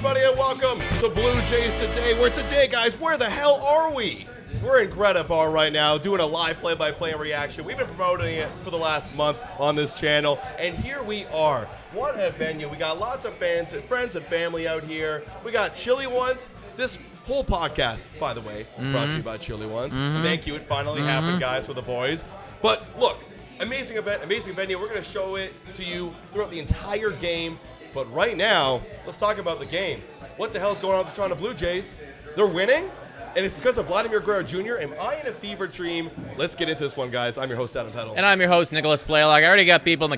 everybody, and welcome to Blue Jays Today. Today, guys, where the hell are we? We're in Greta Bar right now, doing a live play-by-play reaction. We've been promoting it for the last month on this channel, and here we are. What a venue. We got lots of fans and friends and family out here. We got chilly ones. This whole podcast, by the way, brought to you by Chilly Ones. Thank you. It finally happened, guys, for the boys. But look, amazing event, amazing venue. We're going to show it to you throughout the entire game. But right now, let's talk about the game. What the hell's going on with the Toronto Blue Jays? They're winning, and it's because of Vladimir Guerrero Jr. Am I in a fever dream? Let's get into this one, guys. I'm your host, Adam Peddle. And I'm your host, Nicholas Blaylock. I already got people in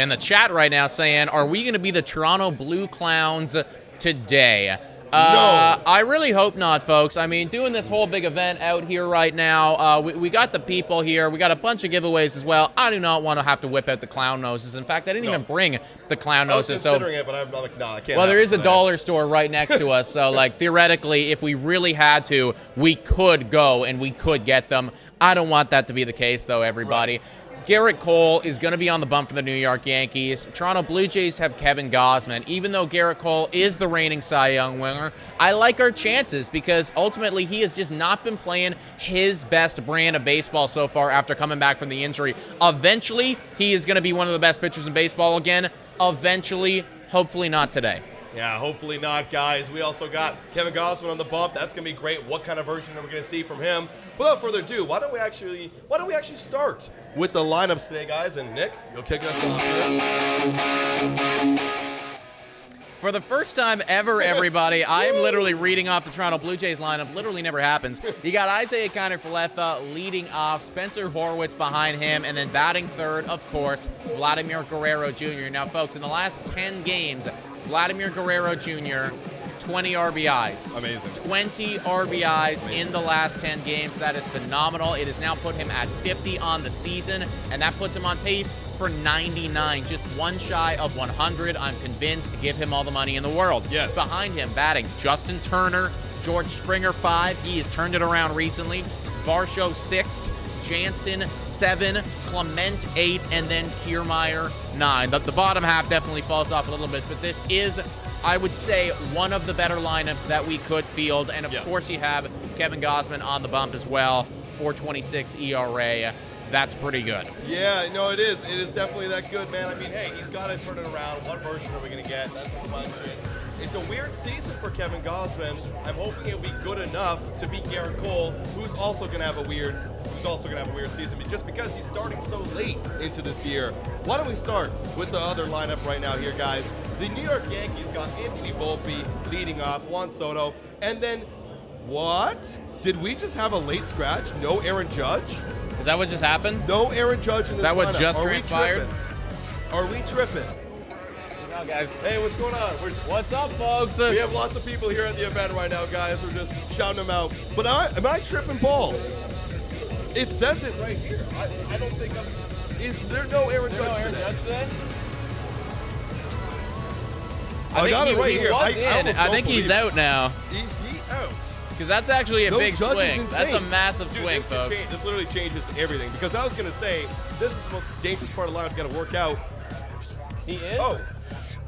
the chat right now saying, are we going to be the Toronto Blue Clowns today? No. I really hope not, folks. I mean, doing this whole big event out here right now, we got the people here. We got a bunch of giveaways as well. I do not want to have to whip out the clown noses. In fact, I didn't even bring the clown I was noses. considering it, but I'm like, no, I can't. Well, there is a dollar store right next to us, so like theoretically, if we really had to, we could go and we could get them. I don't want that to be the case, though, everybody. Right. Gerrit Cole is going to be on the bump for the New York Yankees. Toronto Blue Jays have Kevin Gausman. Even though Gerrit Cole is the reigning Cy Young winner, I like our chances because ultimately he has just not been playing his best brand of baseball so far after coming back from the injury. Eventually, he is going to be one of the best pitchers in baseball again. Eventually, hopefully not today. Yeah, hopefully not, guys. We also got Kevin Gausman on the bump. That's going to be great. What kind of version are we going to see from him? Without further ado, why don't we actually start with the lineups today, guys? And Nick, you'll kick us off here. For the first time ever, everybody, I am literally reading off the Toronto Blue Jays lineup. Literally never happens. You got Isaiah Kiner-Falefa leading off, Spencer Horwitz behind him, and then batting third, of course, Vladimir Guerrero Jr. Now, folks, in the last 10 games, Vladimir Guerrero Jr., 20 RBIs. Amazing. 20 RBIs in the last 10 games. That is phenomenal. It has now put him at 50 on the season, and that puts him on pace for 99, just one shy of 100. I'm convinced to give him all the money in the world. Yes. Behind him, batting, Justin Turner, George Springer, 5. He has turned it around recently. Varsho, 6. Jansen, 7. Clement, 8. And then Kiermaier, 9. The bottom half definitely falls off a little bit, but this is, I would say, one of the better lineups that we could field. And, of course, you have Kevin Gausman on the bump as well, 4.26 ERA. That's pretty good. Yeah, no, it is. It is definitely that good, man. I mean, hey, he's got to turn it around. What version are we going to get? That's the question. It's a weird season for Kevin Gausman. I'm hoping it'll be good enough to beat Gerrit Cole, who's also going to have a weird season just because he's starting so late into this year. Why don't we start with the other lineup right now here, guys? The New York Yankees got Anthony Volpe leading off, Juan Soto, and then what? Did we just have a late scratch? No Aaron Judge? Is that what just happened? No Aaron Judge in this lineup. Is that what just transpired? Are we tripping? No, guys. Hey, what's going on? What's up, folks? We have lots of people here at the event right now, guys. We're just shouting them out. But am I tripping balls? It says it right here. I don't think I'm... Is there no Aaron Judge today? I got it right here. I think he's out now. Is he out? Because that's actually a big swing. That's a massive swing, folks. This literally changes everything. Because I was going to say, this is the most dangerous part of the lineup. Got to work out. He is? Oh.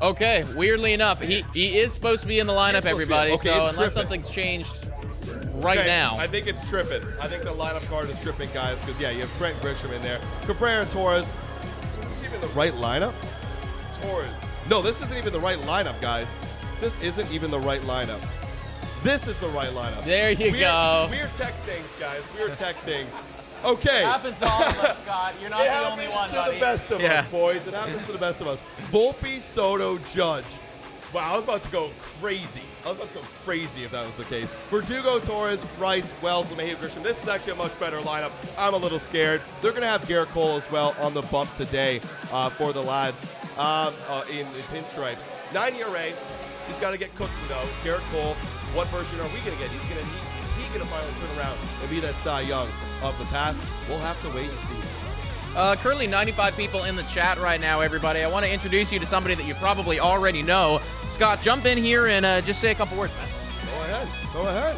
Okay, weirdly enough, he is supposed to be in the lineup, everybody. Okay, so unless something's changed right now. I think it's tripping. I think the lineup card is tripping, guys. Because, yeah, you have Trent Grisham in there. Cabrera, Torres. Is this even the right lineup? Torres. No, this isn't even the right lineup, guys. This isn't even the right lineup. This is the right lineup. There you go. Weird tech things, guys. Weird tech things. Okay. It happens to all of us, Scott. You're not the only one, buddy. It happens to the best of us, boys. It happens to the best of us. Volpe, Soto, Judge. Wow, I was about to go crazy. If that was the case. Verdugo, Torres, Rice, Wells, LeMahieu, Grisham. This is actually a much better lineup. I'm a little scared. They're going to have Gerrit Cole as well on the bump today for the lads in pinstripes. 9 ERA. He's got to get cooked, though. It's Gerrit Cole. What version are we going to get? Is he going to finally turn around and be that Cy Young of the past? We'll have to wait and see. Currently 95 people in the chat right now, everybody. I want to introduce you to somebody that you probably already know. Scott, jump in here and just say a couple words, man. Go ahead.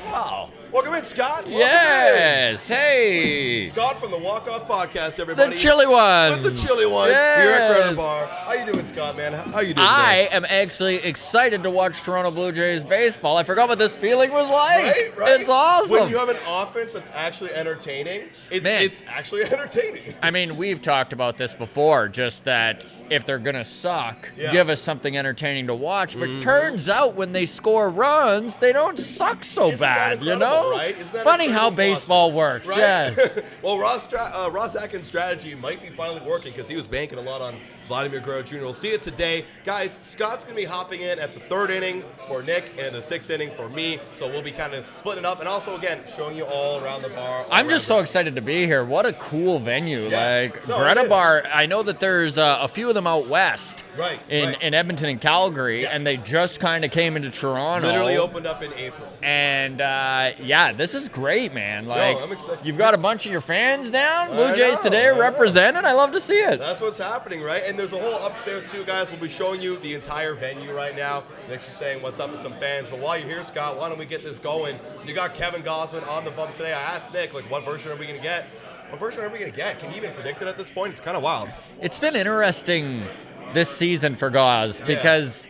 Wow. Welcome in, Scott. Welcome Yes. in. Hey. Scott from the Walk Off Podcast, everybody. The chilly ones. With the chilly ones. Yes. Here at Greta Bar. How you doing, Scott, man? How you doing I today? am actually excited to watch Toronto Blue Jays baseball. I forgot what this feeling was like. Right? It's awesome. When you have an offense that's actually entertaining, it's actually entertaining. I mean, we've talked about this before, just that if they're going to suck, Yeah. give us something entertaining to watch. But turns out when they score runs, they don't suck so Isn't that bad, you incredible, know? right? Isn't that Funny how incredible baseball works, Right? yes. Well, Ross Atkins' strategy might be finally working because he was banking a lot on Vladimir Guerrero Jr. We'll see it today. Guys, Scott's going to be hopping in at the 3rd inning for Nick and in the 6th inning for me. So we'll be kind of splitting it up and also, again, showing you all around the bar. I'm just so excited to be here. What a cool venue. Yeah. Like, No, Greta it is. Bar, I know that there's a few of them out west. Right, In Edmonton and Calgary, Yes. and they just kind of came into Toronto. Literally opened up in April. And, yeah, this is great, man. Like, I'm excited. You've got a bunch of your fans down. Blue I Jays know, today I know. represented. I love to see it. That's what's happening, right? And there's a whole upstairs, too, guys. We'll be showing you the entire venue right now. Nick's just saying what's up with some fans. But while you're here, Scott, why don't we get this going? You got Kevin Gausman on the bump today. I asked Nick, like, what version are we going to get? What version are we going to get? Can you even predict it at this point? It's kind of wild. It's been interesting this season for Gauze Yeah. because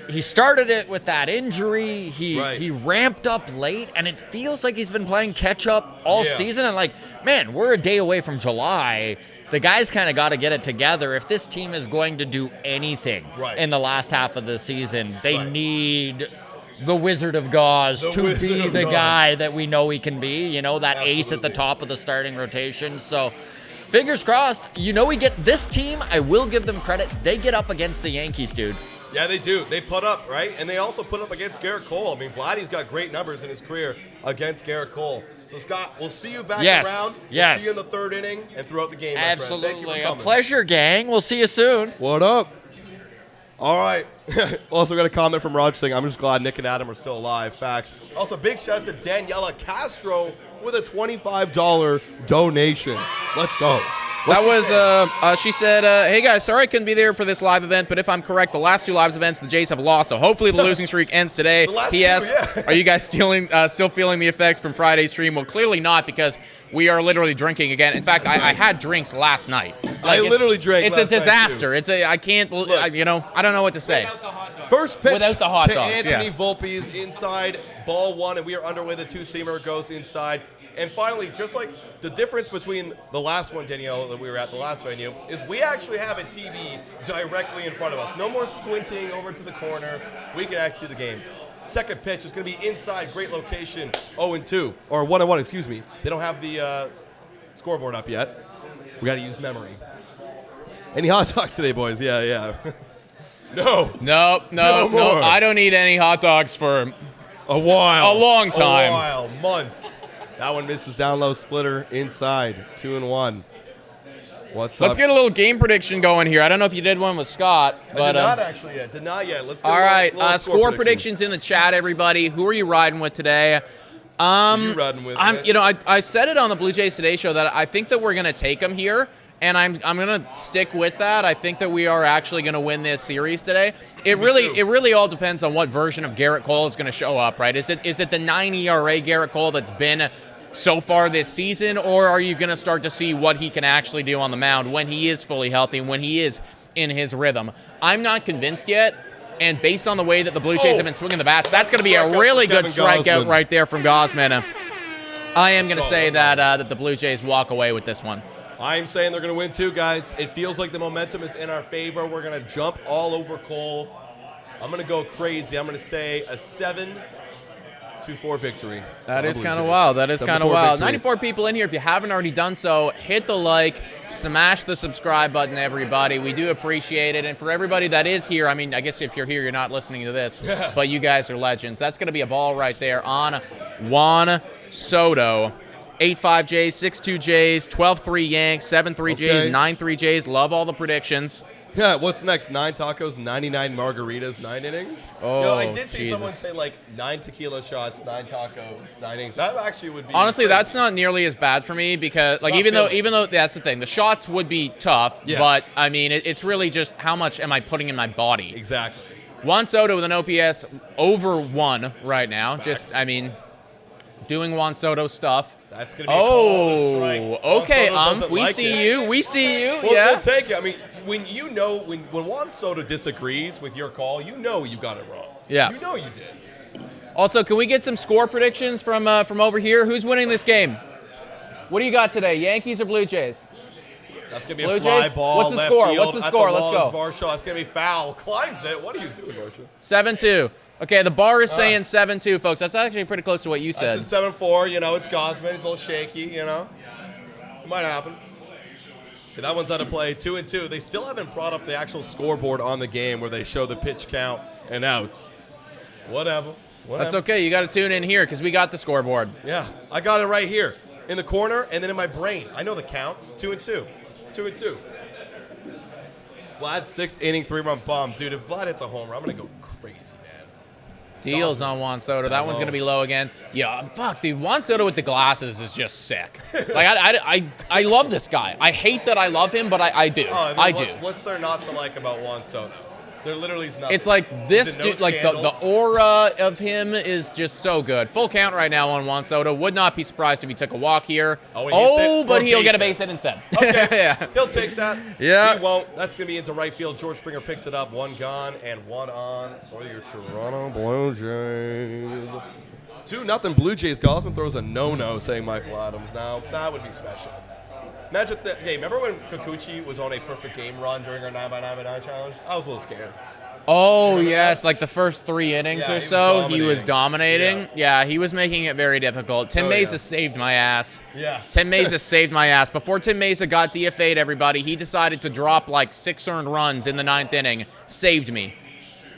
he started it with that injury. Right. He ramped up late, and it feels like he's been playing catch up all Yeah. season. And like, man, we're a day away from July. The guys kind of got to get it together. If this team is going to do anything Right. in the last half of the season, they Right. need the Wizard of Gauze The to Wizard be of the Gauze. guy that we know he can be. You know, that ace at the Absolutely. top of the starting rotation. So fingers crossed. You know, we get this team. I will give them credit. They get up against the Yankees, dude. Yeah, they do. They put up, right? And they also put up against Gerrit Cole. I mean, Vladdy's got great numbers in his career against Gerrit Cole. So, Scott, we'll see you back Yes, around. yes. We'll see you in the 3rd inning and throughout the game, my friend. Thank you for Absolutely. A coming. pleasure, gang. We'll see you soon. What up? All right. Also got a comment from Raj saying, I'm just glad Nick and Adam are still alive. Facts. Also, big shout out to Daniela Castro with a $25 donation. Let's go. That was, she said, hey guys, sorry I couldn't be there for this live event, but if I'm correct, the last 2 live events the Jays have lost, so hopefully the losing streak ends today. The last P.S. 2, yeah. Are you guys still feeling the effects from Friday's stream? Well, clearly not, because we are literally drinking again. In fact, I had drinks last night. I literally drank It's last a night, disaster. too. I can't, I don't know what to say. First pitch Without the hot to dogs, Anthony yes. Volpe's inside, ball 1, and we are underway. The 2-seamer goes inside. And finally, just like the difference between the last one, Danielle, that we were at the last venue, is we actually have a TV directly in front of us. No more squinting over to the corner. We can actually see the game. Second pitch is going to be inside, great location, 0-2, or 1-1, excuse me. They don't have the scoreboard up yet. We got to use memory. Any hot dogs today, boys? Yeah. No. No, more. I don't need any hot dogs for A while. A long time. A while. Months. That one misses down low, splitter inside. 2-1. What's up? Let's get a little game prediction going here. I don't know if you did one with Scott, I but did not actually yet. Did not yet. Let's get all a right. little Score prediction. predictions in the chat, everybody. Who are you riding with today? Who you riding with? Nick? I said it on the Blue Jays Today show that I think that we're gonna take them here, and I'm gonna stick with that. I think that we are actually gonna win this series today. It really all depends on what version of Gerrit Cole is gonna show up, right? Is it the 9 ERA Gerrit Cole that's been so far this season, or are you going to start to see what he can actually do on the mound when he is fully healthy, when he is in his rhythm? I'm not convinced yet, and based on the way that the Blue Jays have been swinging the bats, that's going to be a really good strikeout right there from Gosman. I am going to say that the Blue Jays walk away with this one. I'm saying they're going to win too, guys. It feels like the momentum is in our favor. We're going to jump all over Cole. I'm going to go crazy. I'm going to say a 7-4 victory. That So is Blue kind of Jays. wild. That is kind of 7-4 wild. victory. 94 people in here. If you haven't already done so, hit the like, smash the subscribe button, everybody. We do appreciate it. And for everybody that is here, I mean, I guess if you're here, you're not listening to this, but you guys are legends. That's going to be a ball right there on Juan Soto. 8-5 Jays, 6-2 Jays, 12-3 Yanks, 7-3 Jays, Okay. 9-3 Jays. Love all the predictions. Yeah, what's next? 9 tacos, 99 margaritas, 9 innings? Oh, You know, I did see Jesus. someone say like 9 tequila shots, 9 tacos, 9 innings. That actually would be Honestly, crazy. that's not nearly as bad for me because, like, Not even feeling though that's the thing, the shots would be tough. Yeah. But I mean, it's really just how much am I putting in my body? Exactly. Juan Soto with an OPS over 1 right now. Facts. Just, I mean, doing Juan Soto stuff. That's going to be a call to strike. Okay, Juan Soto doesn't we like see it. you. We see you. Well, yeah. we'll take it. I mean, when Juan Soto disagrees with your call, you know you got it wrong. Yeah. You know you did. Also, can we get some score predictions from over here? Who's winning this game? What do you got today? Yankees or Blue Jays? That's going to be Blue a fly Jays? ball. What's the left score? field What's the at score? Let's walls, go. Varsho. That's going to be foul. Climbs it. What are you doing, Varsho? 7-2. Okay, the bar is saying 7-2, folks. That's actually pretty close to what you I said. said 7-4. You know, it's Gosman. He's a little shaky, you know. It might happen. Okay, that one's out of play. 2-2. They still haven't brought up the actual scoreboard on the game where they show the pitch count and outs. Whatever. That's okay. You got to tune in here because we got the scoreboard. Yeah, I got it right here in the corner and then in my brain. I know the count. 2-2. 2-2. Vlad's 6th inning, 3-run bomb. Dude, if Vlad hits a homer, I'm going to go crazy, man. Deals on Juan Soto. That one's going to be low again. Yeah, fuck, dude. Juan Soto with the glasses is just sick. Like, I love this guy. I hate that I love him, but I do. I do. What's there not to like about Juan Soto? There literally is nothing. It's like this dude, like the aura of him is just so good. Full count right now on Juan Soto. Would not be surprised if he took a walk here. But he'll get a base hit instead. Okay, yeah. He'll take that. Yeah. He won't. That's going to be into right field. George Springer picks it up. One gone and one on for your Toronto Blue Jays. 2-0 Blue Jays. Gosman throws a no-no, saying Michael Adams. Now, that would be special. Imagine that. Hey, remember when Kikuchi was on a perfect game run during our 9x9x9 challenge? I was a little scared. Oh, yes, like the first 3 innings Yeah, or so, he was dominating. Yeah. Yeah, he was making it very difficult. Tim Mesa saved my ass. Yeah. Tim Mesa saved my ass. Before Tim Mesa got DFA'd, everybody, he decided to drop like 6 earned runs in the 9th inning. Saved me.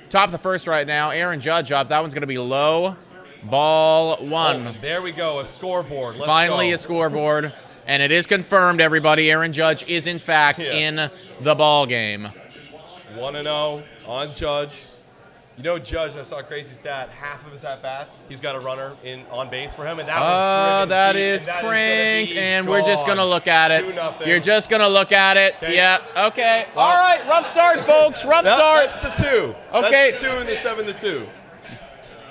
Top of the first right now, Aaron Judge up. That one's going to be low. Ball 1. Oh, there we go, a scoreboard. Let's Finally go. a scoreboard. And it is confirmed, everybody. Aaron Judge is, in fact, in the ball game. 1-0 on Judge. You know, Judge, I saw a crazy stat. Half of his at-bats, he's got a runner on base for him, and that was driven that deep, is and that cranked, is and we're just going to look at it. 2-0. You're just going to look at it. Okay. Yeah, okay. Well, all right, rough start, folks. Rough start. That's the 2. Okay. That's the 2 and the 7-2.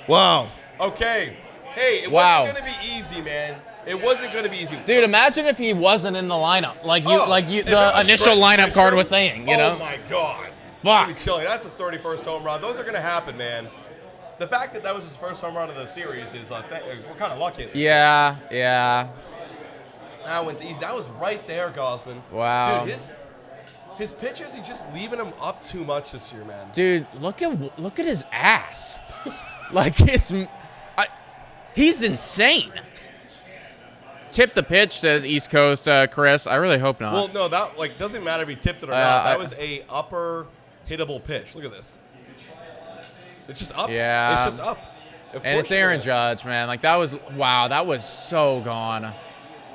Wow. Okay. Hey, it Wow. wasn't going to be easy, man. It wasn't going to be easy. Dude, imagine if he wasn't in the lineup, like if it the was initial Brett lineup card Fisher, was saying, you know? Oh, my God. Fuck. Be chilling. That's his 31st home run. Those are going to happen, man. The fact that was his first home run of the series is, we're kind of lucky. Yeah, yeah. That one's easy. That was right there, Gosman. Wow. Dude, his pitches, he's just leaving him up too much this year, man. Dude, look at his ass. Like, he's insane. Tip the pitch, says East Coast Chris. I really hope not. Well, no, that doesn't matter if he tipped it or not. That was a upper hittable pitch. Look at this. It's just up. Yeah. It's just up. And it's Aaron Judge, man. Like, that was so gone.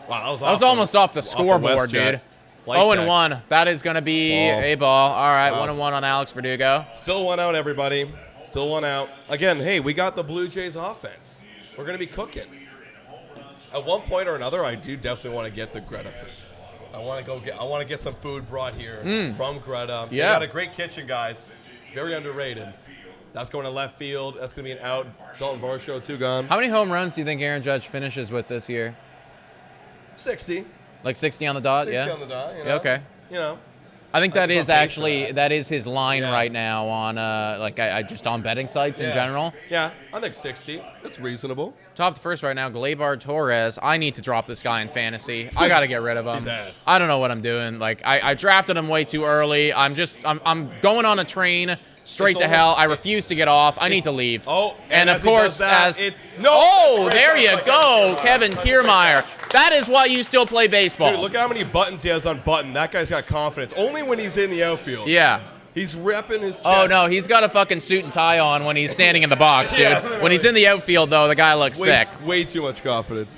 Wow, that was almost off the scoreboard, dude. 0-1. That is going to be a ball. All right, 1-1 on Alex Verdugo. Still 1 out, everybody. Still 1 out. Again, hey, we got the Blue Jays offense. We're going to be cooking. At one point or another, I do definitely want to get the Greta food. I want to get some food brought here from Greta. Yeah. They got a great kitchen, guys. Very underrated. That's going to left field. That's going to be an out. Dalton Varsho, 2 gone. How many home runs do you think Aaron Judge finishes with this year? 60. Like 60 on the dot? 60 Yeah. on the dot. You know? Yeah, okay. You know. I think that He's is on pace actually for that is his line Yeah. right now on I just on betting sites in general. Yeah, I think 60. That's reasonable. Top of the first right now, Gleyber Torres. I need to drop this guy in fantasy. I got to get rid of him. His ass. I don't know what I'm doing. Like I drafted him way too early. I'm going on a train straight to hell. I refuse to get off. I need to leave. Oh, and of as he does course, that, there you go, Kevin Kiermaier. That is why you still play baseball. Dude, look how many buttons he has unbuttoned. That guy's got confidence. Only when he's in the outfield. Yeah. He's repping his chest. Oh, no, he's got a fucking suit and tie on when he's standing in the box, dude. Yeah, When he's in the outfield, though, the guy looks sick. Way too much confidence.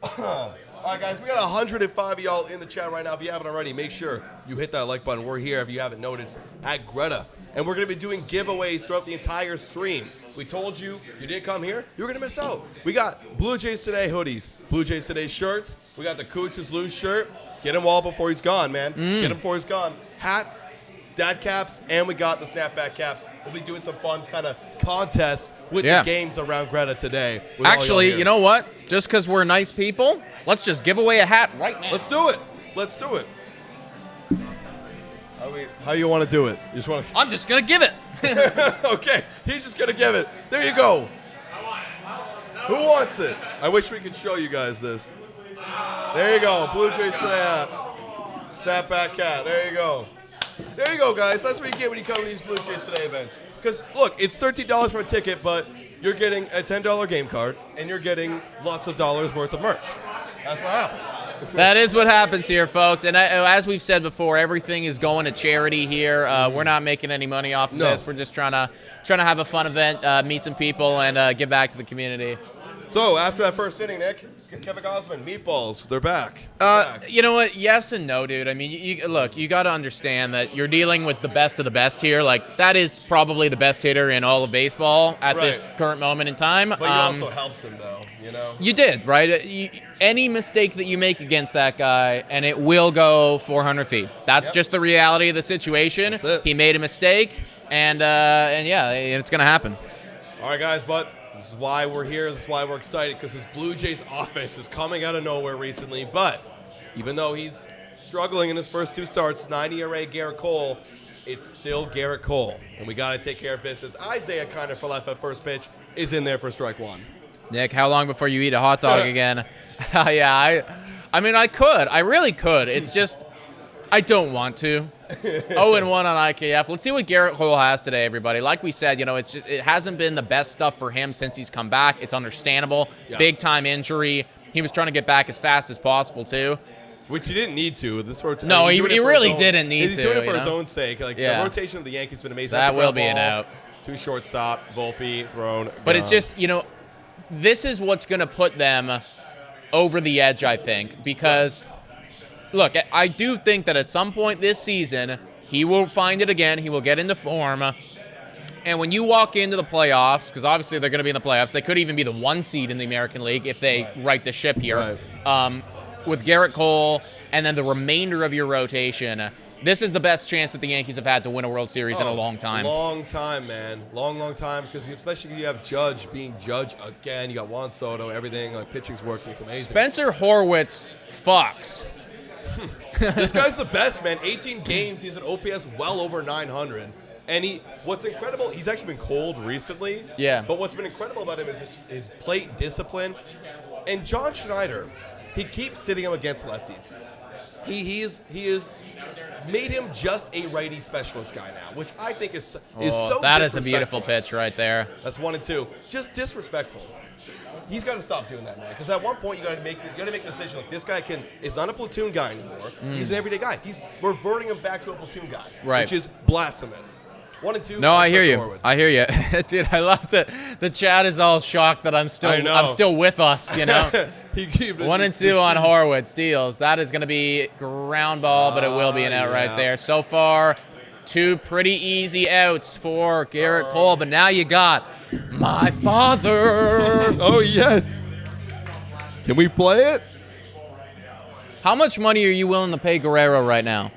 All right, guys, we got 105 of y'all in the chat right now. If you haven't already, make sure you hit that like button. We're here, if you haven't noticed, at Greta. And we're going to be doing giveaways throughout the entire stream. We told you, if you didn't come here, you were going to miss out. We got Blue Jays Today hoodies, Blue Jays Today shirts. We got the Cooch is Loose shirt. Get him all before he's gone, man. Get him before he's gone. Hats. dad caps, and we got the snapback caps. We'll be doing some fun kind of contests with Yeah. the games around Greta today. with all y'all Actually, here. you know what? Just because we're nice people, let's just give away a hat right now. Let's do it. Let's do it. How you want to do it? You just want to... I'm just going to give it. Okay, he's just gonna give it. There you go. Who wants it? I wish we could show you guys this. There you go, Blue Jays snapback cat. There you go. There you go, guys. That's what you get when you come to these Blue Jays Today events. Because look, it's $13 for a ticket, but you're getting a $10 game card and you're getting lots of dollars worth of merch. That's what happens. That is what happens here, folks. And as we've said before, everything is going to charity here. We're not making any money off of this. We're just trying to have a fun event, meet some people, and give back to the community. So after that first inning, Nick, Kevin Gausman, meatballs, they're back. You know what? Yes and no, dude. I mean, look, you got to understand that you're dealing with the best of the best here. Like, that is probably the best hitter in all of baseball at this current moment in time. But you also helped him, though, you know? You did, right? Any mistake that you make against that guy, and it will go 400 feet. That's just the reality of the situation. That's it. He made a mistake, and yeah, it's going to happen. All right, guys, but this is why we're here. This is why we're excited, because this Blue Jays offense is coming out of nowhere recently. But even though he's struggling in his first 2 starts, 90 ERA Gerrit Cole, it's still Gerrit Cole. And we got to take care of business. Isaiah Kiner for left at first pitch is in there for strike 1. Nick, how long before you eat a hot dog again? Yeah, I mean, I could. I really could. It's just I don't want to. 0-1 on IKF. Let's see what Gerrit Cole has today, everybody. Like we said, it hasn't been the best stuff for him since he's come back. It's understandable. Yeah. Big-time injury. He was trying to get back as fast as possible, too. Which he didn't need to. No, he really didn't need to. He's doing it for his own sake. Like, the rotation of the Yankees has been amazing. That That's a will ground be an ball, out. 2 shortstop, Volpe, thrown. But it's just, this is what's going to put them over the edge, I think, because, look, I do think that at some point this season, he will find it again. He will get into form. And when you walk into the playoffs, because obviously they're going to be in the playoffs, they could even be the 1 seed in the American League if they right the ship here. Right. With Gerrit Cole and then the remainder of your rotation, this is the best chance that the Yankees have had to win a World Series in a long time. Long time, man. Long time. Because especially you have Judge being Judge again. You got Juan Soto, everything. Like, pitching's working. It's amazing. Spencer Horwitz fucks. This guy's the best, man. 18 games. He's an OPS well over 900. And what's incredible, he's actually been cold recently. Yeah. But what's been incredible about him is his plate discipline. And John Schneider, he keeps sitting him against lefties. He is made him just a righty specialist guy now, which I think is so that is a disrespectful. beautiful pitch right there. That's 1 and 2. Just disrespectful. He's got to stop doing that, man. Because at one point you got to make the decision. Like, this guy is not a platoon guy anymore. He's an everyday guy. He's reverting him back to a platoon guy, Right. which is blasphemous. 1 and 2. No, I hear you. Horwitz. I hear you, dude. I love that the chat is all shocked that I'm still with us. You know, 1 and 2 on Horwitz deals. That is going to be ground ball, but it will be an out right there. So far, 2 pretty easy outs for Gerrit Cole, but now you got my father. Oh yes. Can we play it? How much money are you willing to pay Guerrero right now?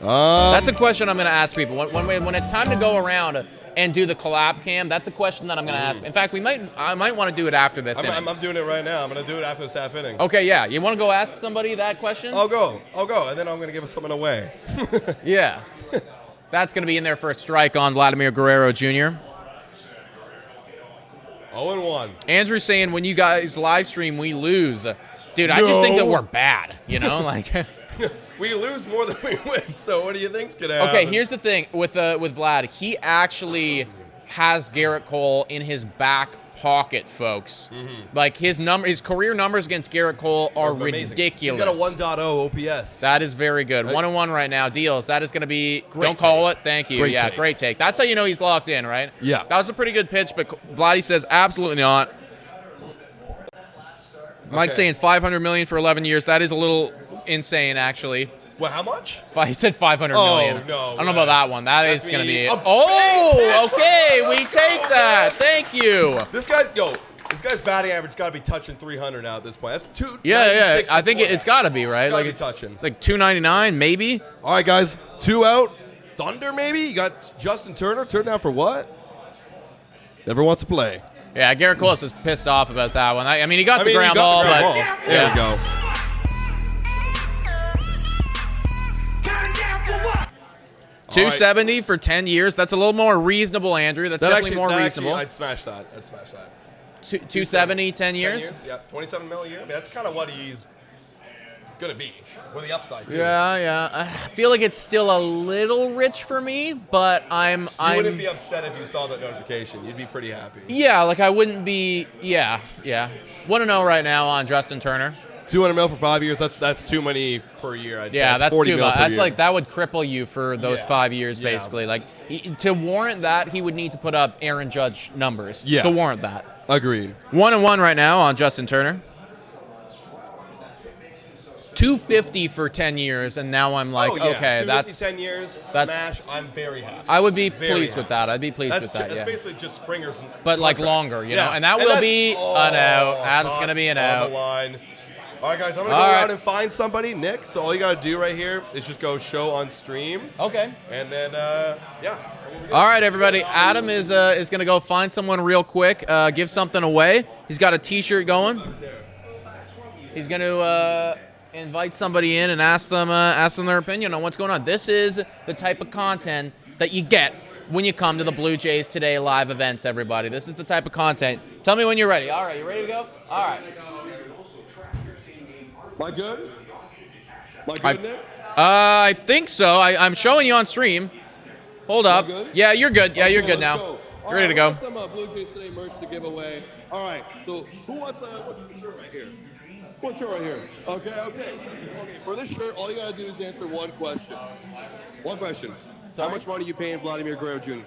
That's a question I'm going to ask people. When it's time to go around and do the collab cam, that's a question that I'm going to ask. In fact, I might want to do it after this inning. I'm doing it right now. I'm going to do it after this half inning. Okay, yeah. You want to go ask somebody that question? I'll go. And then I'm going to give something away. Yeah. That's going to be in there for a strike on Vladimir Guerrero Jr. 0-1. Andrew's saying when you guys live stream, we lose. Dude, I just think that we're bad, like... We lose more than we win, so what do you think's going to happen? Okay, here's the thing with Vlad. He actually has Gerrit Cole in his back pocket, folks. Like, his career numbers against Gerrit Cole are ridiculous. He's got a 1.0 OPS. That is very good. 1-1 right now. Deals. That is going to be... Don't call it. Thank you. Great take. Great take. That's how you know he's locked in, right? Yeah. That was a pretty good pitch, but Vladdy says absolutely not. Mike's saying $500 million for 11 years. That is a little insane, actually. Well, how much? He said $500 million. No. I don't know about that one. That is going to be... a Oh, base hit. okay. We take that. Thank you. This guy's batting average got to be touching 300 now at this point. That's 2. Yeah. I think it's got to be, right? It's got to be touching. It's like $299, maybe. All right, guys. 2 out. Thunder, maybe? You got Justin Turner turned down for what? Never wants to play. Yeah, Gerrit Cole is pissed off about that one. I mean, he got the ground ball, but there we go. $270 for 10 years. That's a little more reasonable, Andrew. That's definitely more reasonable. I'd smash that. 270, 10 years? 10 years? Yeah, 27 mil a year. I mean, that's kind of what he's going to be with the upside, too. Yeah. I feel like it's still a little rich for me, but You wouldn't be upset if you saw that notification. You'd be pretty happy. Yeah, like I wouldn't be. Yeah. 1-0 right now on Justin Turner. 200 mil for 5 years. That's too many per year. I'd say. That's 40 too mil much. per That's year. like that would cripple you for those 5 years, Yeah. basically. Like to warrant that, he would need to put up Aaron Judge numbers Yeah. to warrant that. Agreed. 1-1 right now on Justin Turner. 250 for 10 years, and now I'm like, okay, that's 10 years. Smash. I'm very happy. I would be Very pleased happy. with that. I'd be pleased with that. That's basically just Springer's. But like contract. longer, you Yeah. know, and that will be an out. That's gonna be an on out. the line. All right, guys, I'm gonna go around and find somebody, Nick. So all you gotta do right here is just go show on stream, Okay. and then yeah. All right, everybody. Adam is gonna go find someone real quick. Give something away. He's got a T-shirt going. He's gonna invite somebody in and ask them their opinion on what's going on. This is the type of content that you get when you come to the Blue Jays Today live events. Everybody, this is the type of content. Tell me when you're ready. All right, you ready to go? All right. Am I good? Nick? I think so. I'm showing you on stream. Hold up. good? Yeah, you're good. Yeah, you're good Let's now. go. You're ready to go. We got some Blue Jays Today merch to give away. All right. So who wants what's the shirt right here? What shirt right here? Okay. For this shirt, all you gotta do is answer one question. One question. Sorry? How much money are you paying Vladimir Guerrero Jr.? To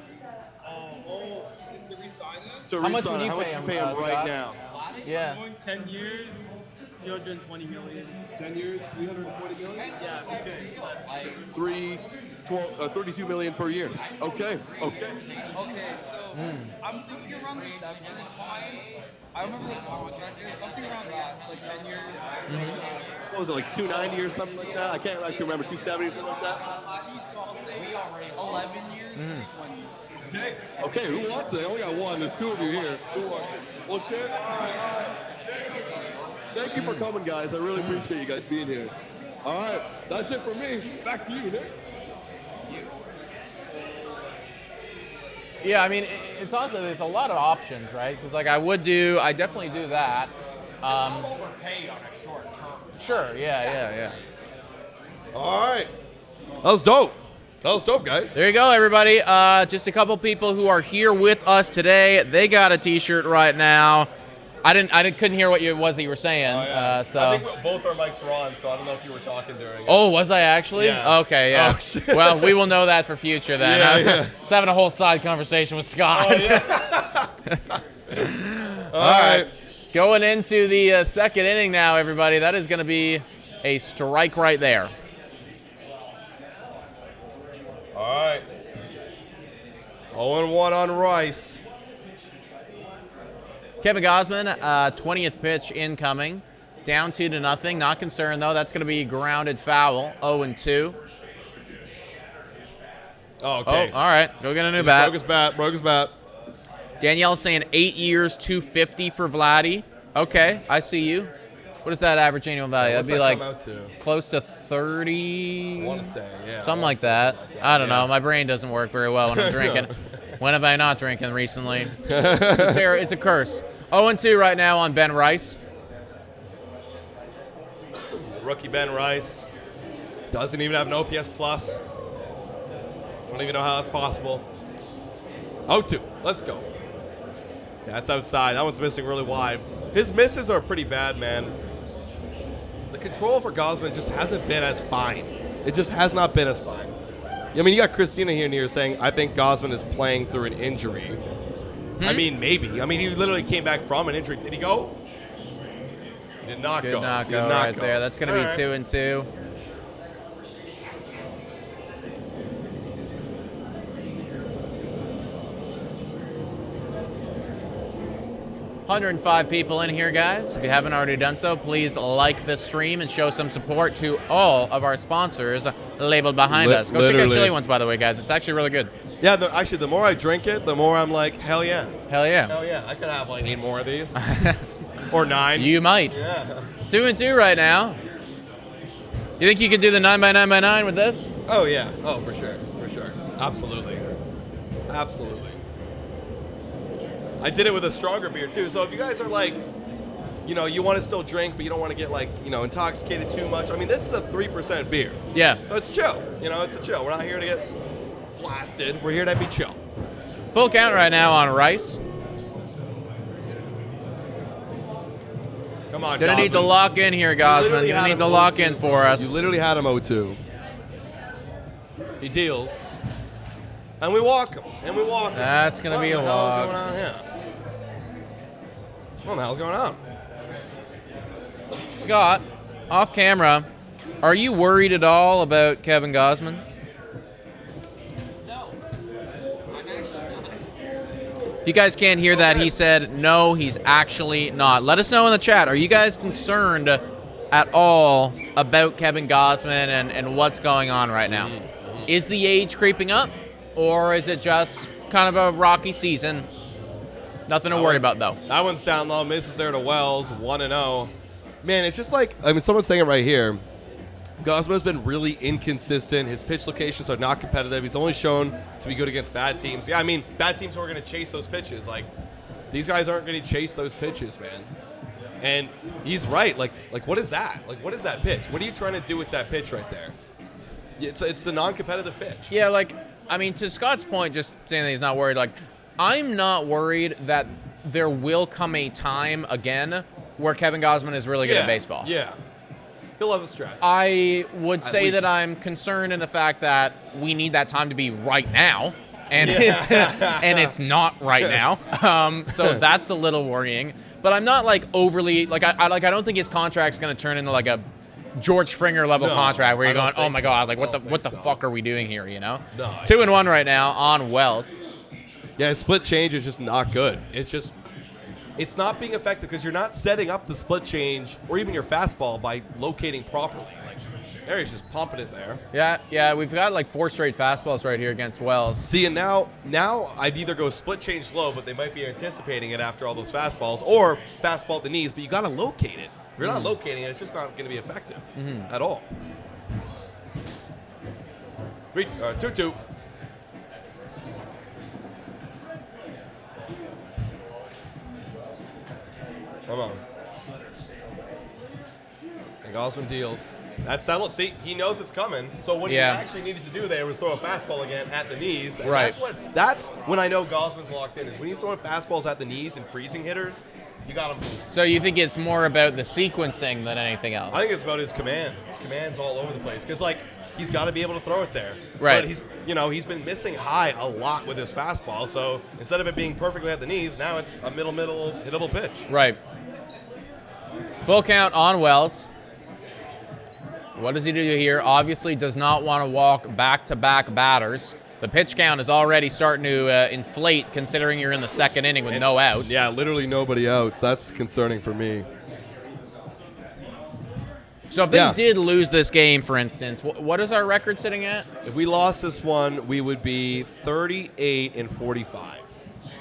resign it? To How much re-sign would it. you How much pay you him, pay him right Scott? now? Yeah. Going 10 years, 320 million. 10 years, 320 million? Yeah. Okay. 32 million per year. Okay. Okay, so I'm thinking around that time. I remember the contract is something around that, like 10 years. What was it, like 290 or something like that? I can't actually remember, 270 or something like that? So I'll say 11 years, 20 years. Okay, who wants it? I only got one. There's two of you here. Who wants it? Well, share. All right. Thank you for coming, guys. I really appreciate you guys being here. All right, that's it for me. Back to you, Nick. Yeah, I mean, it's also, there's a lot of options, right? Because, like, I definitely do that. Overpaid on a short term. Sure, yeah. All right. That was dope. Guys. There you go, everybody. Just a couple people who are here with us today. They got a T-shirt right now. I couldn't hear what it was that you were saying. So. I think both our mics were on, so I don't know if you were talking during it. Oh, was I actually? Yeah. Okay, yeah. Oh, shit. Well, we will know that for future then. Yeah. I was having a whole side conversation with Scott. Oh, yeah. All right. Going into the second inning now, everybody. That is going to be a strike right there. All right. 0-1 on Rice. Kevin Gausman, 20th pitch incoming. Down 2-0. Not concerned, though. That's going to be grounded foul. 0-2. Oh, okay. Oh, all right. Go get a new Broke bat. his bat. Danielle's saying 8 years, 250 for Vladdy. Okay, I see you. What is that average annual value? What's That'd be that like come out to? close to 30. I want to say, yeah. Something like that. I don't know. My brain doesn't work very well when I'm drinking. When have I not drinking recently? It's a curse. 0-2 right now on Ben Rice. Rookie Ben Rice doesn't even have an OPS plus. Don't even know how that's possible. 0-2. Let's go. Yeah, that's outside. That one's missing really wide. His misses are pretty bad, man. The control for Gosman just hasn't been as fine. It just has not been as fine. I mean, you got Christina here saying, I think Gosman is playing through an injury. I mean, maybe. I mean, he literally came back from an injury. Did he go? He did not go. Did not He go did not right go. there. That's going to be All right. 2-2. 105 people in here, guys. If you haven't already done so, please like this stream and show some support to all of our sponsors labeled behind us. Go check out Chili Ones, by the way, guys. It's actually really good. Yeah, actually, the more I drink it, the more I'm like, hell yeah. Hell yeah. Hell yeah. I could have like 8 more of these. Or 9. You might. Yeah. 2 and 2 right now. You think you could do the 9x9x9 with this? Oh, yeah. Oh, for sure. For sure. Absolutely. Absolutely. I did it with a stronger beer, too. So if you guys are like, you know, you want to still drink, but you don't want to get, like, you know, intoxicated too much. I mean, this is a 3% beer. Yeah. So it's chill. You know, it's a chill. We're not here to get blasted. We're here to be chill. Full count right now on Rice. Come on, Gonna Gosman. need to lock in here, Gosman. Gonna need to lock in for us. You literally had him 0-2. He deals. And we walk him. And we walk him. That's gonna be a walk. What the hell is going on here? What the hell's going on? Scott, off camera, are you worried at all about Kevin Gausman? No. I'm actually not. If you guys can't hear that, he said, no, he's actually not. Let us know in the chat. Are you guys concerned at all about Kevin Gausman and what's going on right now? Is the age creeping up, or is it just kind of a rocky season? Nothing to worry about, though. That one's down low. Misses there to Wells, 1-0. Man, it's just like, I mean, someone's saying it right here. Gosman's been really inconsistent. His pitch locations are not competitive. He's only shown to be good against bad teams. Yeah, I mean, bad teams are going to chase those pitches. Like, these guys aren't going to chase those pitches, man. And he's right. Like, what is that? Like, what is that pitch? What are you trying to do with that pitch right there? It's a non-competitive pitch. Yeah, like, I mean, to Scott's point, just saying that he's not worried, like, I'm not worried that there will come a time again where Kevin Gausman is really good at baseball. Yeah. He'll have a stretch. I would say that I'm concerned in the fact that we need that time to be right now, and it's not right now. So that's a little worrying. But I'm not like overly like I don't think his contract's going to turn into like a George Springer level contract where you're going, oh my god, like what the fuck are we doing here? You know? No. 2-1 right now on Wells. Yeah, his split change is just not good. It's not being effective because you're not setting up the split change or even your fastball by locating properly. Like, there he's just pumping it there. Yeah, we've got like 4 straight fastballs right here against Wells. See, and now I'd either go split change low, but they might be anticipating it after all those fastballs, or fastball at the knees, but you got to locate it. If you're not locating it, it's just not going to be effective at all. 2-2. Come on. And Gosman deals. That's that. Look, see, he knows it's coming. So what he actually needed to do there was throw a fastball again at the knees. And right. That's when I know Gosman's locked in. Is when he's throwing fastballs at the knees and freezing hitters. You got him. So you think it's more about the sequencing than anything else? I think it's about his command. His command's all over the place because like he's got to be able to throw it there. Right. But he's been missing high a lot with his fastball. So instead of it being perfectly at the knees, now it's a middle hittable pitch. Right. Full count on Wells. What does he do here? Obviously does not want to walk back-to-back batters. The pitch count is already starting to inflate considering you're in the second inning with no outs. Yeah, literally nobody outs. That's concerning for me. So if they did lose this game, for instance, what is our record sitting at? If we lost this one, we would be 38-45.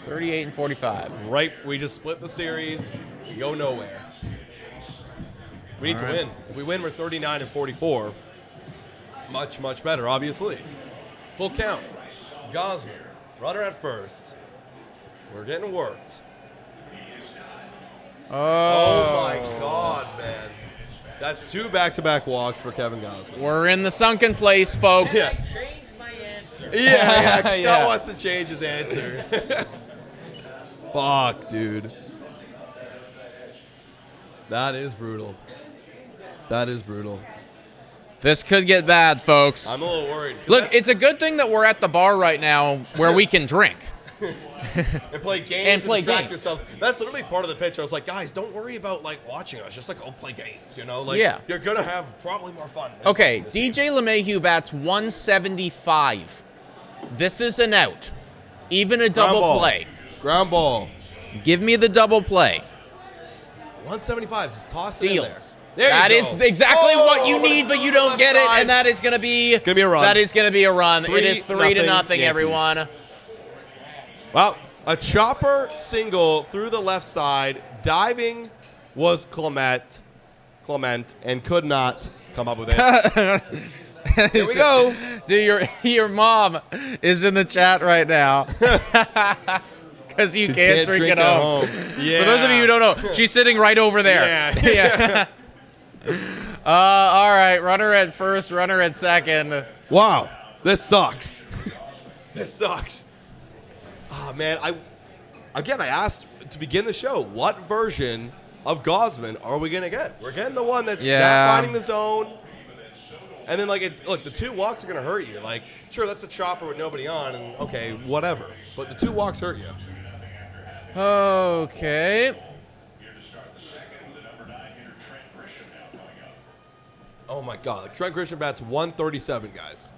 38-45. Right, we just split the series. We go nowhere. We need to win. If we win, we're 39-44. Much, much better, obviously. Full count. Gosman, runner at first. We're getting worked. Oh my God, man. That's 2 back-to-back walks for Kevin Gausman. We're in the sunken place, folks. Yeah. Change my answer. Yeah, Scott wants to change his answer. Fuck, dude. That is brutal. That is brutal. This could get bad, folks. I'm a little worried. Look, it's a good thing that we're at the bar right now where we can drink. and play games and distract yourselves. That's literally part of the pitch. I was like, guys, don't worry about like watching us. Just like go play games, you know? Like you're gonna have probably more fun. Okay, DJ LeMahieu bats 175. This is an out. Even a double play. Ground ball. Give me the double play. 175. Just toss it in there. Steals. There That you is go. exactly what you but need, it's but you on the don't left get it, side. and that is going to be Gonna be a run. That is going to be a run. It is 3-0, 3-0 everyone. Well, a chopper single through the left side. Diving was Clement, and could not come up with it. Here we go. Dude, your mom is in the chat right now. Because you can't drink it home. Yeah. For those of you who don't know, she's sitting right over there. Yeah. All right, runner at first, runner at second. Wow, this sucks. This sucks. Oh, man, I asked to begin the show, what version of Gosman are we going to get? We're getting the one that's not finding the zone. And then, look, the 2 walks are going to hurt you. Like, sure, that's a chopper with nobody on, and okay, whatever. But the 2 walks hurt you. Okay. Oh, my God. Trent Grisham bats 137, guys.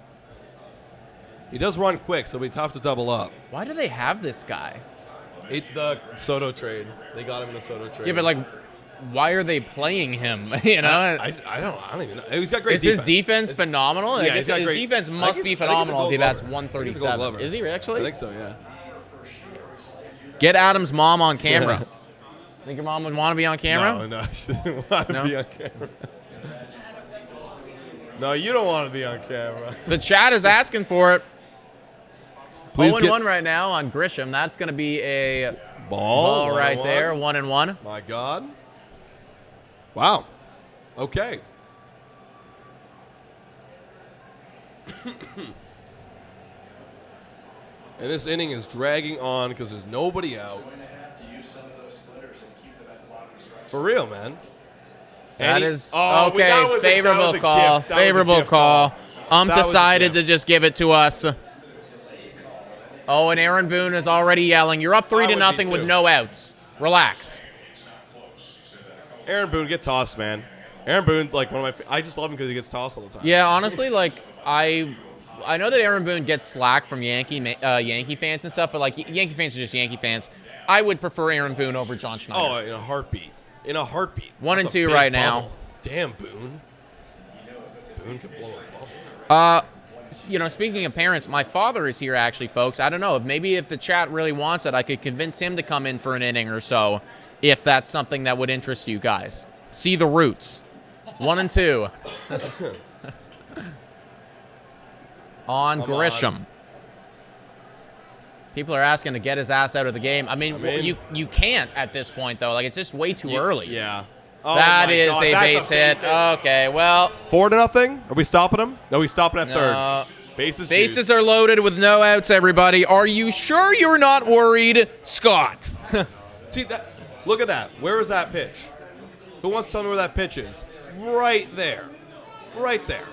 He does run quick, so it'll be tough to double up. Why do they have this guy? The Soto trade. They got him in the Soto trade. Yeah, but, why are they playing him? You know? I don't even know. He's got great Is defense. his defense phenomenal? Yeah, his he's got great. defense must be phenomenal if he bats 137. Is he I actually? think so, yeah. Get Adam's mom on camera. Think your mom would want to be on camera? No, she didn't want to No? be on camera. No, you don't want to be on camera. The chat is asking for it. Please 0-1 right now on Grisham. That's going to be a Ball right 1-1. there. 1-1. My God. Wow. Okay. And this inning is dragging on because there's nobody out. For real, man. That is that okay. was Favorable a call. gift. That was a Favorable gift call. That was a Decided to gift. just give it to us. Oh, and Aaron Boone is already yelling. You're up 3-0 with too. no outs. Relax. Aaron Boone, get tossed, man. Aaron Boone's like one of my. I just love him because he gets tossed all the time. Yeah, honestly, I know that Aaron Boone gets slack from Yankee fans and stuff, but Yankee fans are just Yankee fans. I would prefer Aaron Boone over John Schneider. Oh, in a heartbeat. In a heartbeat. 1-2 right now. Damn, Boone. Boone can blow a bubble. Speaking of parents, my father is here actually, folks. I don't know if the chat really wants it, I could convince him to come in for an inning or so, if that's something that would interest you guys. See the roots. 1-2. on Grisham. People are asking to get his ass out of the game. I mean you can't at this point, though. It's just way too early. Yeah. Oh That my is God, a that's base hit. Okay, well. 4-0. Are we stopping him? No, he's stopping at third. Bases Bases are loaded with no outs, everybody. Are you sure you're not worried, Scott? See that? Look at that. Where is that pitch? Who wants to tell me where that pitch is? Right there. Right there.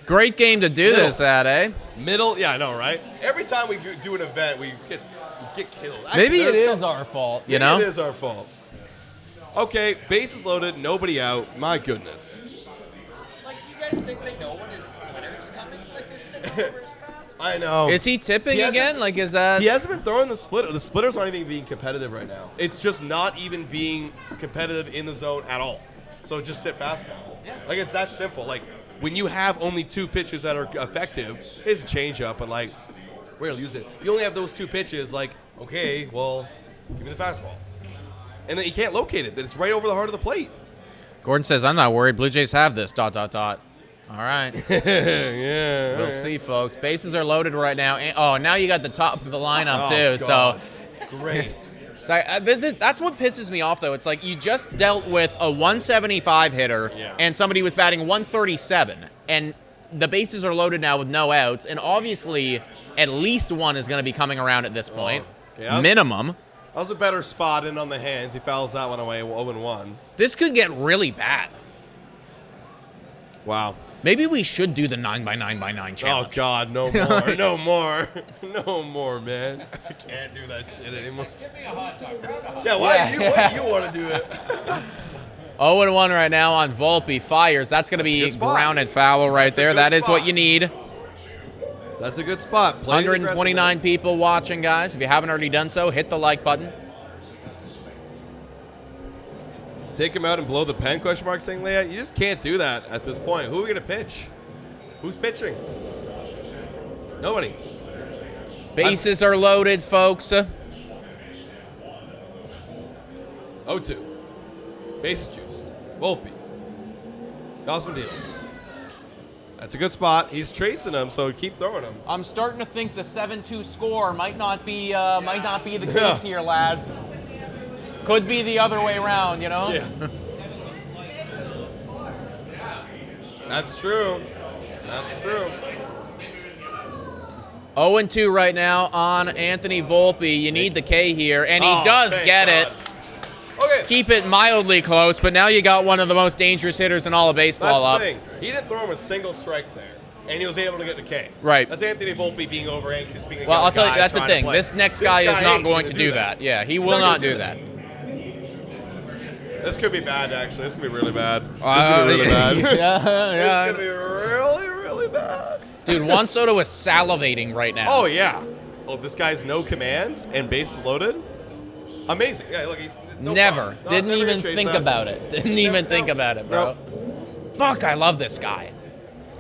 Great game to do this at, eh? Middle. Yeah, I know, right? Every time we do an event, we get killed. Actually, Maybe it is our fault, you know? Maybe it is our fault. Okay, bases loaded, nobody out. My goodness. Do you guys think they know when his splitter's coming? They're sitting over his fast. I know. Is he tipping He hasn't- again? Is that... He hasn't been throwing the splitter. The splitter's not even being competitive right now. It's just not even being competitive in the zone at all. So just sit fastball. Yeah. It's that simple. When you have only 2 pitches that are effective, it's a changeup, but we're gonna use it. If you only have those 2 pitches, okay, well, give me the fastball. And then you can't locate it. Then it's right over the heart of the plate. Gordon says, I'm not worried. Blue Jays have this, ... All right. Yeah. We'll see, folks. Bases are loaded right now. And, now you got the top of the lineup, too. God. So Great. that's what pisses me off, though. It's you just dealt with a 175 hitter, and somebody was batting 137. And the bases are loaded now with no outs. And obviously, at least one is going to be coming around at this point. Minimum. That was a better spot in on the hands. He fouls that one away, 0-1. This could get really bad. Wow. Maybe we should do the 9x9x9 challenge. Oh, God, no more. No more. No more, man. I can't do that shit anymore. Give me a hot dog. Yeah, why do you want to do it? 0-1 right now on Volpe. Fires. That's going to be grounded foul right there. That is what you need. That's a good spot. 129 people watching, guys. If you haven't already done so, hit the like button. Take him out and blow the pen, question mark, saying Leia. You just can't do that at this point. Who are we going to pitch? Who's pitching? Nobody. Bases are loaded, folks. 0-2. Bases juiced. Volpe. Gosman deals. That's a good spot. He's tracing him, so keep throwing him. I'm starting to think the 7-2 score might not be the case here, lads. Could be the other way around, you know? Yeah. That's true. That's true. 0-2 right now on Anthony Volpe. You need the K here, and he does get God. it. Okay. Keep it mildly close, but now you got one of the most dangerous hitters in all of baseball That's up. the thing. He didn't throw him a single strike there, and he was able to get the K. Right. That's Anthony Volpe being over anxious, being a Well, young I'll tell you, guy that's the trying to thing. play. This next guy is not ain't going gonna to do that. Yeah, he He's will not not gonna do that. This could be bad, actually. This could be really bad. This could be really bad. yeah. This could be really, really bad. Dude, Juan Soto is salivating right now. Oh, yeah. Oh, this guy's no command and bases loaded. Amazing. Yeah, look, he's Never. Didn't never even chase think that. about it. Didn't even think about it, bro. Fuck, I love this guy.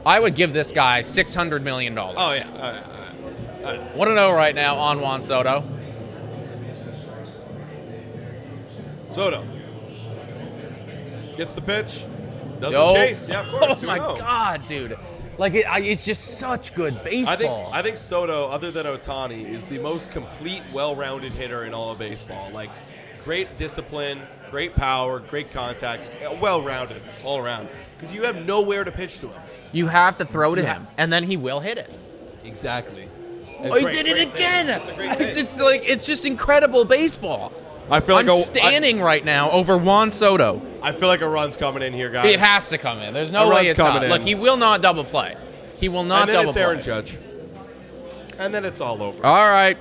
I would give this guy $600 million. Oh, yeah. Want to know right now on Juan Soto? Soto. Gets the pitch. Doesn't Yo. chase. Yeah, of course. Oh, my 2-0. God, dude. Like, it's just such good baseball. I think Soto, other than Ohtani, is the most complete, well-rounded hitter in all of baseball. Like, great discipline, great power, great contact, well-rounded all around. Because you have nowhere to pitch to him. You have to throw to him, and then he will hit it. Exactly. Oh, he did it again. It's a great take. It's just incredible baseball. I feel like I'm standing right now over Juan Soto. I feel like a run's coming in here, guys. It has to come in. There's no A way run's it's not. coming in. Look, he will not double play. He will not and then double it's play. Aaron Judge. And then it's all over. All right.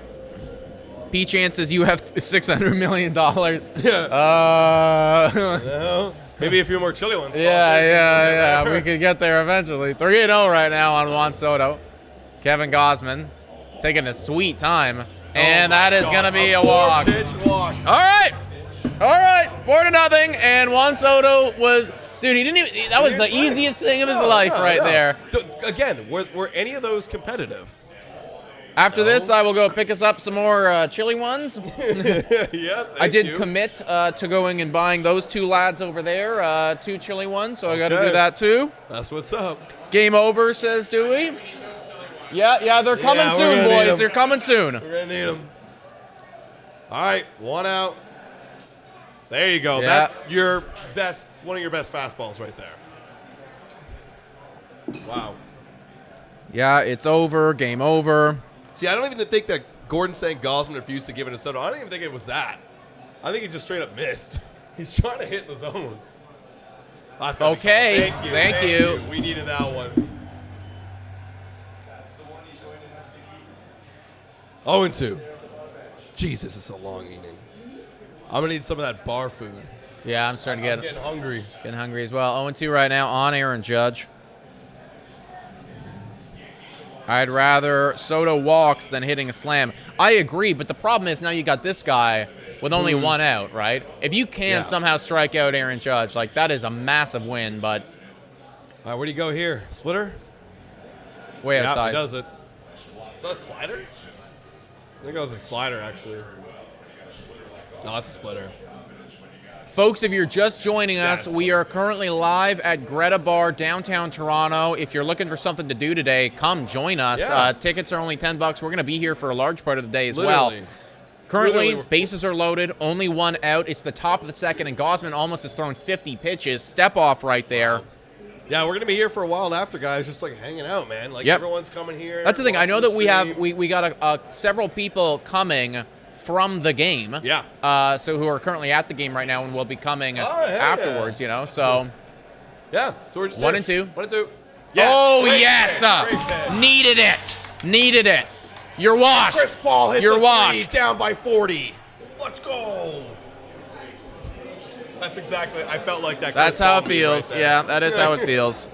P chances you have $600 million. Yeah. Uh, Maybe a few more chili ones. yeah. We could get there eventually. 3-0 right now on Juan Soto. Kevin Gausman taking a sweet time. And that is going to be a walk. Pitch walk. All right. 4-0. And Juan Soto was, dude, he didn't even, that was the easiest thing of his life right there. Again, were any of those competitive? After this, I will go pick us up some more chili ones. Yeah, I did commit to going and buying those two lads over there, 2 chili ones, so I got to do that too. That's what's up. Game over, says Dewey. Yeah, they're coming we're soon, gonna need boys. 'em. They're coming soon. We're going to need them. All right, 1 out. There you go. Yeah. That's one of your best fastballs right there. Wow. Yeah, it's over. Game over. See, I don't even think that Gordon saying Gosman refused to give it to Soto. I don't even think it was that. I think he just straight up missed. He's trying to hit the zone. Oh, that's gotta be Okay, called. thank you. We needed that one. 0-2. Jesus, it's a long inning. I'm going to need some of that bar food. Yeah, I'm starting to I'm getting hungry. getting hungry as well. 0-2 right now on Aaron Judge. I'd rather Soto walks than hitting a slam. I agree, but the problem is now you got this guy with only 1 out, right? If you can somehow strike out Aaron Judge, like that is a massive win, but All right, where do you go here? Splitter? way Yeah, outside. he does it. Is that a slider? I think that was a slider, actually. No, it's a splitter. Folks, if you're just joining us, Yes. we are currently live at Greta Bar, downtown Toronto. If you're looking for something to do today, come join us. Yeah. Tickets are only $10. We're going to be here for a large part of the day as well. Literally. Currently, Literally. bases are loaded, only 1 out. It's the top of the second, and Gosman almost has thrown 50 pitches. Step off right there. Yeah, we're going to be here for a while after, guys, just like hanging out, man. Like, Yep. everyone's coming here. That's the thing. I know watching that we the have stream. we got several people coming from the game. Yeah. So who are currently at the game right now and will be coming hell afterwards, yeah. you know. So Yeah, so we're just 1 here. and 2. 1 and 2. Yeah, oh great yes, pitch, great pitch. needed it. You're washed. Chris Paul hits You're a washed. three, down by 40. Let's go. That's exactly. I felt like that. That's Chris how Paul it meme right feels. there. Yeah, that is how it feels.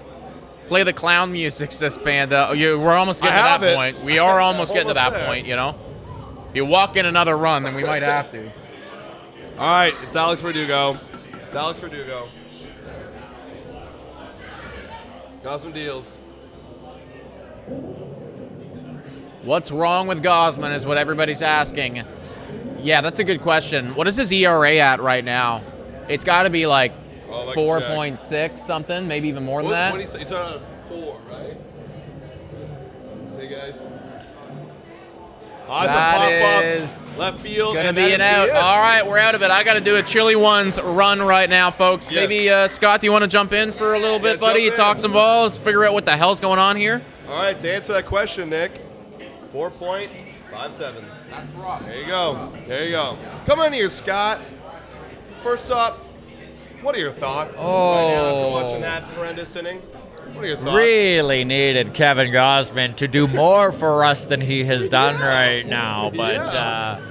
Play the clown music, sis Panda. We're almost getting to I have that it. point. We are almost getting to that Almost there. point, you know. If you walk in another run, then we might have to. All right, it's Alex Verdugo. It's Alex Verdugo. Gosman deals. What's wrong with Gosman is what everybody's asking. Yeah, that's a good question. What is his ERA at right now? It's got to be like 4.6 something, maybe even more than that. What he's on a 4, right? Hey guys. It's a pop-up, left field, gonna be an out. All right, we're out of it. I got to do a Chili Ones run right now, folks. Yes. Maybe, Scott, do you want to jump in for a little bit, buddy? Talk some balls, figure out what the hell's going on here? All right, to answer that question, Nick, 4.57. That's right. There you go. There you go. Come on here, Scott. First up, what are your thoughts right now after watching that horrendous inning? What are your thoughts? Really needed Kevin Gausman to do more for us than he has done right now. But,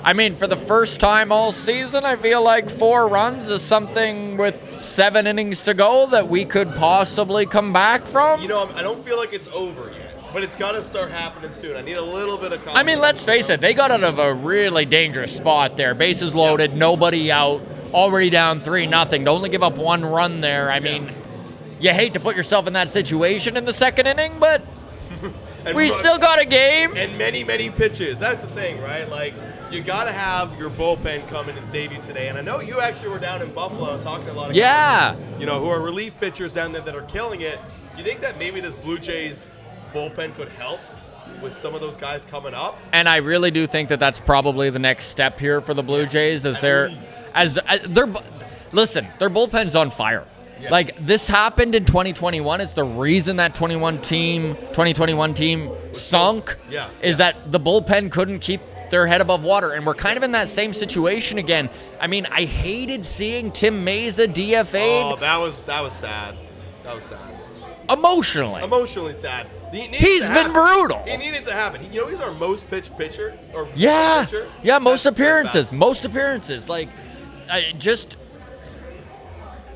I mean, for the first time all season, I feel like 4 runs is something with 7 innings to go that we could possibly come back from. You know, I don't feel like it's over yet, but it's got to start happening soon. I need a little bit of confidence. I mean, let's face it, they got out of a really dangerous spot there. Bases loaded, nobody out, already down 3-0 to only give up 1 run there. I mean, you hate to put yourself in that situation in the second inning, but we still got a game. And many, many pitches. That's the thing, right? Like, you got to have your bullpen come in and save you today. And I know you actually were down in Buffalo talking to a lot of guys, you know, who are relief pitchers down there that are killing it. Do you think that maybe this Blue Jays bullpen could help with some of those guys coming up? And I really do think that that's probably the next step here for the Blue Jays as their bullpen's on fire. Yeah. Like, this happened in 2021. It's the reason that 2021 team sunk is that the bullpen couldn't keep their head above water. And we're kind of in that same situation again. I mean, I hated seeing Tim Meza DFA'd. Oh, that was sad. That was sad. Emotionally sad. He's been brutal. He needed to happen. You know, he's our most pitched pitcher. Most appearances. Like,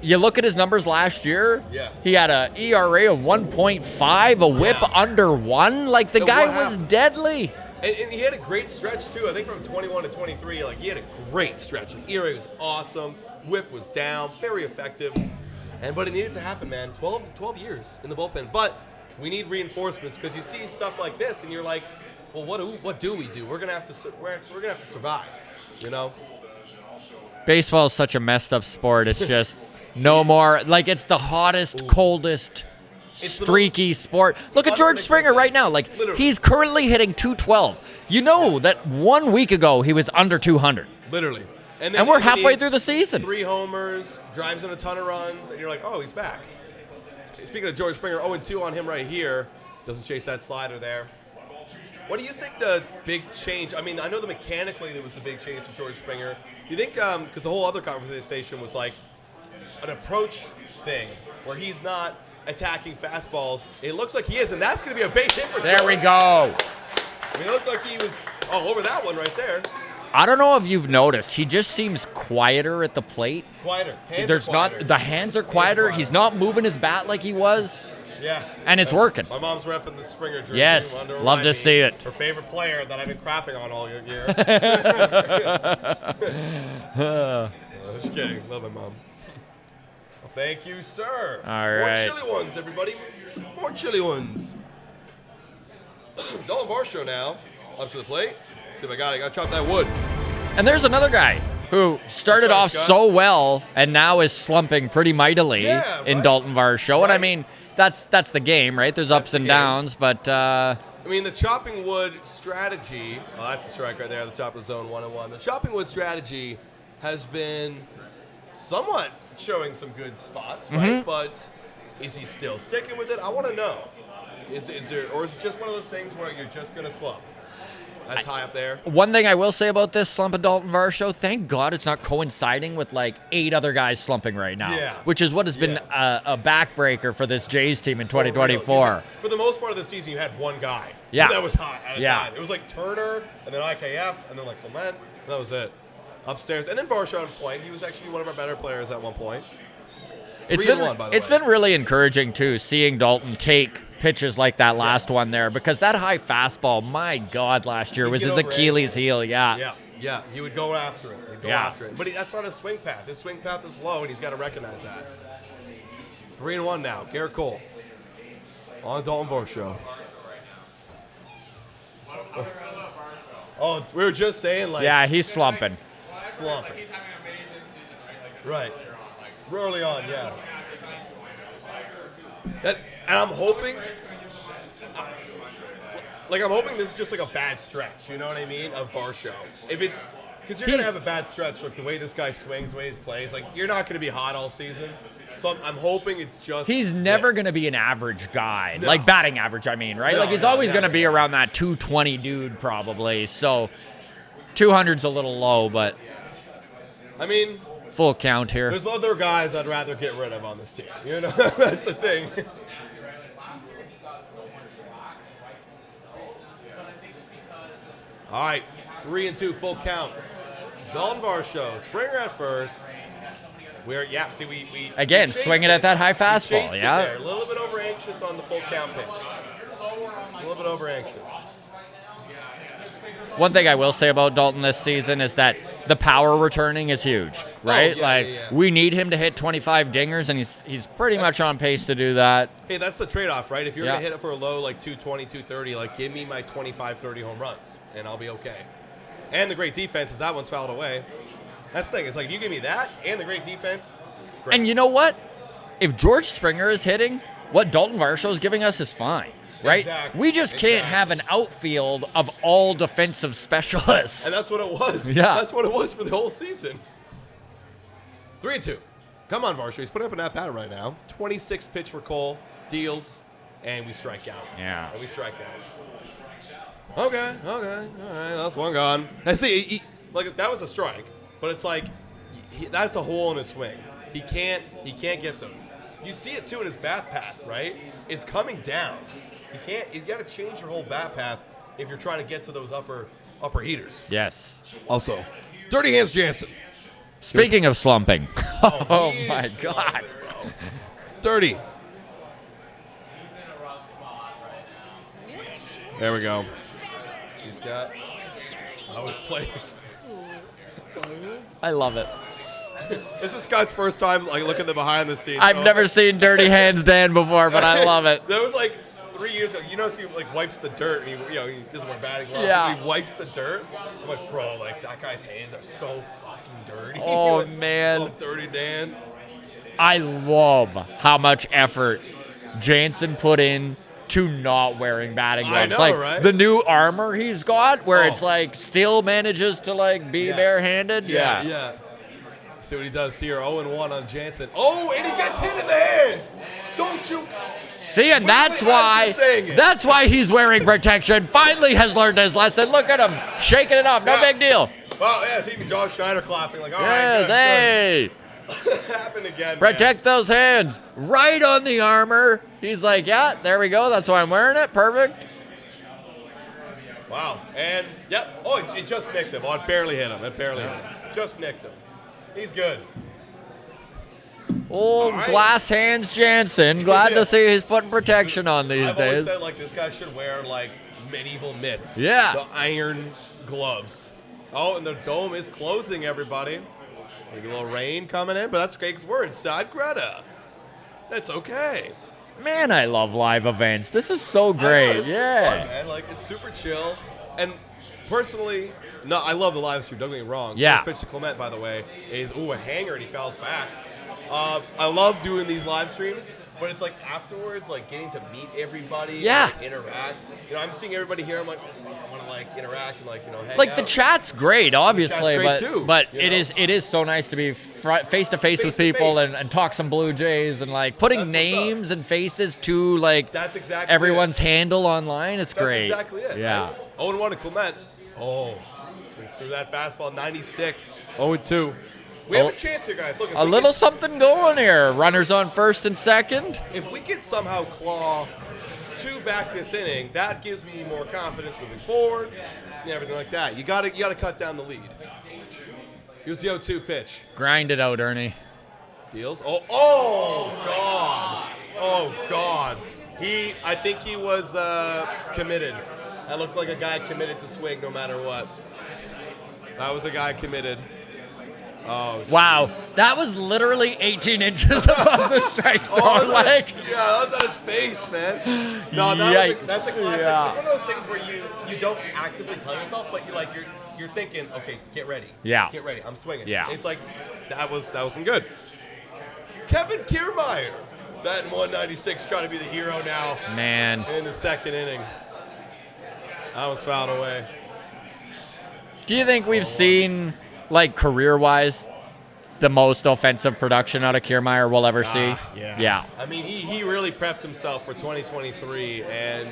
you look at his numbers last year. Yeah. He had a ERA of 1.5, a WHIP under 1. Like, the guy was deadly. And he had a great stretch, too. I think from 21 to 23, like, he had a great stretch. The ERA was awesome. WHIP was down. Very effective. But it needed to happen, man. 12 years in the bullpen. But we need reinforcements because you see stuff like this, and you're like, well, what do we do? We're gonna have to survive, you know. Baseball is such a messed up sport. It's just no more. Like, it's the hottest, coldest, streaky sport. Look at George Springer right now. Like, he's currently hitting 212. You know that 1 week ago he was under 200. Literally. And we're halfway through the season. 3 homers, drives in a ton of runs, and you're like, oh, he's back. Speaking of George Springer, 0-2 on him right here. Doesn't chase that slider there. What do you think the big change? I mean, I know that mechanically there was the big change for George Springer. You think, because the whole other conversation was like an approach thing where he's not attacking fastballs. It looks like he is, and that's going to be a big hit for George. There we go. I mean, it looked like he was over that one right there. I don't know if you've noticed. He just seems quieter at the plate. Quieter. The hands are quieter. He's not moving his bat like he was. Yeah. And it's working. My mom's repping the Springer jersey. Yes. Love to see it. Her favorite player that I've been crapping on all year. Just kidding. Love my mom. Well, thank you, sir. All right. More chili ones, everybody. More chili ones. Dalton Varsho now. Up to the plate. See if I got it. Got to chop that wood. And there's another guy who started off so well and now is slumping pretty mightily in Dalton Varsho. Right. And I mean, that's the game, right? There's ups and downs, but I mean, the chopping wood strategy. Oh, that's a strike right there at the top of the zone, 1-1. The chopping wood strategy has been somewhat showing some good spots, right? But is he still sticking with it? I want to know. Is there, or is it just one of those things where you're just gonna slump? That's high up there. One thing I will say about this slump of Dalton Varsho, thank God it's not coinciding with like 8 other guys slumping right now, which is what has been a backbreaker for this Jays team in 2024. For the most part of the season, you had one guy that was hot at a time. It was like Turner, and then IKF, and then like Clement, and that was it. Upstairs, and then Varsho on point. He was actually one of our better players at one point. It's been really encouraging too, seeing Dalton take pitches like that last one there, because that high fastball, my God, last year was his Achilles heel. Yeah. Yeah, he would go after it. He'd go after it. But that's not his swing path. His swing path is low, and he's got to recognize that. 3-1 now. Gerrit Cole on the Dalton Varsho. Oh, we were just saying, like... Yeah, he's slumping. Slumping. Right. Early on, yeah. And I'm hoping... I'm hoping this is just like a bad stretch, you know what I mean, of Varsho. If it's... Because you're going to have a bad stretch, like the way this guy swings, the way he plays. Like, you're not going to be hot all season. So I'm hoping it's just... He's never going to be an average guy. No. Like, batting average, I mean, right? No, like, he's always going to be around that 220 dude, probably. So, 200's a little low, but... I mean... Full count here. There's other guys I'd rather get rid of on this team. You know? That's the thing. All right. 3-2, full count. Dalton Varsho, Springer at first. We Again, swinging at that high fastball, yeah. A little bit over anxious on the full count pitch. A little bit over anxious. One thing I will say about Dalton this season is that the power returning is huge, right? We need him to hit 25 dingers, and he's pretty much on pace to do that. Hey, that's the trade-off, right? If you're going to hit it for a low like 220, 230, like give me my 25, 30 home runs, and I'll be okay. And the great defense is that one's fouled away. That's the thing. It's like if you give me that and the great defense, great. And you know what? If George Springer is hitting, what Dalton Varsho is giving us is fine, right? Exactly. We just can't have an outfield of all defensive specialists. And that's what it was. Yeah. That's what it was for the whole season. 3-2. Come on, Varsho. He's putting up an at-bat right now. 26 pitch for Cole. Deals. And we strike out. Yeah. And we strike out. Okay. All right. That's one gone. I see. Like, that was a strike. But it's like, that's a hole in his swing. He can't get those. You see it, too, in his bat path, right? It's coming down. You got to change your whole bat path if you're trying to get to those upper heaters. Yes. Also, Dirty Hands Jansen. Speaking of slumping. Oh my He's God. slumping, bro. Dirty. There we go. She's got... I was playing... I love it. This is Scott's first time like looking at the behind the scenes. I've never seen Dirty Hands Dan before, but I love it. That was like 3 years ago. You notice he like wipes the dirt. And he doesn't wear batting gloves. Yeah. He wipes the dirt. I'm like, bro, like that guy's hands are so fucking dirty. Oh, Like, man. Oh, Dirty Dan. I love how much effort Jansen put in to not wearing batting I gloves. know, Like right? the new armor he's got where Oh. it's like still manages to like be barehanded. Yeah. See what he does here. 0-1 on Jansen. Oh, and he gets hit in the hands. Don't you? See, and Wait, that's wait, I'm just saying why it. that's why he's wearing protection. Finally has learned his lesson. Look at him shaking it off. No Yeah. big deal. Well, yeah, see even Josh Schneider clapping like, all Yes, right, hey. good. Happened again. Protect those hands. Right on the armor. He's like, yeah, there we go. That's why I'm wearing it. Perfect. Man. Wow. And, yep. Oh, it just nicked him. Oh, it barely hit him. Just nicked him. He's good. Old All right. glass hands Jansen. Glad Yeah. to see he's putting protection on these I've always days. said, like, this guy should wear, like, medieval mitts. Yeah. The iron gloves. Oh, and the dome is closing, everybody. Maybe a little rain coming in, but that's great because we're inside Greta. That's okay. Man, I love live events. This is so I know, great. this is Yeah. fun, man. Like, it's super chill. And personally, no, I love the live stream. Don't get me wrong. Yeah. First pitch to Clement, by the way, is a hanger, and he fouls back. I love doing these live streams, but it's like afterwards, like getting to meet everybody, Yeah. and interact. You know, I'm seeing everybody here. I'm like, I want to like interact and like hang Like out. the chat's great, obviously, great but too, but you it know? is so nice to be face to face with Face to people face. and talk some Blue Jays and like putting That's what's names and faces to like That's exactly everyone's handle online. It's That's great. exactly it. Yeah. Right? 0-1 to Clement. Oh, swings through that fastball. 96. 0-2. We have a chance here, guys. Look, if A we little can- something going here. Runners on first and second. If we could somehow claw 2 back this inning, that gives me more confidence moving forward and everything like that. You gotta cut down the lead. Here's the 0-2 pitch. Grind it out, Ernie. Deals. Oh God. Oh God. I think he was committed. That looked like a guy committed to swing no matter what. That was a guy committed. Oh, wow. That was literally 18 inches above the strike zone. yeah, that was on his face, man. No, that's a classic. Yeah. It's one of those things where you don't actively tell yourself, but you're thinking, okay, get ready. Yeah. Get ready. I'm swinging. Yeah. It's like that wasn't good. Kevin Kiermaier, that 196, trying to be the hero now. Man. In the second inning. That was fouled away. Do you think we've seen, like, career-wise, the most offensive production out of Kiermaier we'll ever see? Yeah. I mean, he really prepped himself for 2023, and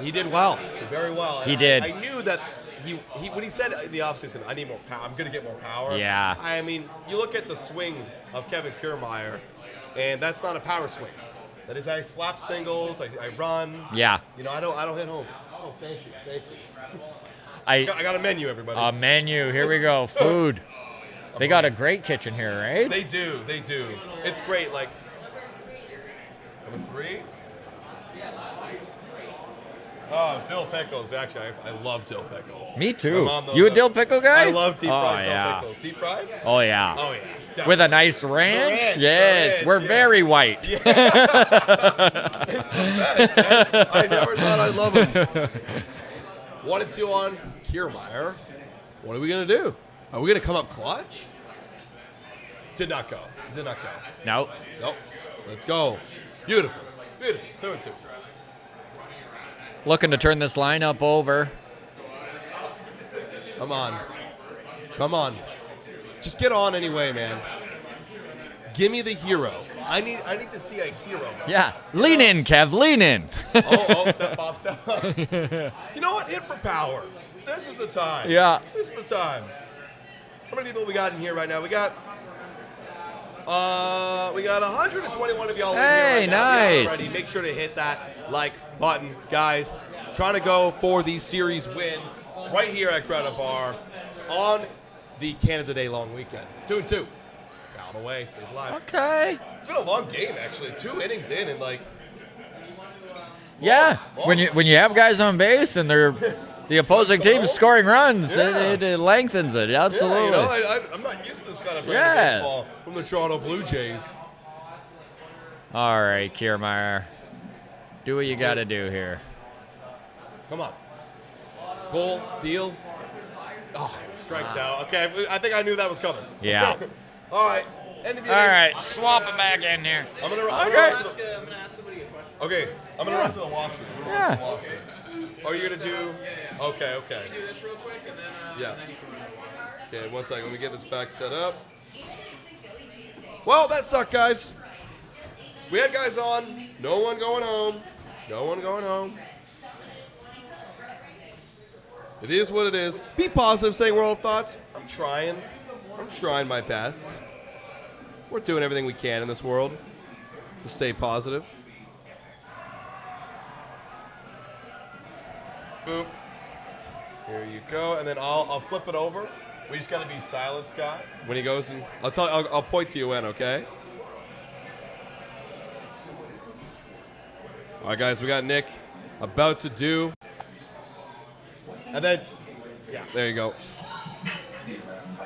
he did well, very well. And He did. I knew that he when he said in the offseason, I need more power, I'm going to get more power. Yeah. I mean, you look at the swing of Kevin Kiermaier, and that's not a power swing. That is, I slap singles, I run. Yeah. You know, I don't hit home. Oh, thank you. I got a menu, everybody. A menu. Here we go. Food. They got a great kitchen here, right? They do. It's great. Like, number 3. Oh, dill pickles. Actually, I love dill pickles. Me too. Those, You a dill pickle guy? I love deep fried yeah. dill pickles. Deep fried? Oh, yeah. Oh, yeah. Definitely. With a nice ranch? Ranch, Yes. ranch, We're yeah. very white. Yeah. It's the best, man. I never thought I'd love them. 1-2 on Kiermaier. What are we going to do? Are we going to come up clutch? Did not go. No. Nope. Let's go. Beautiful. 2-2. Looking to turn this lineup over. Come on. Just get on anyway, man. Give me the hero. I need to see a hero. Man. Yeah. Lean in, Kev. Lean in. Step up. You know what? Hit for power. This is the time. Yeah. This is the time. How many people we got in here right now? We got 121 of y'all in here right now. Nice. Already. Make sure to hit that like button, guys. Trying to go for the series win right here at Greta Bar on the Canada Day long weekend. 2-2. Out away, stays alive. Okay. It's been a long game, actually. 2 innings in, and Yeah. long. When you have guys on base and they're the opposing team scoring runs, Yeah. it lengthens it. Absolutely. Yeah, you know, I'm not used to this kind of brand of baseball from the Toronto Blue Jays. All right, Kiermaier. Do what you got to do here. Come on. Cole deals. Oh, he strikes out. Okay, I think I knew that was coming. Yeah. All right. End of the All inning. right, swap it back in here. I'm gonna run to the. Okay, I'm gonna run to the washroom. Yeah. Are you gonna do? Okay. do this real quick, and then, Yeah. Okay, 1 second. Let me get this back set up. Well, that sucked, guys. We had guys on. No one going home. It is what it is. Be positive, saying world thoughts. I'm trying my best. We're doing everything we can in this world to stay positive. Boop. Here you go, and then I'll flip it over. We just gotta be silent, Scott, when he goes, and I'll point to you when, okay? All right, guys, we got Nick about to do, and then, yeah, there you go.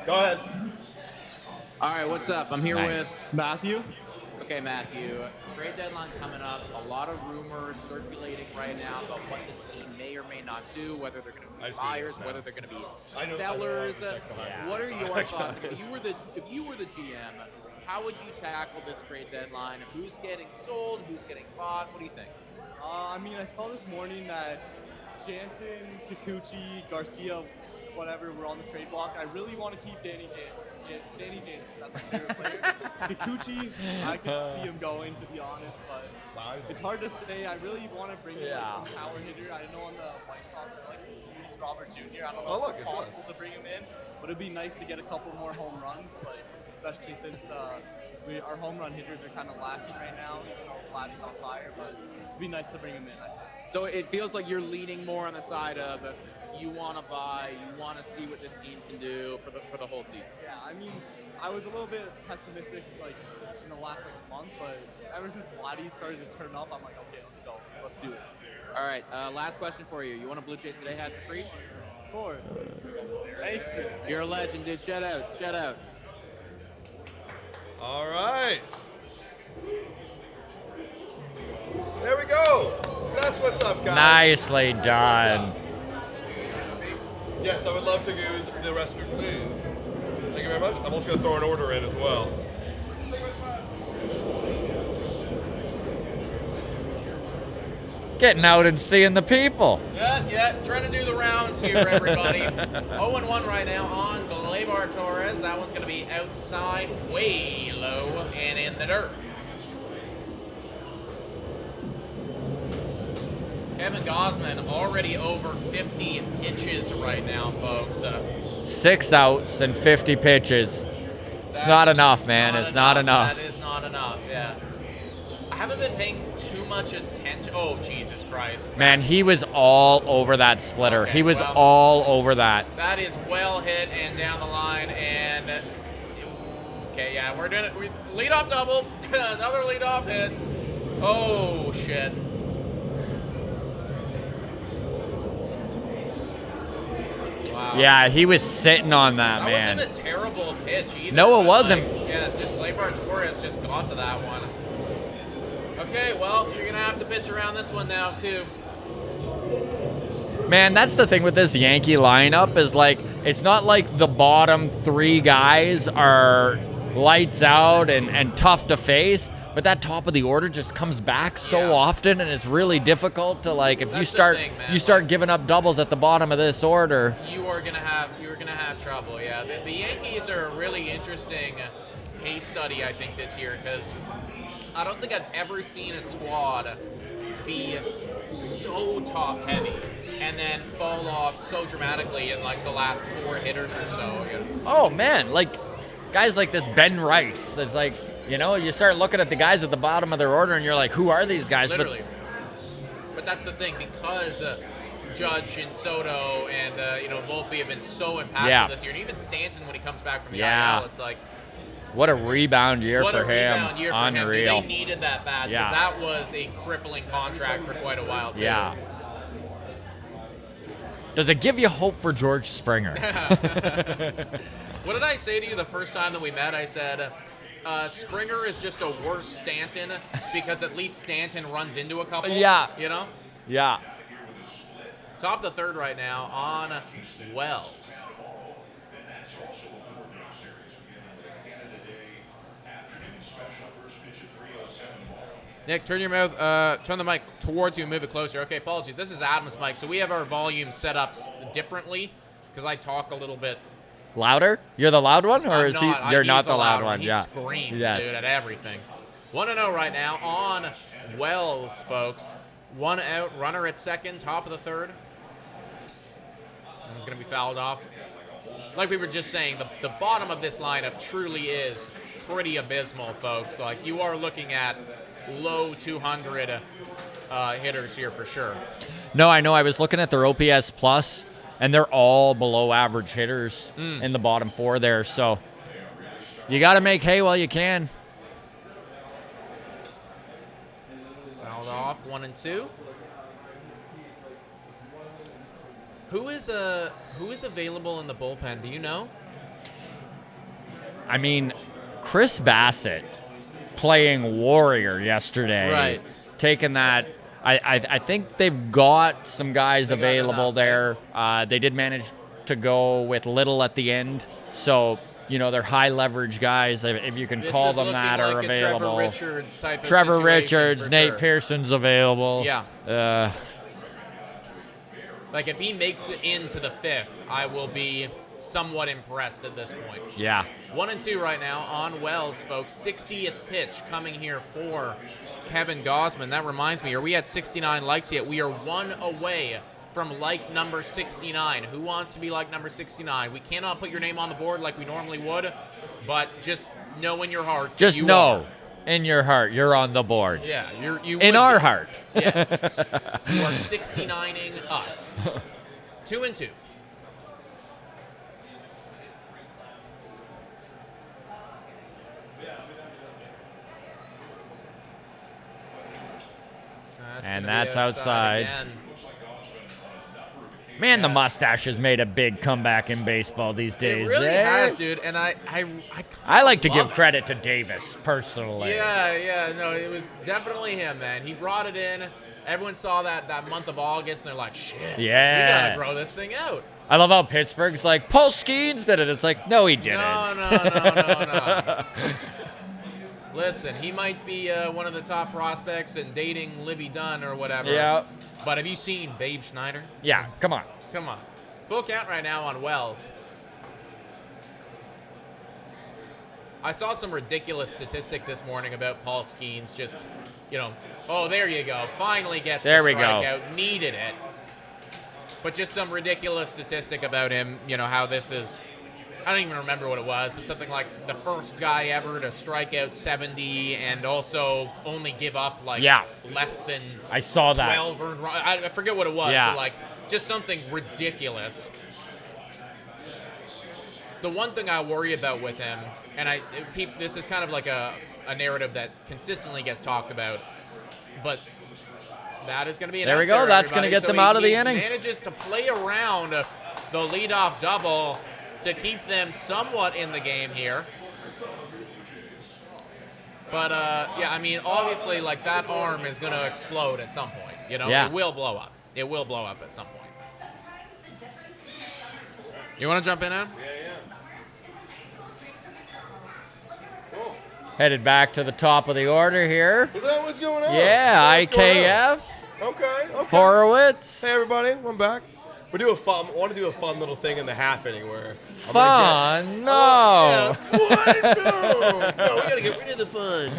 Go ahead. All right, what's up? I'm here with Matthew. Okay, Matthew. Trade deadline coming up. A lot of rumors circulating right now about what this team may or may not do, whether they're going to be buyers, whether they're going to be sellers. What are your thoughts? If you were the GM, how would you tackle this trade deadline? Who's getting sold? Who's getting bought? What do you think? I mean, I saw this morning that Jansen, Kikuchi, Garcia, whatever, were on the trade block. I really want to keep Danny Jansen. That's my favorite player. Kikuchi, I could see him going, to be honest, but it's hard to say. I really want to bring in some power hitter. I know on the White Sox, like Robert Jr. I don't know if it's possible to bring him in, but it'd be nice to get a couple more home runs, like especially since our home run hitters are kind of lacking right now, even though Vlad is on fire, but it'd be nice to bring him in, I think. So it feels like you're leaning more on the side of you want to buy, you want to see what this team can do for the whole season. Yeah, I mean, I was a little bit pessimistic like in the last month, but ever since Vladdy started to turn up, I'm like, okay, let's go, let's do this. All right, last question for you. You want a Blue Jays Today hat for free? Of course. Thanks. You're a legend, dude. Shout out. Shout out. All right. There we go. That's what's up, guys. Nicely done. Yes, I would love to use the restroom, please. Thank you very much. I'm also going to throw an order in as well. Getting out and seeing the people. Yeah, trying to do the rounds here, everybody. 0-1 right now on Gleyber Torres. That one's going to be outside, way low, and in the dirt. Kevin Gausman already over 50 pitches right now, folks. 6 outs and 50 pitches. It's not enough, man. It's not enough. That is not enough, yeah. I haven't been paying too much attention. Oh, Jesus Christ. Man, he was all over that splitter. Okay, He was well, all over that. That is well hit and down the line, and okay, yeah, we're doing it. Leadoff double, another leadoff hit. Oh shit! Wow. Yeah, he was sitting on that, That man. wasn't a terrible pitch either. No, it but, wasn't. like, yeah, just Gleyber Torres just got to that one. Okay, well, you're gonna have to pitch around this one now too. Man, that's the thing with this Yankee lineup is like, it's not like the bottom 3 guys are lights out and tough to face, but that top of the order just comes back so often, and it's really difficult to, like, if That's you the start thing, man. you start giving up doubles at the bottom of this order. You're gonna have trouble. Yeah, the Yankees are a really interesting case study, I think, this year, because I don't think I've ever seen a squad be so top heavy and then fall off so dramatically in like the last 4 hitters or so. You know? Oh man, like guys like this Ben Rice. It's like, you know, you start looking at the guys at the bottom of their order and you're like, who are these guys? Literally. But that's the thing, because Judge and Soto and Volpe have been so impactful this year, and even Stanton when he comes back from the IL, it's like, what a rebound year what for a him. rebound year for Unreal. him. They needed that bad, because that was a crippling contract for quite a while too. Yeah. Does it give you hope for George Springer? What did I say to you the first time that we met? I said, Springer is just a worse Stanton, because at least Stanton runs into a couple. Yeah. You know? Yeah. Top of the 3rd right now on Wells. Nick, turn the mic towards you and move it closer. Okay, apologies. This is Adam's mic, so we have our volume set up differently because I talk a little bit. Louder? You're the loud one, or I'm is not. he? You're He's not the loud one. He Yeah. screams, Yes. dude, at everything. 1-0 right now on Wells, folks. 1 out, runner at second, top of the 3rd. One's going to be fouled off. Like we were just saying, the bottom of this lineup truly is pretty abysmal, folks. Like, you are looking at low 200 hitters here for sure. No, I know. I was looking at their OPS plus, and they're all below average hitters in the bottom 4 there. So you got to make hay while you can. Fouled off, 1 and 2. Who is available in the bullpen? Do you know? I mean, Chris Bassett playing Warrior yesterday. Right. Taking that. I think they've got some guys available there. They did manage to go with Little at the end. So, you know, they're high leverage guys, if you can call them that, are available. Trevor Richards type of Trevor situation Richards, for Nate sure. Pearson's available. Yeah. Like, if he makes it into the 5th, I will be somewhat impressed at this point. Yeah. 1 and 2 right now on Wells, folks. 60th pitch coming here for Kevin Gausman. That reminds me, are we at 69 likes yet? We are 1 away from like number 69. Who wants to be like number 69? We cannot put your name on the board like we normally would, but just know in your heart. Just you know are. in your heart you're on the board. Yeah, you in would our be. heart. Yes. You are 69ing us. 2 and 2. And that's outside. Again. Man, the mustache has made a big comeback in baseball these days. It really has, dude. And I like to give it. credit to Davis, personally. Yeah, no, it was definitely him, man. He brought it in. Everyone saw that month of August, and they're like, shit, Yeah. we got to grow this thing out. I love how Pittsburgh's like, Paul Skeens did it. It's like, no, he didn't. No. Listen, he might be one of the top prospects and dating Livy Dunn or whatever. Yeah. But have you seen Babe Schneider? Yeah, come on. Come on. Full count right now on Wells. I saw some ridiculous statistic this morning about Paul Skeens. Just, oh, there you go. Finally gets There the we go. strikeout. Needed it. But just some ridiculous statistic about him, how this is, I don't even remember what it was, but something like the first guy ever to strike out 70 and also only give up less than I saw that. 12 earned runs. I forget what it was, Yeah. but just something ridiculous. The one thing I worry about with him, and this is kind of like a narrative that consistently gets talked about, but that is going to be an There we out go. there, That's going to everybody. get them So out of the he inning. Manages to play around the leadoff double to keep them somewhat in the game here. But, obviously, that arm is going to explode at some point. Yeah. It will blow up. It will blow up at some point. You want to jump in, Adam? Headed back to the top of the order here. Is that what's going on? Yeah, Is that what's going IKF, on? Okay. Horwitz. Hey, everybody. I'm back. We want to do a fun little thing in the half inning where Fun? No. Yeah, what? No, we gotta get rid of the fun.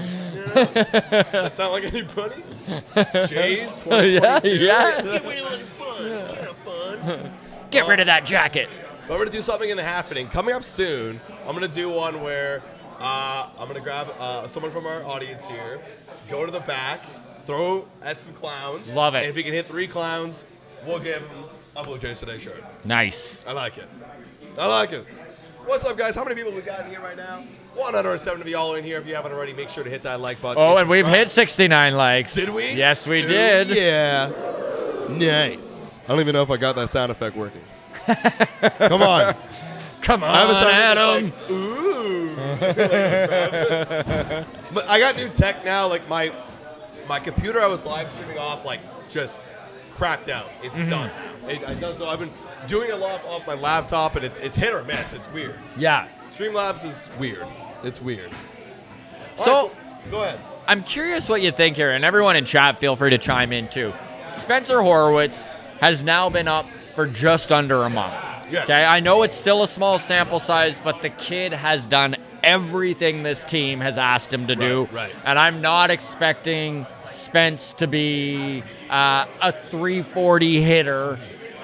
Does that sound like anybody? JAYS 2022. Yeah. Get rid of all your fun. Can't have fun. Get rid of that jacket. But we're gonna do something in the half inning. Coming up soon, I'm gonna do one where I'm gonna grab someone from our audience here, go to the back, throw at some clowns. Love it. And if he can hit 3 clowns, we'll give him a Blue Jays Today shirt. Nice. I like it. What's up, guys? How many people we got in here right now? 107 of y'all in here. If you haven't already, make sure to hit that like button. Oh, and we've hit 69 likes. Did we? Yes, we Ooh, did. Yeah. Nice. I don't even know if I got that sound effect working. Come on. Come on, I have a sound Adam. effect that's like, ooh. But I got new tech now. Like my computer, I was live streaming off, just crapped out. It's done. It does. So I've been doing a lot off my laptop, and it's hit or miss. It's weird. Yeah. Streamlabs is weird. It's weird. So, All right, go ahead. I'm curious what you think here, and everyone in chat, feel free to chime in too. Spencer Horwitz has now been up for just under a month. Yeah. Okay, I know it's still a small sample size, but the kid has done everything this team has asked him to do. Right. And I'm not expecting Spence to be a 340 hitter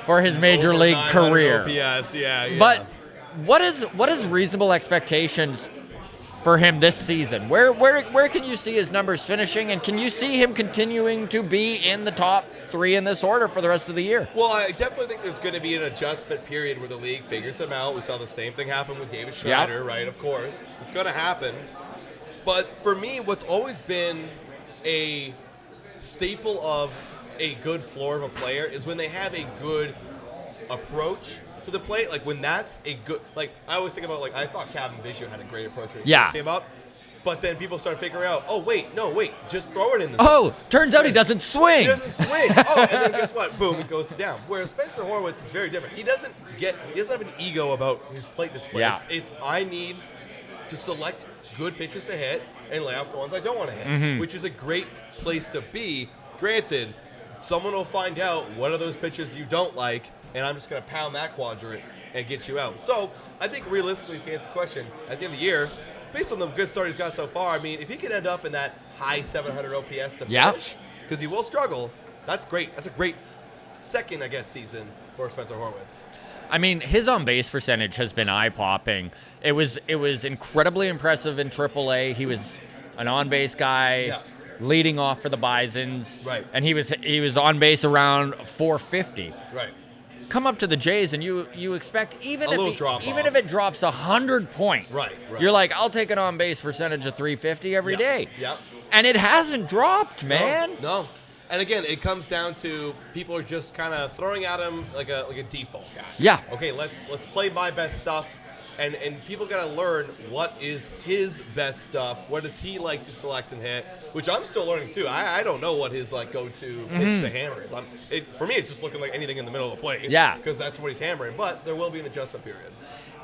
for his major Over league 900 career. OPS, yeah. But what is reasonable expectations for him this season? Where can you see his numbers finishing, and can you see him continuing to be in the top 3 in this order for the rest of the year? Well, I definitely think there's going to be an adjustment period where the league figures him out. We saw the same thing happen with David Schneider, right? Of course. It's going to happen. But for me, what's always been a staple of a good floor of a player is when they have a good approach to the plate. Like when that's a good, I always think about, I thought Kevin Gausman had a great approach when he first came up. But then people started figuring out, just throw it in the zone. Turns out he doesn't swing. He doesn't swing. And then guess what? Boom, it goes down. Whereas Spencer Horwitz is very different. He doesn't have an ego about his plate display. Yeah. It's I need to select good pitches to hit and lay off the ones I don't want to hit, which is a great place to be. Granted, someone will find out what are those pitches you don't like, and I'm just going to pound that quadrant and get you out. So I think realistically, to answer the question, at the end of the year, based on the good start he's got so far, I mean, if he could end up in that high 700 OPS to finish, because he will struggle, that's great. That's a great second, season for Spencer Horwitz. I mean, his on-base percentage has been eye-popping. It was incredibly impressive in AAA. He was an on-base guy, leading off for the Bisons, right? And he was on base around 450, right? Come up to the Jays, and you expect even if it drops 100 points, right? You're like, I'll take an on-base percentage of 350 every day. Yep. And it hasn't dropped, man. No. And again, it comes down to people are just kind of throwing at him like a default guy. Yeah. Okay, let's play my best stuff, and people gotta learn what is his best stuff. What does he like to select and hit? Which I'm still learning too. I don't know what his like go-to pitch to hammer is. For me, it's just looking like anything in the middle of the plate. Yeah. Because that's what he's hammering. But there will be an adjustment period.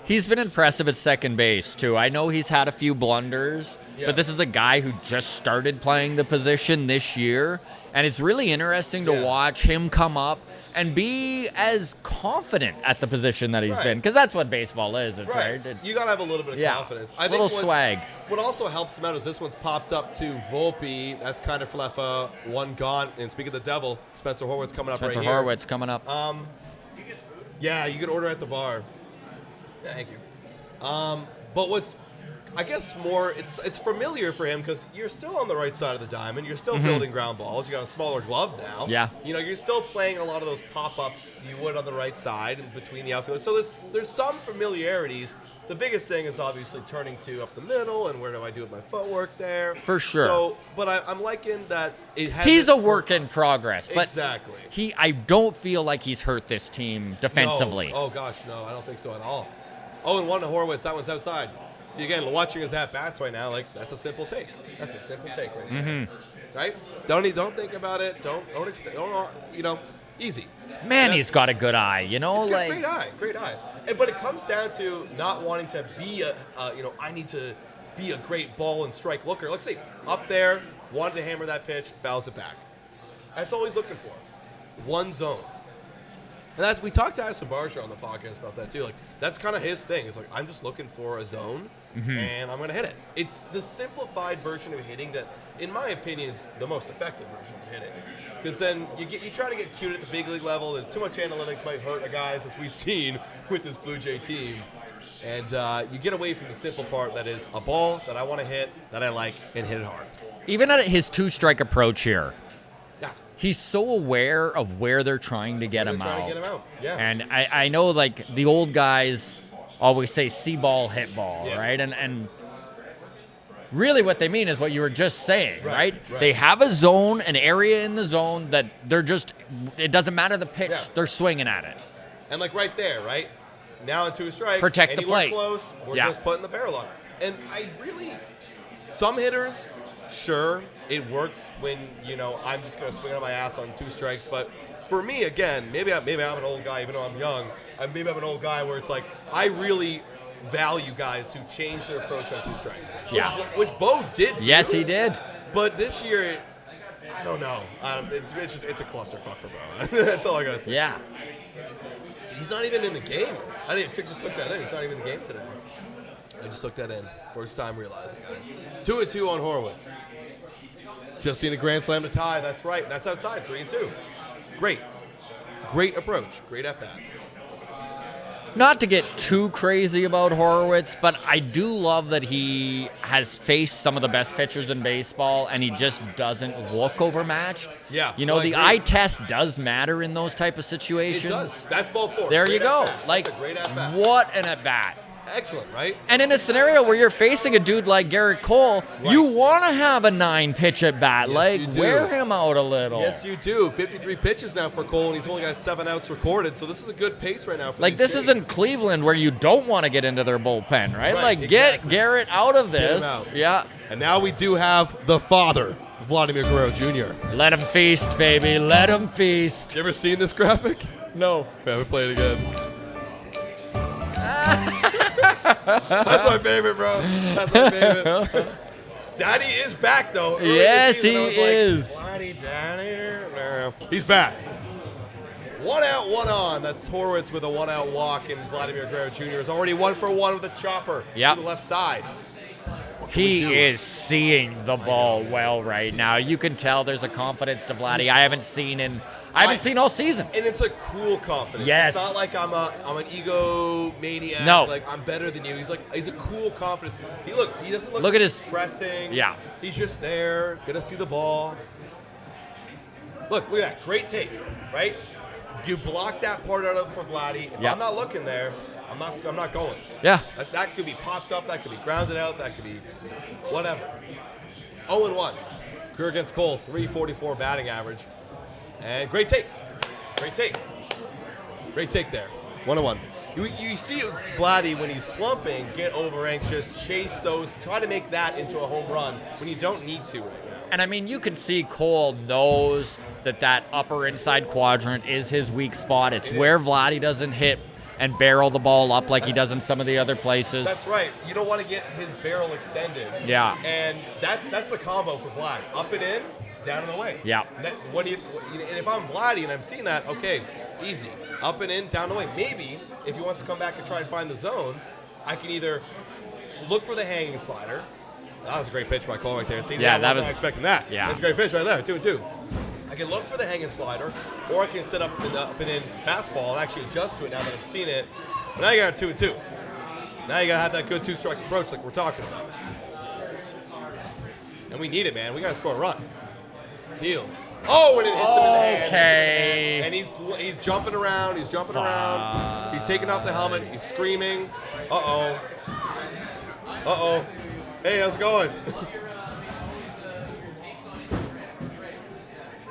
He's been impressive at second base, too. I know he's had a few blunders, Yeah. but this is a guy who just started playing the position this year, and it's really interesting to watch him come up and be as confident at the position that he's been, because that's what baseball is, right? It's, You got to have a little bit of confidence. I little think swag. What also helps him out is this one's popped up to Volpe. That's kind of Falefa, one gone. And speaking of the devil, Spencer Horwitz coming up right here. Spencer Horwitz coming up. Yeah, you can order at the bar. Thank you. But what's, I guess, more, it's familiar for him because you're still on the right side of the diamond. You're still fielding ground balls. You got a smaller glove now. Yeah. You know, you're still playing a lot of those pop-ups you would on the right side and between the outfielders. So there's some familiarities. The biggest thing is obviously turning to up the middle and where do I do with my footwork there. For sure. So, but I'm liking that it has. He's a work in progress, but exactly. I don't feel like he's hurt this team defensively. No. Oh gosh, no, I don't think so at all. 0-1 to Horwitz. That one's outside. So again, watching his at-bats right now, like that's a simple take. That's a simple take right there. Right? Don't think about it. Don't you know, easy. Man, he's got a good eye, you know? It's like great eye. But it comes down to not wanting to be I need to be a great ball and strike looker. Let's say up there, wanted to hammer that pitch, fouls it back. That's all he's looking for. One zone. And we talked to Addison Barsha on the podcast about that too. Like that's kind of his thing. It's like I'm just looking for a zone, and I'm gonna hit it. It's the simplified version of hitting that, in my opinion, is the most effective version of hitting. Because then you try to get cute at the big league level. There's too much analytics might hurt the guys, as we've seen with this Blue Jay team. And you get away from the simple part that is a ball that I want to hit, that I like, and hit it hard. even at his two-strike approach here, he's so aware of where they're trying to get him out. Yeah. And I know, like, the old guys always say see ball, hit ball, right? And really what they mean is what you were just saying, right? They have a zone, an area in the zone that they're just, it doesn't matter the pitch, they're swinging at it. And, like, right there, right? Now in 2 strikes. Protect the plate. Close, we're just putting the barrel on. And I really, some hitters, sure, it works when, you know, I'm just going to swing on my ass on 2 strikes. But for me, again, maybe I'm an old guy, even though I'm young. Maybe I'm an old guy where it's like, I really value guys who change their approach on 2 strikes. Which Bo did do. Yes, he did. But this year, I don't know. It's a clusterfuck for Bo. That's all I got to say. Yeah. He's not even in the game. Just took that in. He's not even in the game today. I just took that in. First time realizing, guys. 2-2 on Horwitz. Just seen a grand slam to tie. That's right. That's outside. 3-2. Great approach. Great at bat. Not to get too crazy about Horwitz, but I do love that he has faced some of the best pitchers in baseball, and he just doesn't look overmatched. Yeah. You know, the eye test does matter in those type of situations. It does. That's ball 4. There you go. Like, that's a great at bat. What an at bat. Excellent, right? And in a scenario where you're facing a dude like Gerrit Cole, you want to have a 9-pitch at bat. Yes, wear him out a little. Yes, you do. 53 pitches now for Cole, and he's only got 7 outs recorded, so this is a good pace right now for Like, this Jays. isn't Cleveland where you don't want to get into their bullpen, right? Like, exactly. get Garrett out of this. Get him out. Yeah. And now we do have the father, Vladimir Guerrero Jr. Let him feast, baby. Let him feast. You ever seen this graphic? No. Yeah, we play it again. That's my favorite, bro. That's my favorite. Daddy is back, though. Early Yes, this season, he I was is. Like, Daddy, no. He's back. 1 out, 1 on. That's Horwitz with a 1-out walk, and Vladimir Guerrero Jr. is already 1 for 1 with a chopper to the left side. He is seeing the ball well right now. You can tell there's a confidence to Vladdy I haven't seen all season. And it's a cool confidence. Yes. It's not like I'm an ego maniac. No. Like I'm better than you. He's a cool confidence. He doesn't look Look at his pressing. Yeah. He's just there, gonna see the ball. Look at that. Great take, right? You block that part out of for Vladdy. If I'm not looking there, I'm not going. Yeah. That could be popped up, that could be grounded out, that could be whatever. 0-1. Career against Cole, 344 batting average. And great take. Great take. Great take there. 1-1. You see Vladdy, when he's slumping, get over anxious, chase those, try to make that into a home run when you don't need to right now. And I mean, you can see Cole knows that upper inside quadrant is his weak spot. It's where Vladdy doesn't hit and barrel the ball up like he does in some of the other places. That's right. You don't want to get his barrel extended. Yeah. And that's the combo for Vlad. Up and in, down and away. Yeah. And if I'm Vladdy and I'm seeing that, okay, easy. Up and in, down and away. Maybe if he wants to come back and try and find the zone, I can either look for the hanging slider. That was a great pitch by Cole right there. See, yeah, I wasn't expecting that. Yeah. That's a great pitch right there, 2-2. I can look for the hanging slider, or I can set up and in fastball and actually adjust to it now that I've seen it. But now you got 2-2. Now you got to have that good two-strike approach like we're talking about. And we need it, man. We got to score a run. Deals. Oh, and it hits him in the hand. Okay. And he's jumping around. He's jumping around. He's taking off the helmet. He's screaming. Uh-oh. Uh-oh. Hey, how's it going?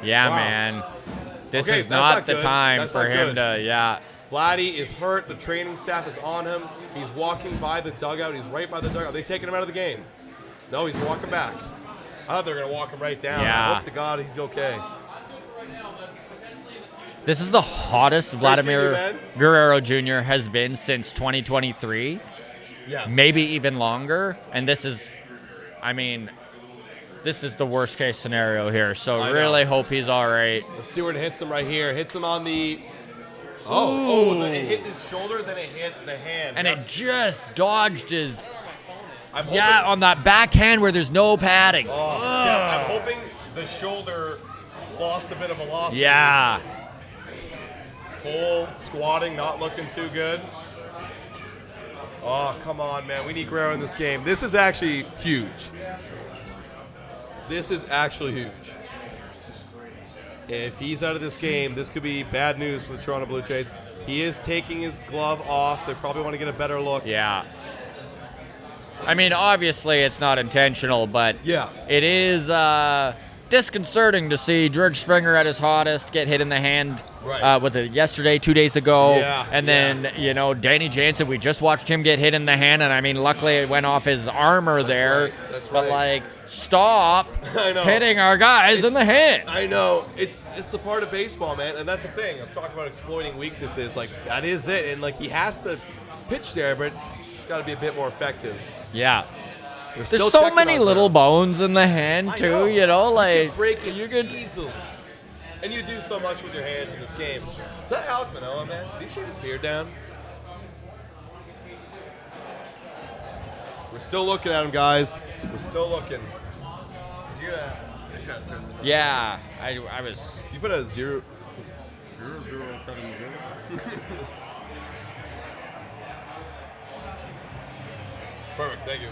Yeah, Wow. man. This Okay, is that's not not the good. time That's for not him good. to, yeah. Vladdy is hurt. The training staff is on him. He's walking by the dugout. He's right by the dugout. Are they taking him out of the game? No, he's walking back. I thought they were going to walk him right down. Yeah. I hope to God he's okay. This is the hottest Vladimir man. Guerrero Jr. has been since 2023, Yeah. maybe even longer. And this is, I mean, this is the worst case scenario here. So I really know. hope he's all right. Let's see where it hits him right here. Hits him on the... Oh, it hit his shoulder, then it hit the hand. And it just dodged his, I'm yeah, hoping, on that backhand where there's no padding. I'm hoping the shoulder lost a bit of velocity. Yeah. Cole squatting, not looking too good. Oh, come on, man. We need Guerrero in this game. This is actually huge. This is actually huge. If he's out of this game, this could be bad news for the Toronto Blue Jays. He is taking his glove off. They probably want to get a better look. Yeah. I mean, obviously it's not intentional, but Yeah. it is disconcerting to see George Springer at his hottest get hit in the hand. Right. Was it yesterday, 2 days ago? Yeah, And then, Danny Jansen, we just watched him get hit in the hand, and I mean, luckily it went off his armor there. right, that's But, right. stop I know. hitting our guys in the hand. I know. It's a part of baseball, man. And that's the thing. I'm talking about exploiting weaknesses. Like, that is it. And, he has to pitch there, but it's got to be a bit more effective. Yeah. They're still There's so checking many on little that. bones in the hand, I too, know. you You could break it you could. easily. And you do so much with your hands in this game. Is that Alec Manoah, man? Did he shave his beard down? We're still looking at him, guys. We're still looking. You just gotta turn this on. Yeah, I was. You put a 0. 0070. Perfect, thank you.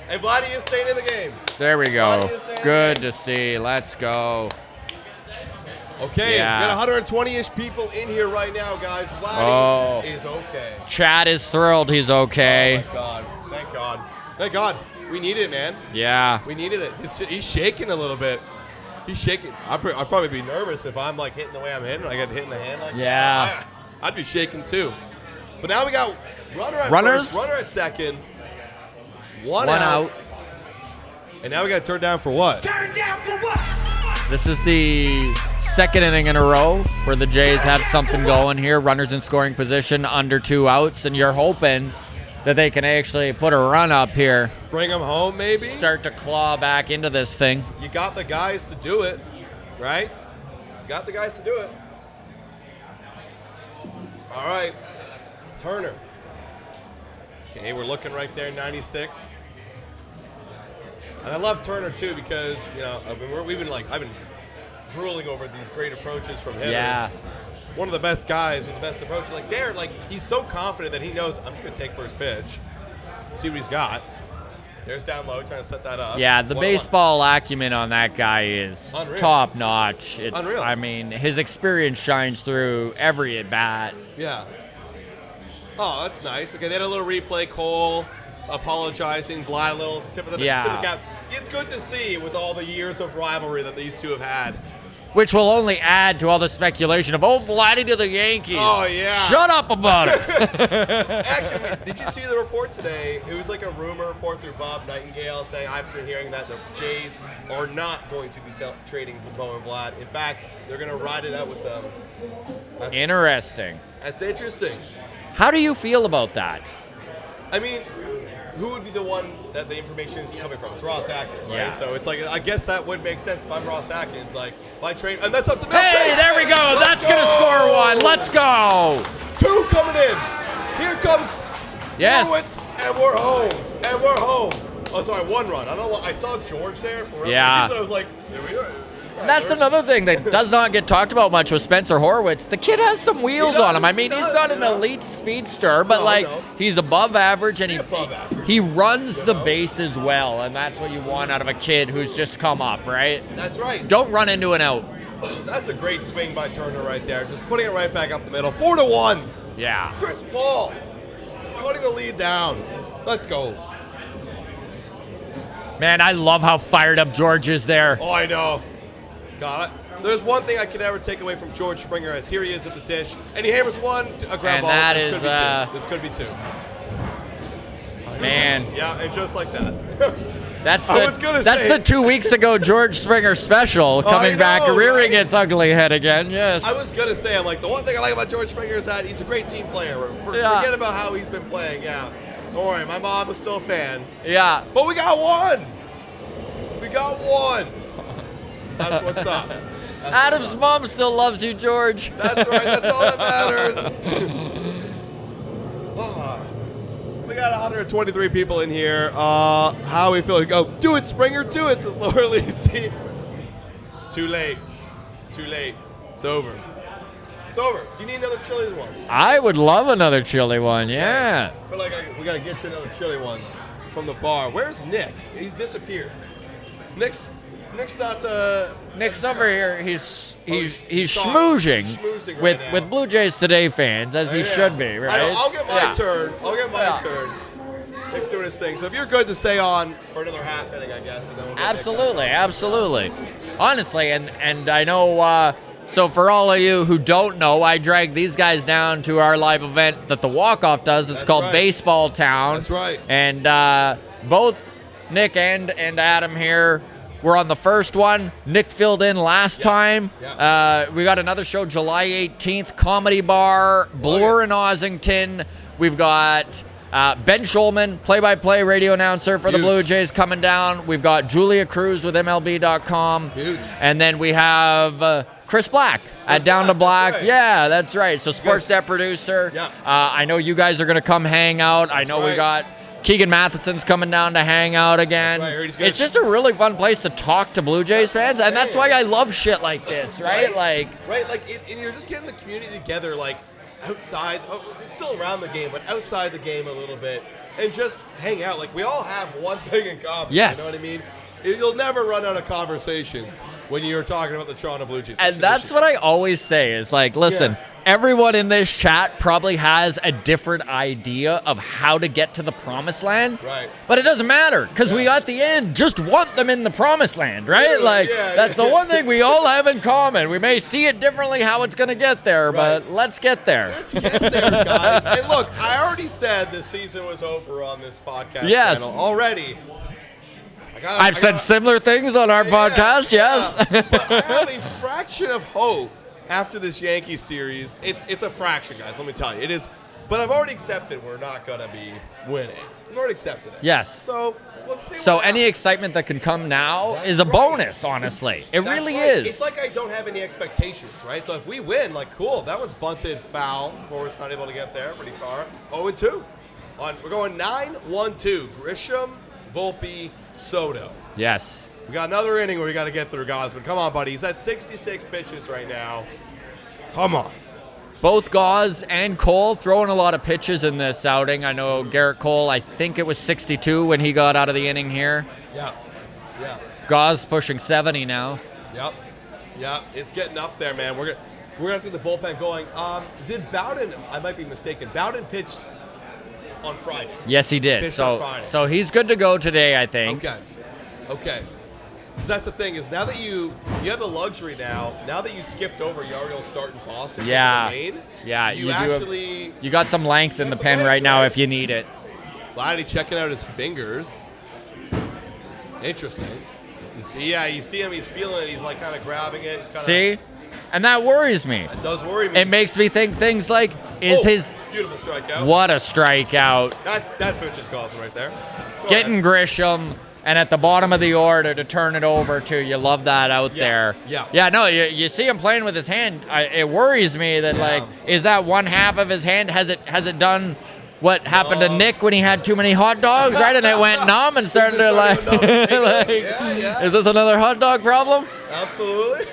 Hey, Vladdy is staying in the game. There we go. Vladdy is staying in Good the to see. Let's go. Okay, Yeah. we got 120-ish people in here right now, guys. Vladdy Oh. is okay. Chad is thrilled he's okay. Oh, my God. Thank God. Thank God. We needed it, man. Yeah. We needed it. He's shaking a little bit. He's shaking. I'd probably be nervous if I'm hitting the way I'm hitting. I get hit in the hand like Yeah. that. I'd be shaking too. But now we got runner at Runners? first, runner at second, one One out. out. And now we got to turn down for what? This is the second inning in a row where the Jays have something going here. Runners in scoring position, under 2 outs, and you're hoping that they can actually put a run up here. Bring them home, maybe? Start to claw back into this thing. You got the guys to do it, right? You got the guys to do it. All right, Turner. Okay, we're looking right there, 96. And I love Turner too because I've been drooling over these great approaches from hitters. Yeah. One of the best guys with the best approach. He's so confident that he knows I'm just gonna take first pitch, see what he's got. There's down low, trying to set that up. Yeah, the 1-1. baseball acumen on that guy is Unreal. top notch. It's, Unreal. I mean, his experience shines through every at bat. Yeah. Oh, that's nice. Okay, they had a little replay. Cole apologizing. Vlad a little tip of the cap. it's good to see with all the years of rivalry that these two have had. Which will only add to all the speculation of, Vladdy to the Yankees. Oh, yeah. Shut up about it. Actually, did you see the report today? It was like a rumor report through Bob Nightingale saying, I've been hearing that the Jays are not going to be trading for Bo and Vlad. In fact, they're going to ride it out with them. Interesting. That's interesting. How do you feel about that? I mean, who would be the one that the information is coming from? It's Ross Atkins, right? Yeah. So it's like, I guess that would make sense if I'm Ross Atkins. Like, if I trade, and that's up to Bill. Hey, there we go. That's going to score one. Let's go. 2 coming in. Here comes Yes. Horwitz, and we're home. And we're home. Oh, sorry, 1 run. I don't know. I saw George there for real. Yeah. I was like, there we are. And that's another thing that does not get talked about much with Spencer Horwitz. The kid has some wheels on him. I mean, he's not an elite speedster, but he's above average, and he runs the bases well, and that's what you want out of a kid who's just come up, right? That's right. Don't run into an out. That's a great swing by Turner right there. Just putting it right back up the middle. 4-1. Yeah. Chris Paul cutting the lead down. Let's go. Man, I love how fired up George is there. Oh, I know. Got it. There's one thing I can never take away from George Springer, as here he is at the dish, and he hammers one, a ground ball. That this could be two. Man. Yeah, and just like that. That's the 2 weeks ago George Springer special coming back, rearing its ugly head again. Yes. I was gonna say, I'm like, the one thing I like about George Springer is that he's a great team player. Forget about how he's been playing. Yeah. Don't worry, my mom is still a fan. Yeah. But we got one. We got one. That's what's up. Adam's mom still loves you, George. That's right. That's all that matters. We got 123 people in here. How are we feeling? Go, do it, Springer, do it, says Laura Lacey. It's too late. It's too late. It's over. It's over. Do you need another chili one? I would love another chili one, yeah. I feel like we got to get you another chili ones from the bar. Where's Nick? He's disappeared. Nick's not. Nick's over here. He's schmoozing schmoozing right with Blue Jays Today fans, as he should be, right? I'll get my turn. I'll get my turn. Nick's doing his thing. So if you're good to stay on for another half inning, I guess. And then we'll Absolutely. Honestly, and I know. So for all of you who don't know, I drag these guys down to our live event that the Walk-Off does. It's called Baseball Town. That's right. And both Nick and Adam here were on the first one. Nick filled in last time. Yeah. We got another show July 18th, Comedy Bar, Bloor in Ossington. We've got Ben Schulman, play-by-play radio announcer for the Blue Jays, coming down. We've got Julia Cruz with MLB.com. Huge. And then we have Chris Black at Down to Black. Right. Yeah, that's right. So Sportsnet producer. Yeah. I know you guys are going to come hang out. I know we got Keegan Matheson's coming down to hang out again. Right. It's just a really fun place to talk to Blue Jays fans, and that's why I love shit like this, right? And you're just getting the community together, like outside. It's still around the game, but outside the game a little bit, and just hang out. Like we all have one thing in common. Yes. You know what I mean? You'll never run out of conversations when you're talking about the Toronto Blue Jays. And that's what I always say is like, listen, everyone in this chat probably has a different idea of how to get to the promised land. Right. But it doesn't matter because we at the end just want them in the promised land, right? That's the one thing we all have in common. We may see it differently how it's going to get there, but let's get there. Let's get there, guys. And look, I already said the season was over on this podcast channel already. I've said similar things on our podcast, yes. But I have a fraction of hope after this Yankees series. It's a fraction, guys, let me tell you. It is, but I've already accepted we're not going to be winning. I've already accepted it. Yes. So let's see So any excitement that can come now is a bonus, honestly. It really is. It's like I don't have any expectations, right? So if we win, like, cool, that one's bunted foul. Horwitz not able to get there pretty far. 0-2. We're going 9-1-2. Grisham, Volpe, Soto. Yes. We got another inning where we got to get through Gosman. Come on, buddy. He's at 66 pitches right now. Come on. Both Gauze and Cole throwing a lot of pitches in this outing. I know Gerrit Cole, I think it was 62 when he got out of the inning here. Yeah. Gauze pushing 70 now. Yep. It's getting up there, man. We're gonna have to get the bullpen going. Did Bowden? I might be mistaken. Bowden pitched on Friday. Yes, he did. Pitched on Friday. So he's good to go today, I think. Okay. Okay. Because that's the thing is now that you have the luxury now that you skipped over Yariel starting Boston. Yeah. Main, Yeah. You got some length in the pen right now if you need it. Vladdy checking out his fingers. Interesting. You see him. He's feeling it. He's like kind of grabbing it. He's kinda, See? And that worries me. It does worry me. It makes me think things like, beautiful strikeout. What a strikeout. That's what just Gosman right there. Getting Grisham and at the bottom of the order to turn it over to, you love that out there. Yeah. Yeah, no, you see him playing with his hand. It worries me that, is that one half of his hand, has it done what happened to Nick when he had too many hot dogs, right? And it went numb and started to is this another hot dog problem? Absolutely.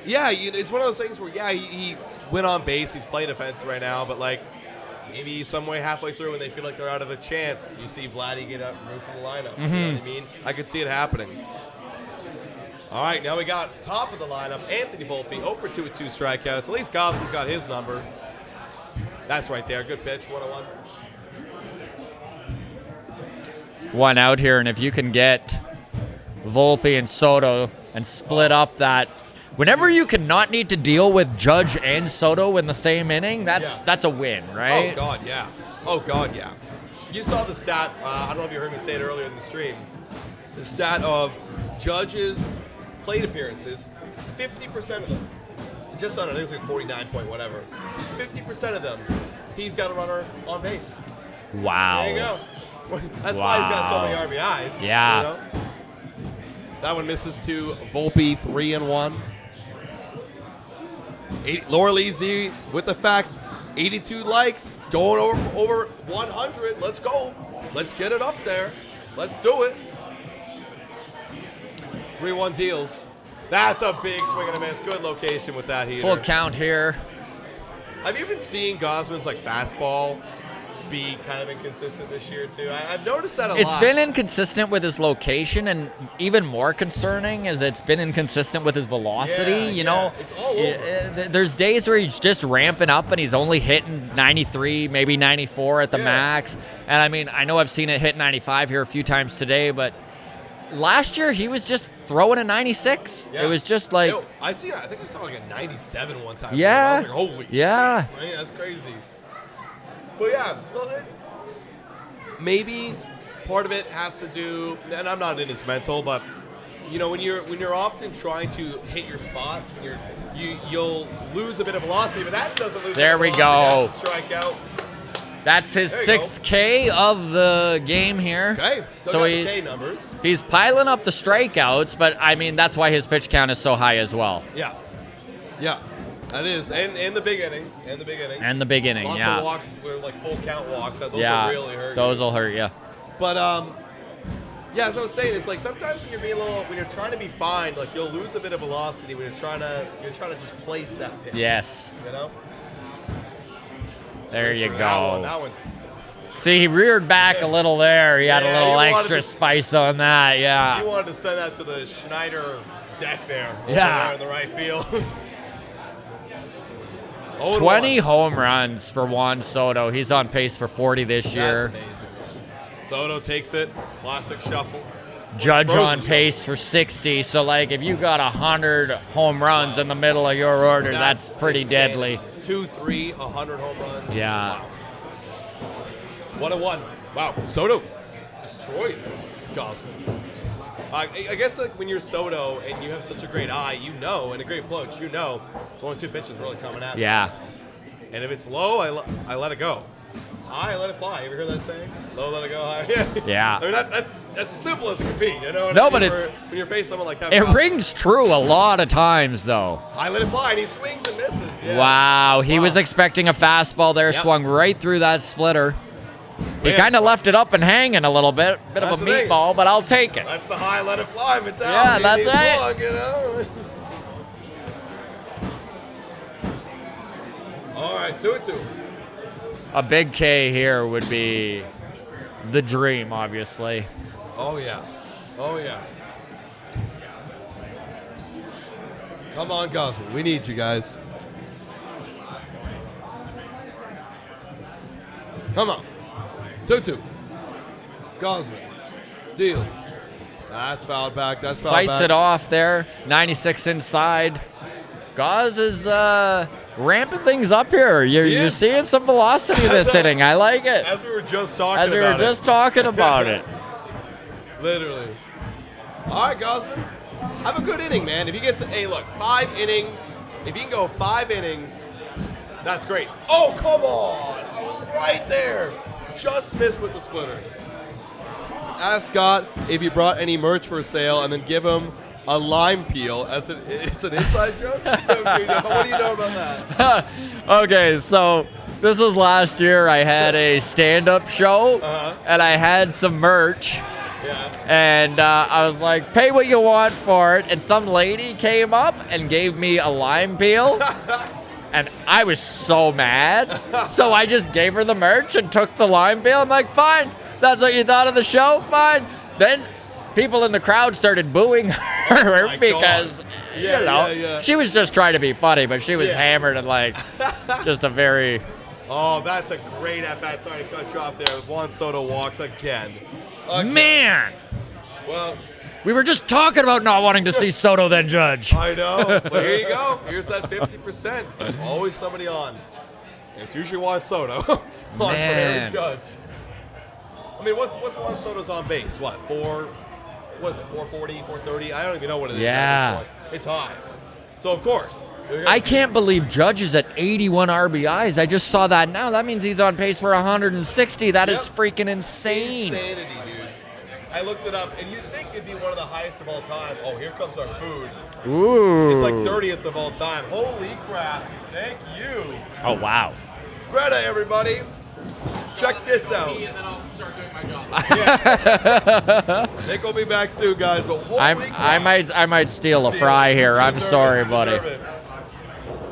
It's one of those things where, he went on base. He's playing defense right now, but, maybe some way halfway through when they feel like they're out of a chance, you see Vladdy get up and move from the lineup. Mm-hmm. You know what I mean? I could see it happening. All right, now we got top of the lineup, Anthony Volpe, 0 for 2 with 2 strikeouts. At least Gosman's got his number. That's right there. Good pitch, 1-1. One out here, and if you can get Volpe and Soto and split up that, whenever you can not need to deal with Judge and Soto in the same inning, that's a win, right? Oh God, yeah. You saw the stat. I don't know if you heard me say it earlier in the stream. The stat of Judge's plate appearances, 50% of them, just under, I think it's like 49 point whatever. 50% of them, he's got a runner on base. Wow. There you go. That's why he's got so many RBIs. Yeah. You know? That one misses to Volpe, 3-1. Laura Lizzie with the facts. 82 likes, going over 100. Let's go. Let's get it up there. Let's do it. 3-1 deals. That's a big swing and a miss. Good location with that heater. Full count here. Have you been seeing Gosman's fastball be kind of inconsistent this year too? I've noticed that a lot. It's been inconsistent with his location, and even more concerning is it's been inconsistent with his velocity. You know, it's all over. There's days where he's just ramping up and he's only hitting 93, maybe 94 at the max. And I mean, I know I've seen it hit 95 here a few times today, but last year he was just throwing a 96. Yeah. It was just like, I think I saw a 97 one time. Yeah. I was like, holy shit, man, that's crazy. But maybe part of it has to do, and I'm not in his mental, but when you're often trying to hit your spots, you'll lose a bit of velocity, but that doesn't lose. There we velocity. go. That's a strikeout. That's his 6th K of the game here. Okay, still got the K numbers. He's piling up the strikeouts, but I mean that's why his pitch count is so high as well. Yeah, that is, and the big innings, Lots of walks, were full count walks. Those will really hurt. Those will hurt you. But as I was saying, it's sometimes when you're trying to be fine, you'll lose a bit of velocity when you're trying to just place that pitch. Yes. You know. There you go. That one's. See, he reared back a little there. He had a little extra spice on that. Yeah. He wanted to send that to the Schneider deck there. Yeah. There in the right field. 20 home runs for Juan Soto. He's on pace for 40 this year. That's amazing, man. Soto takes it. Classic shuffle. Judge on pace for 60. So, if you got 100 home runs in the middle of your order, that's pretty insane. deadly. 2, 3, 100 home runs. Yeah. Wow. 1-1. Wow. Soto destroys Gosman. I guess when you're Soto and you have such a great eye, and a great approach, it's only 2 pitches really coming at you. Yeah. And if it's low, I let it go. It's high, I let it fly. You ever hear that saying? Low, let it go high. Yeah. I mean, that's as simple as it can be. But it's when you're facing someone like Kevin it Gausman. rings true a lot of times though. I let it fly, and he swings and misses. Yeah. Wow, he was expecting a fastball there, swung right through that splitter. He kind of left it up and hanging a little bit of a meatball, but I'll take it. That's the high, let it fly mentality. Yeah, that's it. Swung, All right, 2-2. A big K here would be the dream, obviously. Oh, yeah. Come on, Gosman. We need you guys. Come on. 2-2. Gosman. deals. That's fouled back. That's fouled back. Fights it off there. 96 inside. Gauze is ramping things up here. You're seeing some velocity this inning. I like it. As we were just talking about it. Literally. All right, Gosman. Have a good inning, man. If he gets, hey, look, 5 innings. If you can go 5 innings, that's great. Oh, come on. I was right there. Just missed with the splitter. Ask Scott if he brought any merch for sale and then give him a lime peel. It's an inside joke? What do you know about that? Okay, so this was last year. I had a stand-up show, and I had some merch. Yeah. And I was like, pay what you want for it. And some lady came up and gave me a lime peel. And I was so mad. So I just gave her the merch and took the lime peel. I'm like, fine. That's what you thought of the show? Fine. Then people in the crowd started booing her because, she was just trying to be funny, but she was hammered and like just a very... Oh, that's a great at-bat. Sorry to cut you off there. Juan Soto walks again. Man! Well, we were just talking about not wanting to see Soto then Judge. I know. Well, here you go. Here's that 50%. Always somebody on. It's usually Juan Soto. On Man. for Judge. I mean, what's Juan Soto's on base? What, 440, 430? I don't even know what it is at this point. It's high. So, of course. I can't believe Judge is at 81 RBIs. I just saw that now. That means he's on pace for 160. That is freaking insane. Insanity, dude. I looked it up, and you'd think it'd be one of the highest of all time. Oh, here comes our food. Ooh. It's like 30th of all time. Holy crap. Thank you. Oh, wow. Greta, everybody. Check this out. And then I'll start doing my job. Nick will be back soon, guys, but holy crap. I might steal a fry here. I'm sorry, buddy.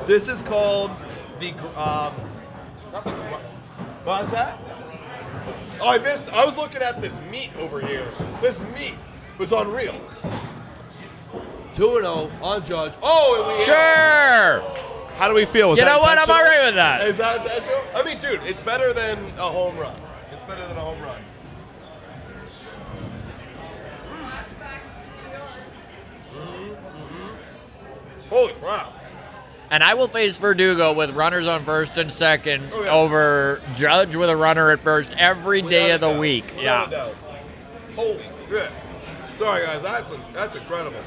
This is called the, what's that? Oh, I was looking at this meat over here. This meat was unreal. 2-0 on Judge. Oh, and we Sure. How do we feel? You know what? I'm all right with that. Is that intentional? I mean, dude, it's better than a home run. It's better than a home run. Holy crap. And I will face Verdugo with runners on first and second over Judge with a runner at first every day of the week. Without a doubt. Holy shit. Sorry, guys. That's incredible.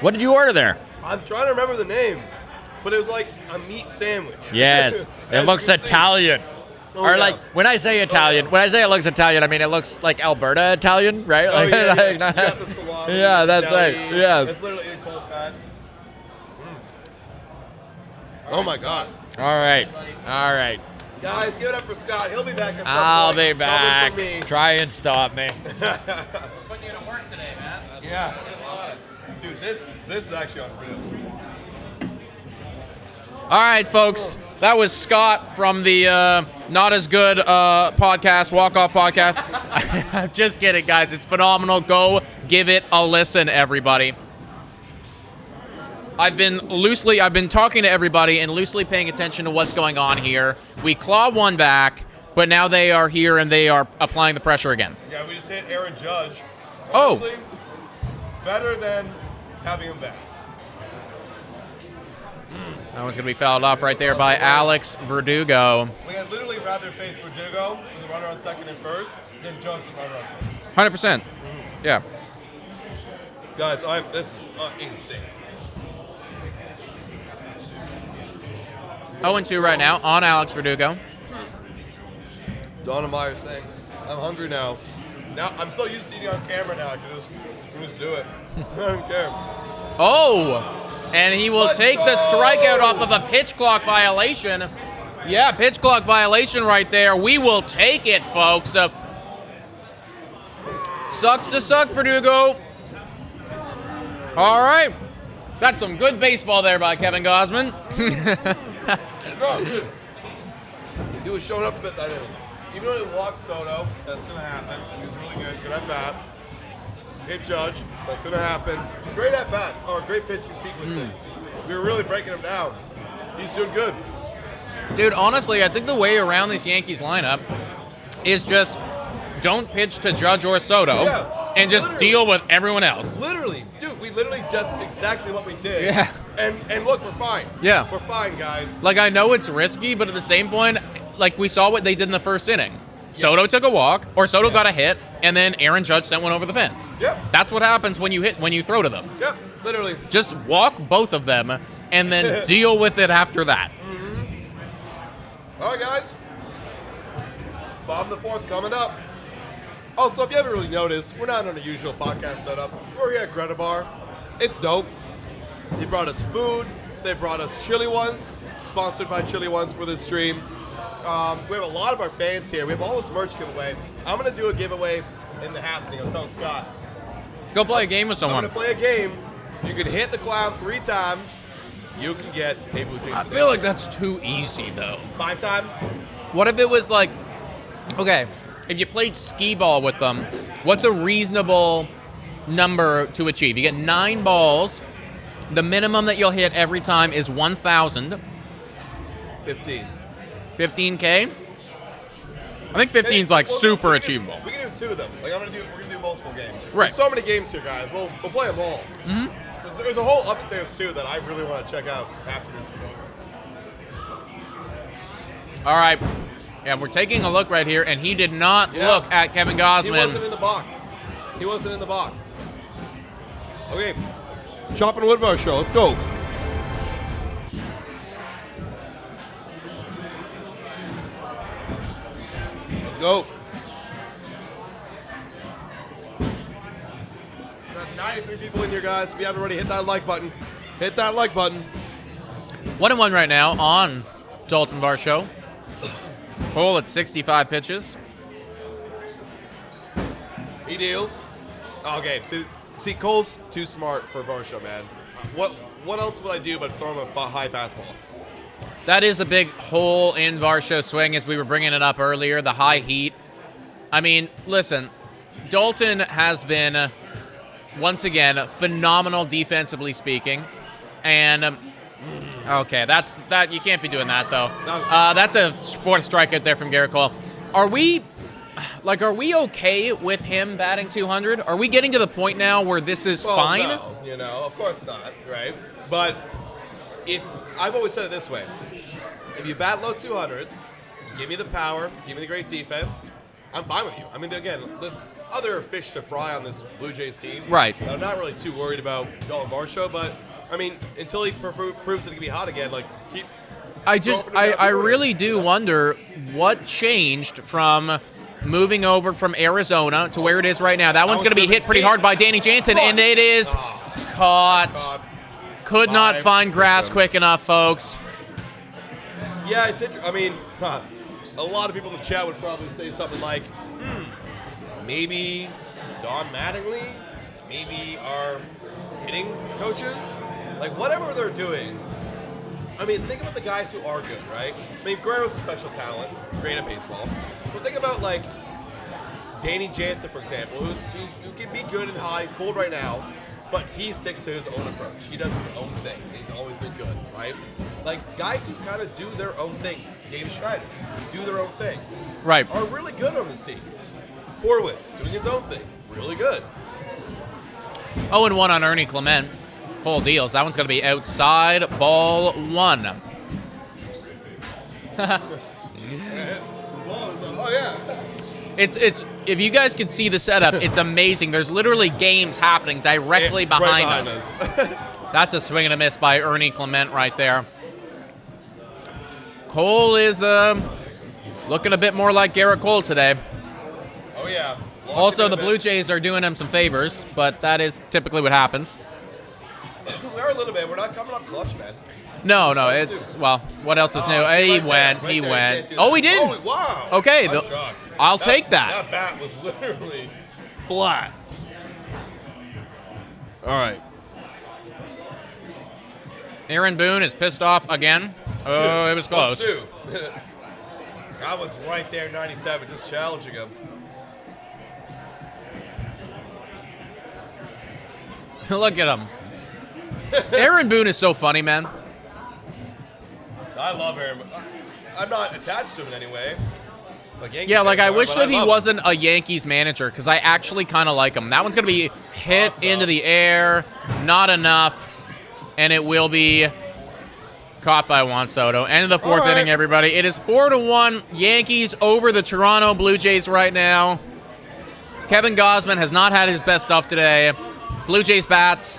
What did you order there? I'm trying to remember the name, but it was like a meat sandwich. Yes. It looks Italian. Like, when I say Italian, when I say it looks Italian, I mean it looks like Alberta Italian, right? Oh, Like, yeah. You got the salami. Yeah, that's deli. right. Yes. It's literally in cold cuts. Oh, my God. All right. Guys, Guys, give it up for Scott. He'll be back at some I'll point. be back. Coming for me. Try and stop me. Putting you to work today, man. Yeah. Dude, this is actually unreal. All right, folks. That was Scott from the Not As Good podcast, Walk-Off podcast. I'm just kidding, guys. It's phenomenal. Go give it a listen, everybody. I've been talking to everybody and loosely paying attention to what's going on here. We clawed one back, but now they are here and they are applying the pressure again. Yeah, we just hit Aaron Judge. Oh. Honestly, better than having him back. That one's going to be fouled off right there by Alex Verdugo. We had literally rather face Verdugo with a runner on second and first than Judge with a runner on first. 100%. Yeah. Guys, this is insane. 0-2 right now on Alex Verdugo. Donna Meyer saying, I'm hungry now. Now I'm so used to eating on camera now. I can just do it. I don't care. Oh, and he will take the strikeout off of a pitch clock violation. Yeah, pitch clock violation right there. We will take it, folks. Sucks to suck, Verdugo. All right. That's some good baseball there by Kevin Gausman. He was showing up a bit that inning. Even though he walked Soto, that's going to happen. He was really good. Good at bat. Hit Judge. That's going to happen. Great at bats. Or great pitching sequencing. We were really breaking him down. He's doing good. Dude, honestly, I think the way around this Yankees lineup is just don't pitch to Judge or Soto. Yeah. and just Literally. deal with everyone else. Literally, dude, we literally just exactly what we did. Yeah. And look, we're fine. Yeah. We're fine, guys. Like, I know it's risky, but at the same point, like, we saw what they did in the first inning. Soto took a walk, or Soto got a hit, and then Aaron Judge sent one over the fence. Yep. That's what happens when you throw to them. Yep, literally. Just walk both of them, and then deal with it after that. All right, guys. Bottom of the fourth coming up. Also, if you haven't really noticed, we're not on the usual podcast setup. We're here at Greta Bar. It's dope. They brought us food. They brought us chili ones, sponsored by Chili Ones for this stream. We have a lot of our fans here. We have all this merch giveaway. I'm going to do a giveaway in the happening. I was telling Scott. Go play a game with I'm someone. going to play a game. You can hit the clown 3 times. You can get a Blue Jays. I feel like that's too easy, though. 5 times? What if it was like, okay, if you played skee ball with them, what's a reasonable number to achieve? You get 9 balls. The minimum that you'll hit every time is 1,000. 15. 15K? I think 15's like super achievable. We can do 2 of them. Like we're gonna do multiple games. Right. There's so many games here, guys. We'll play them all. There's a whole upstairs too that I really want to check out after this is over. All right. Yeah, we're taking a look right here, and he did not look at Kevin He Gosman. wasn't in the box. He wasn't in the box. Okay. Chopping Woodbar show. Let's go. Let's go. Got 93 people in here, guys. If you haven't already, hit that like button. Hit that like button. 1-1 right now on Dalton Bar Show. Cole at 65 pitches. He deals. Okay, see, Cole's too smart for Varsho, man. What else would I do but throw him a high fastball? That is a big hole in Varsho's swing, as we were bringing it up earlier, the high heat. I mean, listen, Dalton has been, once again, phenomenal defensively speaking. And, okay, that you can't be doing that, though. That's a 4th strikeout there from Gerrit Cole. Are we okay with him batting 200? Are we getting to the point now where this is fine? No, of course not, right? But if I've always said it this way: if you bat low 200s, give me the power, give me the great defense, I'm fine with you. I mean, again, there's other fish to fry on this Blue Jays team. Right. I'm not really too worried about Dalton Varsho, but I mean, until he proves that he can be hot again, like keep. I really do wonder what changed from moving over from Arizona to where it is right now. That one's going to be hit pretty hard by Danny Jansen, and it is caught. Could not find grass quick enough, folks. Yeah, it's interesting. I mean, a lot of people in the chat would probably say something like, maybe Don Mattingly, maybe our hitting coaches, like whatever they're doing. I mean, think about the guys who are good, right? I mean, Guerrero's a special talent, great at baseball. But think about, like, Danny Jansen, for example, who can be good and hot. He's cold right now, but he sticks to his own approach. He does his own thing. He's always been good, right? Like, guys who kind of do their own thing, David Schneider, do their own thing, right, are really good on this team. Horwitz, doing his own thing, really good. 0-1 on Ernie Clement. Cole deals. That one's going to be outside, ball 1. Oh, yeah. It's if you guys could see the setup, it's amazing. There's literally games happening directly behind us. That's a swing and a miss by Ernie Clement right there. Cole is looking a bit more like Gerrit Cole today. Oh, yeah. Also, the Blue Jays are doing him some favors, but that is typically what happens. We are a little bit. We're not coming up clutch, man. No, it's, well, what else is new? He went. Oh, he did? Oh, wow. Okay, I'm shocked. I'll take that. That bat was literally flat. All right. Aaron Boone is pissed off again. Oh, it was close. That one's right there, 97, just challenging him. Look at him. Aaron Boone is so funny, man. I love Aaron. I'm not attached to him in any way. Like Yankees Yeah, like I fans are, wish but that he love him. wasn't a Yankees manager because I actually kind of like him. That one's going to be hit into the air, not enough, and it will be caught by Juan Soto. End of the fourth inning, everybody. It is 4-1 Yankees over the Toronto Blue Jays right now. Kevin Gausman has not had his best stuff today. Blue Jays bats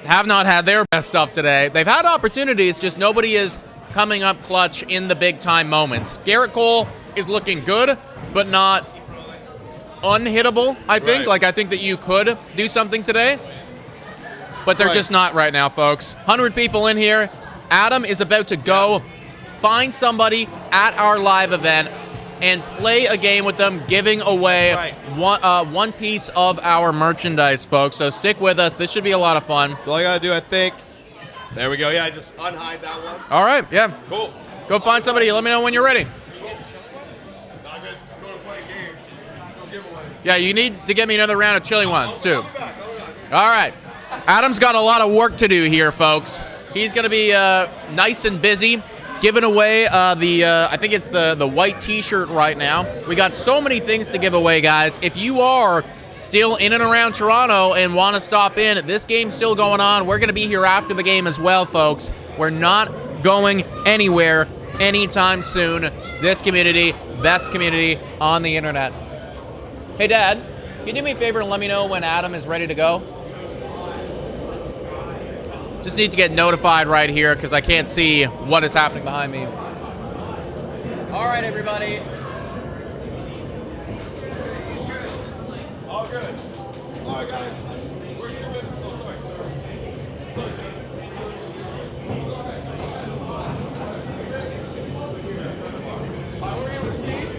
have not had their best stuff today. They've had opportunities, just nobody is coming up clutch in the big-time moments. Gerrit Cole is looking good, but not unhittable, I think. Right. Like, I think that you could do something today, but they're just not right now, folks. 100 people in here. Adam is about to go find somebody at our live event and play a game with them, giving away one piece of our merchandise, folks. So stick with us. This should be a lot of fun. So all I got to do, I think. There we go. Yeah, just unhide that one. All right, yeah. Cool. Go find somebody. Let me know when you're ready. Yeah, you need to get me another round of chili ones, too. All right. Adam's got a lot of work to do here, folks. He's going to be nice and busy giving away I think it's the white T-shirt right now. We got so many things to give away, guys. If you are still in and around Toronto and want to stop in, this game's still going on. We're going to be here after the game as well, folks. We're not going anywhere anytime soon. This community, best community on the internet. Hey, Dad, can you do me a favor and let me know when Adam is ready to go? Just need to get notified right here because I can't see what is happening behind me. All right, everybody. All good. All right, guys. We're here with. We're here with Keith.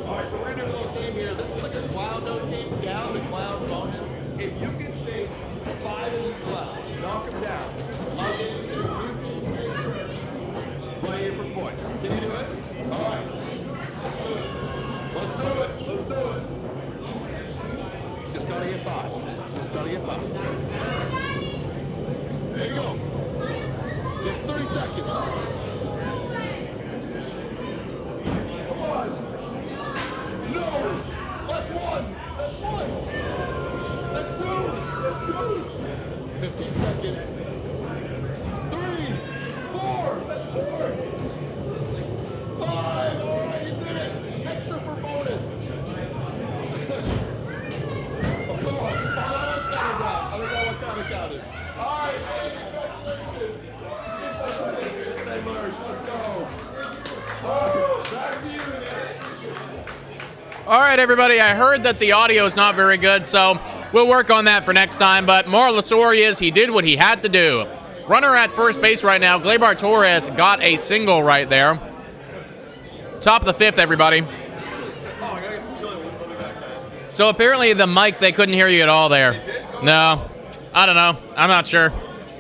All right, so we're gonna do a little game here. This is like a clown nose game, down to clown bonus. If you can say 5 of these clowns, knock them down. I'll get you play in for points. Can you do it? All right. Let's do it. Let's do it. Just gotta get 5. Just gotta get 5. There you go. Get 30 seconds. Come on. No. That's 1. That's 1. That's 2. That's 2. 15 seconds. 3. 4. That's 4. 5. All right, you did it. Extra for bonus. Oh, come on. Oh, that one's counted down. I don't know what counted. All right, hey, congratulations. Stay merged. Let's go. All right, back to you, man. All right, everybody. I heard that the audio is not very good, so we'll work on that for next time. But moral of the story is he did what he had to do. Runner at first base right now. Gleyber Torres got a single right there. Top of the 5th, everybody. Oh, I gotta get some chili. We'll be back, guys. So apparently the mic, they couldn't hear you at all there. No. I don't know. I'm not sure.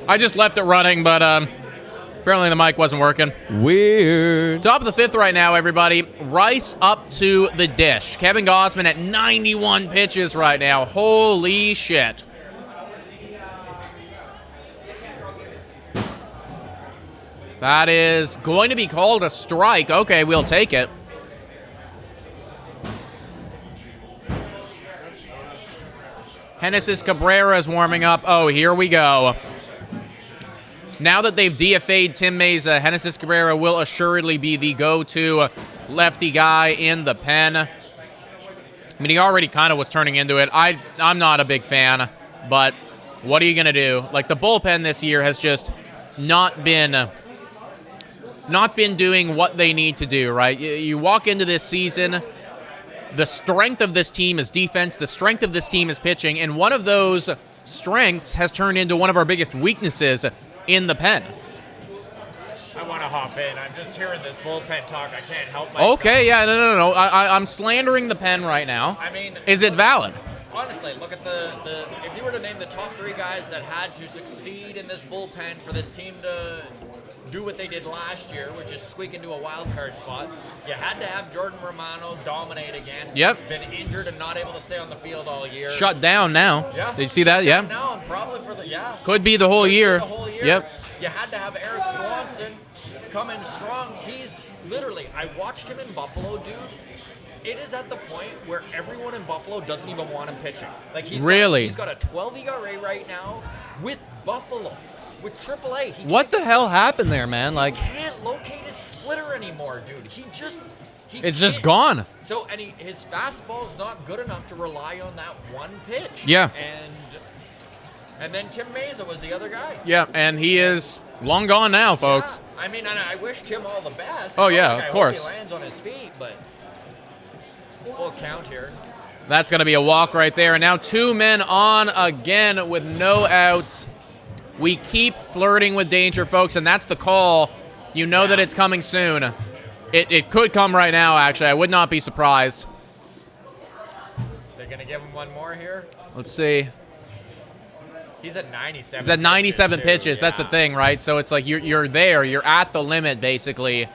I just left it running, but apparently the mic wasn't working. Weird. Top of the 5th right now, everybody. Rice up to the dish. Kevin Gausman at 91 pitches right now. Holy shit. That is going to be called a strike. Okay, we'll take it. Genesis Cabrera is warming up. Oh, here we go. Now that they've DFA'd Tim Meza, Genesis Cabrera will assuredly be the go-to lefty guy in the pen. I mean, he already kind of was turning into it. I'm not a big fan, but what are you going to do? Like, the bullpen this year has just not been doing what they need to do, right? You walk into this season, the strength of this team is defense, the strength of this team is pitching, and one of those strengths has turned into one of our biggest weaknesses in the pen. I want to hop in. I'm just hearing this bullpen talk. I can't help myself. Okay, yeah, no. I'm slandering the pen right now. I mean, is it valid? honestly, look at the if you were to name the top 3 guys that had to succeed in this bullpen for this team to do what they did last year, which is squeak into a wild card spot, you had to have Jordan Romano dominate again. Yep. Been injured and not able to stay on the field all year. Shut down now. Yeah. Did you see that? Yeah. Now and probably for the Could be the whole year. The whole year. Yep. You had to have Eric Swanson come in strong. He's literally, I watched him in Buffalo, dude. It is at the point where everyone in Buffalo doesn't even want him pitching. Like he's got a 12 ERA right now with Buffalo, with AAA. What the hell happened there, man? Like, he can't locate his splitter anymore, dude. It's just gone. So, and his fastball's not good enough to rely on that one pitch. Yeah. And then Tim Meza was the other guy. Yeah, and he is long gone now, folks. Yeah. I mean, and I wish Tim all the best. Oh, yeah, Like, of course. I hope he lands on his feet, but full count here. That's going to be a walk right there. And now 2 men on again with no outs. We keep flirting with danger, folks, and that's the call. You know that it's coming soon. It could come right now, actually. I would not be surprised. They're going to give him one more here. Let's see. He's at 97. He's at 97 pitches. Yeah. That's the thing, right? So it's like you're there. You're at the limit, basically.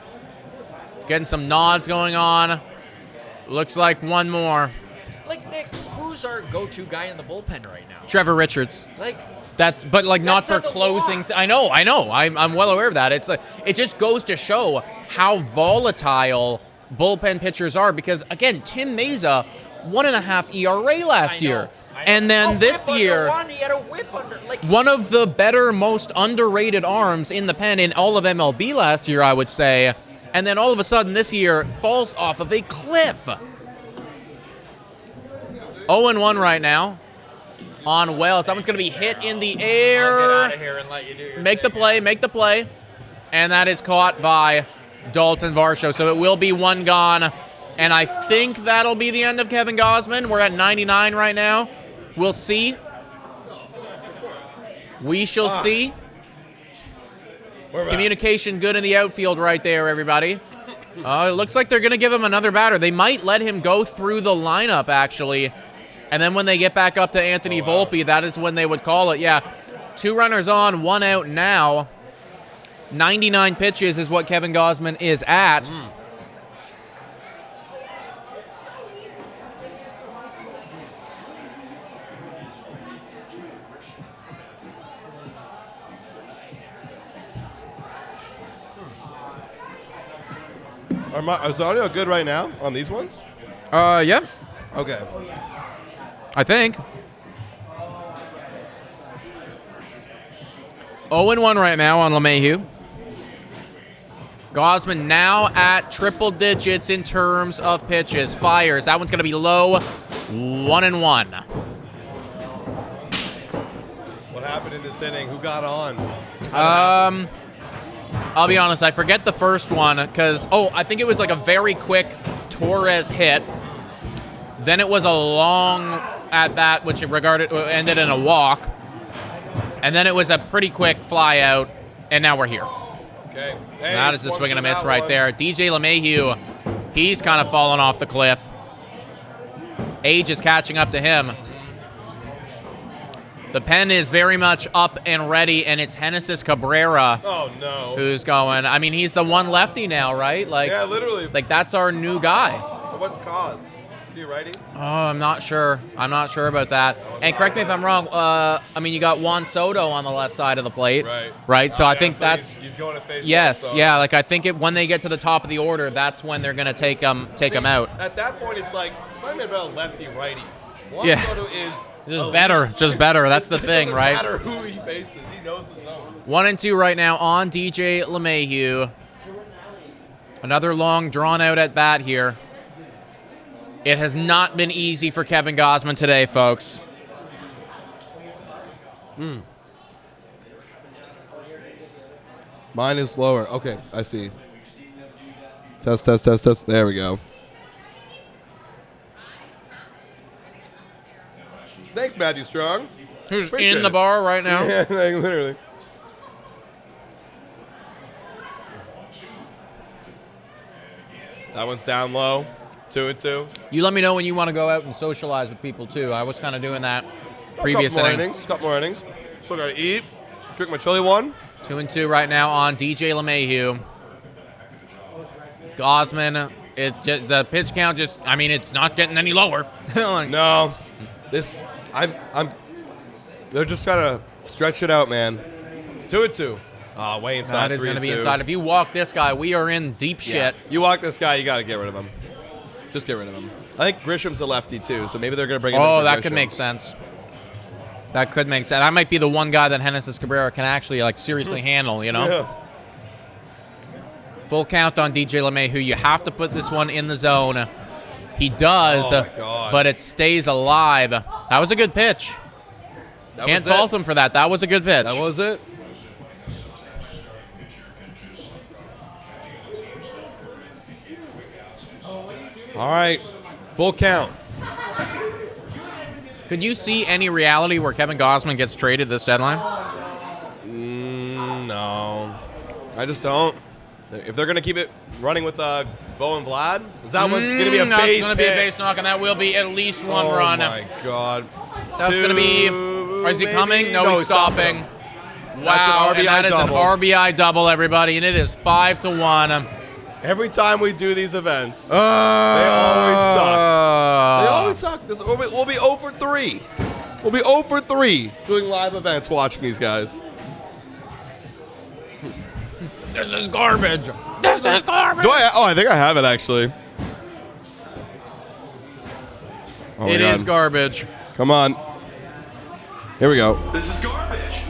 Getting some nods going on. Looks like one more. Like, Nick, who's our go-to guy in the bullpen right now? Trevor Richards. Like, not for says a closing. lot. I know. I'm well aware of that. It's like it just goes to show how volatile bullpen pitchers are. Because again, Tim Meza, 1.5 ERA last year. And then this year, he had a whip under, one of the better, most underrated arms in the pen in all of MLB last year, I would say. And then all of a sudden this year falls off of a cliff. 0-1 right now on Wells. That one's going to be hit in the air. I'll get out of here and let you do your Make the play. And that is caught by Dalton Varsho. So it will be one gone. And I think that'll be the end of Kevin Gausman. We're at 99 right now. We'll see. We shall see. Communication good in the outfield right there, everybody. It looks like they're going to give him another batter. They might let him go through the lineup, actually. And then when they get back up to Anthony Volpe, that is when they would call it. Yeah, 2 runners on, 1 out now. 99 pitches is what Kevin Gausman is at. Is the audio good right now on these ones? Yeah, Okay. I think. 0-1 right now on LeMahieu. Gosman now at triple digits in terms of pitches. Fires. That one's going to be low. 1-1. What happened in this inning? Who got on? I'll be honest, I forget the first one because, I think it was like a very quick Torres hit. Then it was a long at-bat, which ended in a walk. And then it was a pretty quick fly out, and now we're here. Okay. Hey, That is a swing and a miss right there. DJ LeMahieu, he's kind of fallen off the cliff. Age is catching up to him. The pen is very much up and ready, and it's Genesis Cabrera who's going. I mean, he's the one lefty now, right? Yeah, literally. Like, that's our new guy. What's cause? Is he righty? Oh, I'm not sure. I'm not sure about that. And correct me if I'm wrong. You got Juan Soto on the left side of the plate. Right? So I think that's... He's going to face Yes, one, yeah. Like, I think when they get to the top of the order, that's when they're going to take him out. At that point, it's like, it's not even about a lefty-righty. Juan Yeah. Soto is... Just better. That's the thing, right? It doesn't matter who he faces. He knows his own. 1-2 right now on DJ LeMahieu. Another long, drawn-out at-bat here. It has not been easy for Kevin Gausman today, folks. Mine is lower. Okay, I see. Test. There we go. Thanks, Matthew Strong. Who's Appreciate in the it. bar right now? Yeah, like, literally. That one's down low. 2-2. You let me know when you want to go out and socialize with people too. I was kind of doing that previous Couple innings. more innings. Still got to eat. Drink my chili one. 2-2 right now on DJ LeMahieu. Gosman, the pitch count just, I mean, it's not getting any lower. No, they're just gotta stretch it out, man. 2-2. Way inside. That is going to be 3-2. inside. If you walk this guy, we are in deep shit. You walk this guy, you gotta get rid of him. Just get rid of him. I think Grisham's a lefty too, so maybe they're gonna bring him in for That could Grisham. make sense. That could make sense. I might be the one guy that Genesis Cabrera can actually like seriously handle, you know? Yeah. Full count on DJ LeMahieu. You have to put this one in the zone. He does, Oh, my God. but it stays alive. That was a good pitch. That Can't was fault it. him for that. That was a good pitch. That was it. All right, full count. Could you see any reality where Kevin Gausman gets traded this deadline? No, I just don't. If they're gonna keep it running with Bo and Vlad, is that one's gonna be a That's base going to be a hit? base knock, and that will be at least one Oh run. my God. That's going to be. Is he maybe? coming? No, he's stopping. That's Wow, an RBI and that is double. an RBI double, everybody, and it is 5-1. Every time we do these events, they always suck. They always suck. We'll be 0 for 3. We'll be 0 for 3 doing live events watching these guys. This is garbage. This is garbage. I think I have it actually. Oh my It is God. garbage. Come on. Here we go. This is garbage.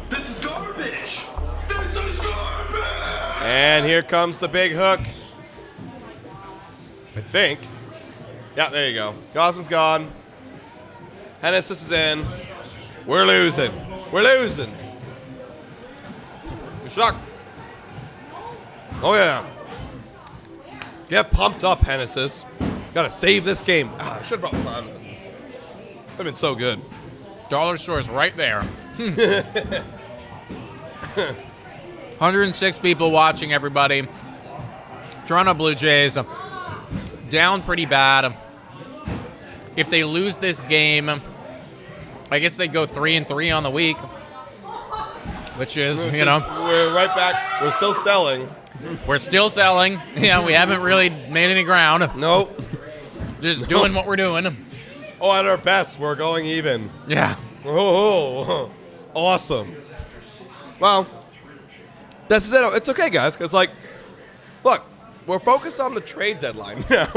This is garbage. This is garbage. And here comes the big hook. I think. Yeah, there you go. Gosman's gone. Genesis is in. We're losing. We're losing. We suck. Oh, yeah. Get pumped up, Genesis. Gotta save this game. I should have brought Clown Genesis. Would have been so good. Dollar store's right there. 106 people watching, everybody. Toronto Blue Jays down pretty bad. If they lose this game, I guess they go 3-3 on the week, which is, We're right back. We're still selling. we're still selling. Yeah, we haven't really made any ground. Nope. Just doing what we're doing. Oh, at our best, we're going even. Yeah. Oh, awesome. Well, that's it. It's okay, guys, because, look, we're focused on the trade deadline now.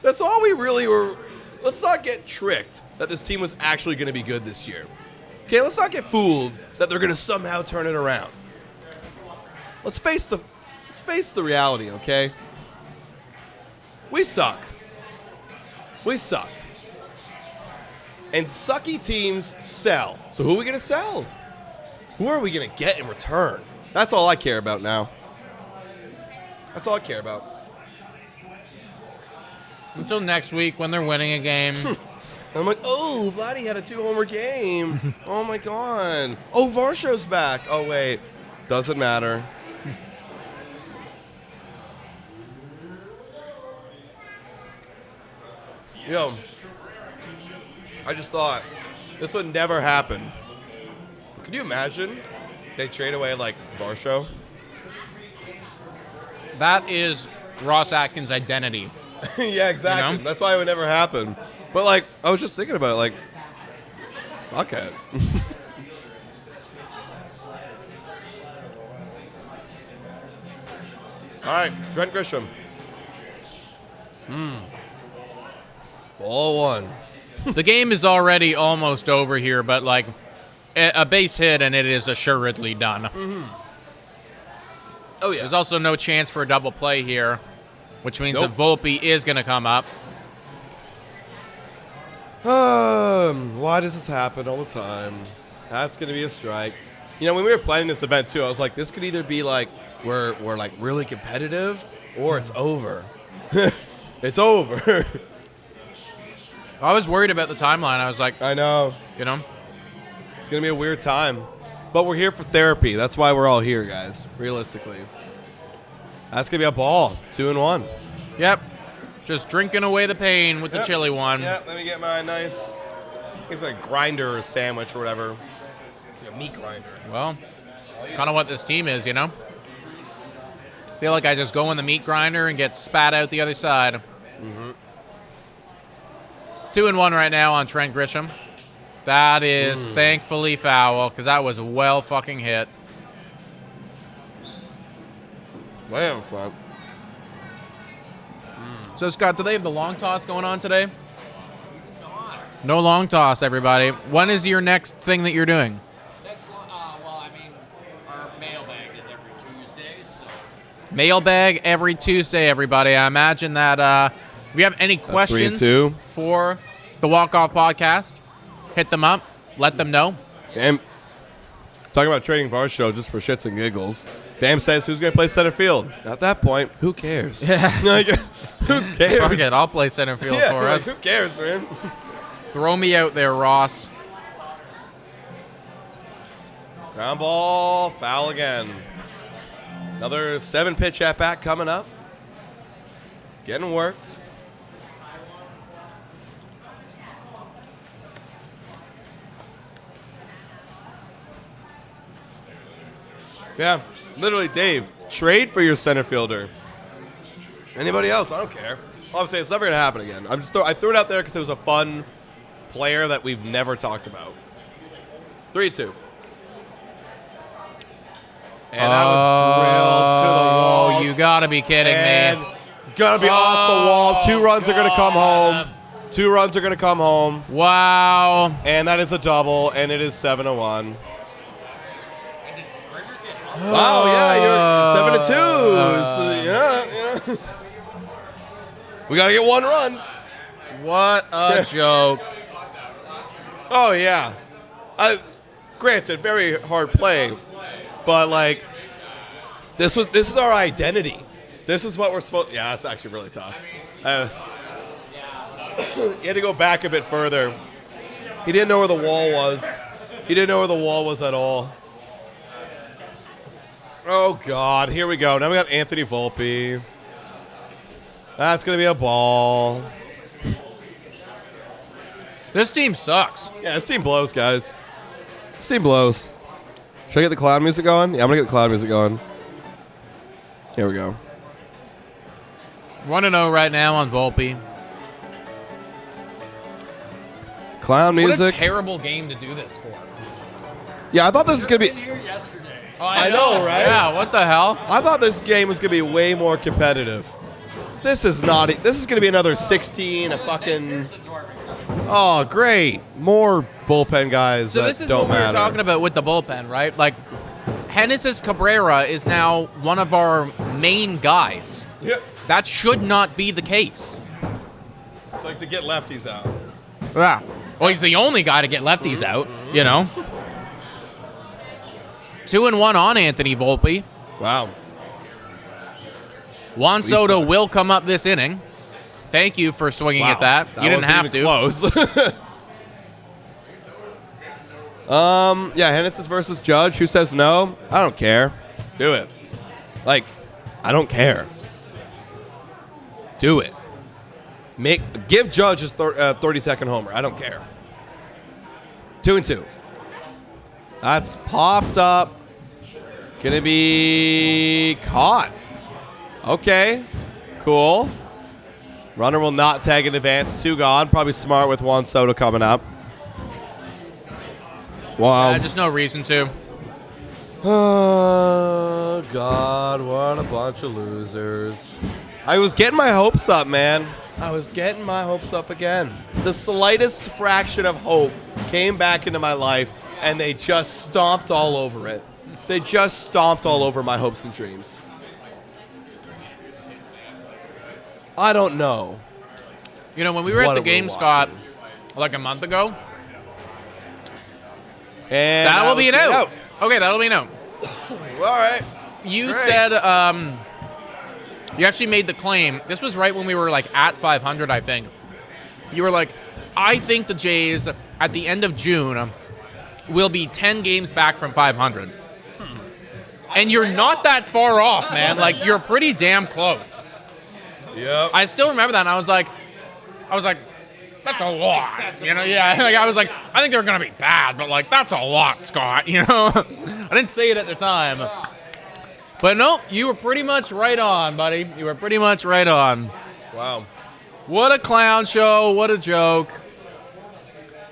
That's all we really were. Let's not get tricked that this team was actually going to be good this year. Okay, let's not get fooled that they're going to somehow turn it around. Let's face the reality, okay? We suck. We suck. And sucky teams sell. So who are we going to sell? Who are we going to get in return? That's all I care about now. That's all I care about. Until next week when they're winning a game. And I'm like, oh, Vladdy had a 2-homer game. Oh, my God. Oh, Varsho's back. Oh, wait. Doesn't matter. Yo, I just thought this would never happen. Could you imagine they trade away, Varsho? That is Ross Atkins' identity. Yeah, exactly. You know? That's why it would never happen. But, I was just thinking about it, fuck it. All right, Trent Grisham. Ball one. The game is already almost over here, but a base hit and it is assuredly done. Oh, yeah. There's also no chance for a double play here, which means Nope. that Volpe is going to come up. Why does this happen all the time? That's going to be a strike. When we were planning this event, too, I was like, this could either be, we're really competitive, or it's over. It's over. I was worried about the timeline. I was like, I know. you know, It's going to be a weird time. But we're here for therapy. That's why we're all here, guys, realistically. That's going to be a ball. 2-1. yep. Just drinking away the pain with the chili one. Yeah, let me get my nice, it's like grinder sandwich or whatever. It's like a meat grinder. Well, kind of what this team is, you know? Feel like I just go in the meat grinder and get spat out the other side. Mm-hmm. 2-1 right now on Trent Grisham. That is thankfully foul, because that was well fucking hit. Way in front. So, Scott, do they have the long toss going on today? No long toss, everybody. When is your next thing that you're doing? Our mailbag is every Tuesday, so. Mailbag every Tuesday, everybody. I imagine that if you have any questions 3-2. for the Walk-Off Podcast, hit them up. Let them know. Bam. Talking about trading VAR show just for shits and giggles. Bam says, who's going to play center field? At that point, who cares? Like, who cares? Fuck it, I'll play center field for like, us. who cares, man? Throw me out there, Ross. Ground ball, foul again. Another 7-pitch at bat coming up. Getting worked. Yeah, literally, Dave, trade for your center fielder. Anybody else? I don't care. Obviously, it's never going to happen again. I threw it out there because it was a fun player that we've never talked about. 3-2. And that was drilled to the wall. Oh, you gotta be kidding And me. gonna be off the wall. 2 runs are going to come home. 2 runs are going to come home. Wow. And that is a double, and it is 7-1. Wow, yeah, you're 7-2. So, yeah. We got to get 1 run. What a joke. Oh, yeah. Granted, very hard play, but, like, this is our identity. This is what we're supposed. Yeah, it's actually really tough. You had to go back a bit further. He didn't know where the wall was. He didn't know where the wall was at all. Oh, God. Here we go. Now we got Anthony Volpe. That's going to be a ball. This team sucks. Yeah, this team blows, guys. This team blows. Should I get the cloud music going? Yeah, I'm going to get the cloud music going. Here we go. 1-0 right now on Volpe. Clown music. What a terrible game to do this for. Yeah, I thought this was going to be... Oh, I know, right? Yeah, what the hell? I thought this game was going to be way more competitive. This is not... This is going to be another 16, a fucking... Oh, great. More bullpen guys So that this is don't what we were matter. talking about with the bullpen, right? Like, Genesis Cabrera is now one of our main guys. Yep. That should not be the case. It's like to get lefties out. Yeah. Well, he's the only guy to get lefties out, you know? 2-1 on Anthony Volpe. Wow. Juan Soto will come up this inning. Thank you for swinging at that. You didn't have to. Close. Yeah, Genesis versus Judge. Who says no? I don't care. Do it. Like, I don't care. Do it. Give Judge his 30-second homer. I don't care. 2-2. That's popped up. Gonna be caught. Okay. Cool. Runner will not tag in advance. 2 gone. Probably smart with Juan Soto coming up. Wow. Just no reason to. Oh, God. What a bunch of losers. I was getting my hopes up, man. I was getting my hopes up again. The slightest fraction of hope came back into my life, and they just stomped all over it. They just stomped all over my hopes and dreams. I don't know. You know, when we were at the game, watching. Scott, like a month ago, And that will be an out. out. Okay, that'll be an out. All right. You Great. said you actually made the claim. This was right when we were like at 500, I think. You were like, I think the Jays at the end of June will be 10 games back from 500. And you're not that far off, man. Like, you're pretty damn close. Yep. I still remember that, and I was like, that's a lot. You know, yeah. Like, I was like, I think they're gonna be bad, but like that's a lot, Scott. You know, I didn't say it at the time. But no, you were pretty much right on, buddy. You were pretty much right on. Wow. What a clown show. What a joke.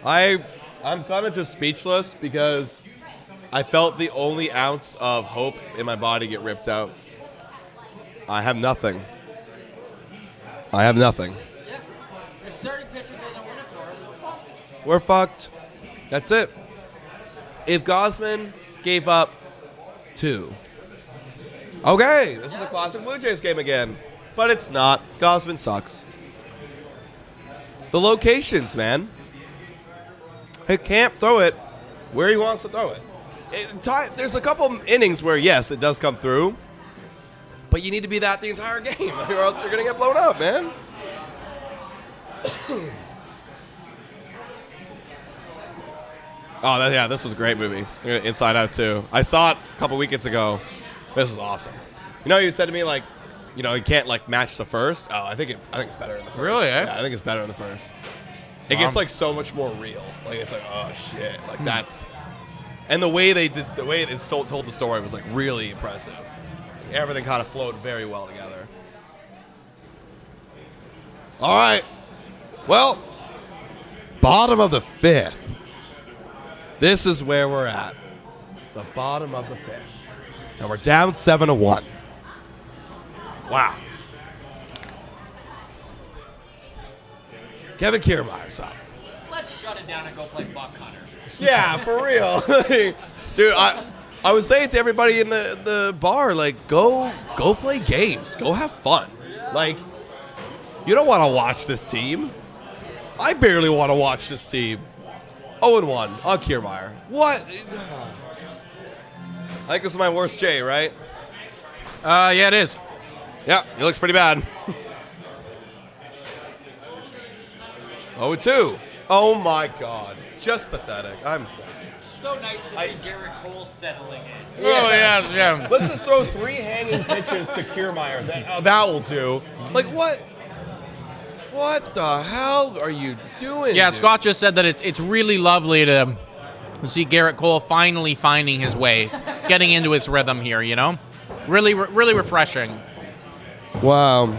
I'm kind of just speechless because I felt the only ounce of hope in my body get ripped out. I have nothing. I have nothing. Yeah. If starting pitcher doesn't win it for us, we're fucked. We're fucked. That's it. If Gosman gave up 2. Okay, this is a classic Blue Jays game again. But it's not. Gosman sucks. The locations, man. He can't throw it where he wants to throw it. There's a couple innings where, yes, it does come through. But you need to be that the entire game, or else you're going to get blown up, man. Yeah, this was a great movie. Inside Out 2. I saw it a couple weekends ago. This is awesome. You know, you said to me, like, you know, you can't, like, match the first. Oh, I think it's better in the first. Really, eh? Yeah, I think it's better in the first. It gets, like, so much more real. Like, it's like, oh, shit. Like, that's... And the way it's told the story was, like, really impressive. Everything kind of flowed very well together. All right. Well, bottom of the 5th. This is where we're at. The bottom of the 5th. And we're down 7-1. Wow. Kevin Kiermaier's up. Let's shut it down and go play Buck Hunter. Yeah, for real. Dude, I was saying to everybody in the bar, like, go play games. Go have fun. Like, you don't want to watch this team. I barely want to watch this team. 0-1 on Kiermaier. What? I think this is my worst Jay, right? Yeah, it is. Yeah, he looks pretty bad. 0-2. Oh, my God. Just pathetic. I'm sorry. So nice to see Gerrit Cole settling in. Oh, yeah. Let's just throw 3 hanging pitches to Kiermaier. That will do. Like, what? What the hell are you doing? Yeah, dude? Scott just said that it's really lovely to see Gerrit Cole finally finding his way, getting into his rhythm here, you know? Really refreshing. Wow.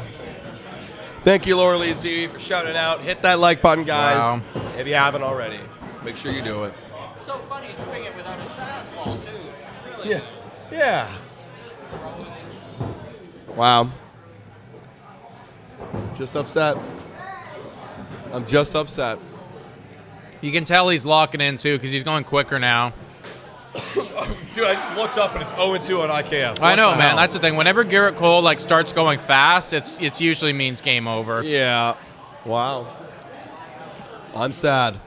Thank you, Laura Lizzie, for shouting out. Hit that like button, guys. Wow. If you haven't already. Make sure you do it. So funny he's doing it without his fastball, too. Really? Yeah. Yeah. Wow. Just upset. I'm just upset. You can tell he's locking in, too, because he's going quicker now. Dude, I just looked up and it's 0-2 on IKF. I know, man. That's the thing. Whenever Gerrit Cole starts going fast, it's usually means game over. Yeah. Wow. I'm sad.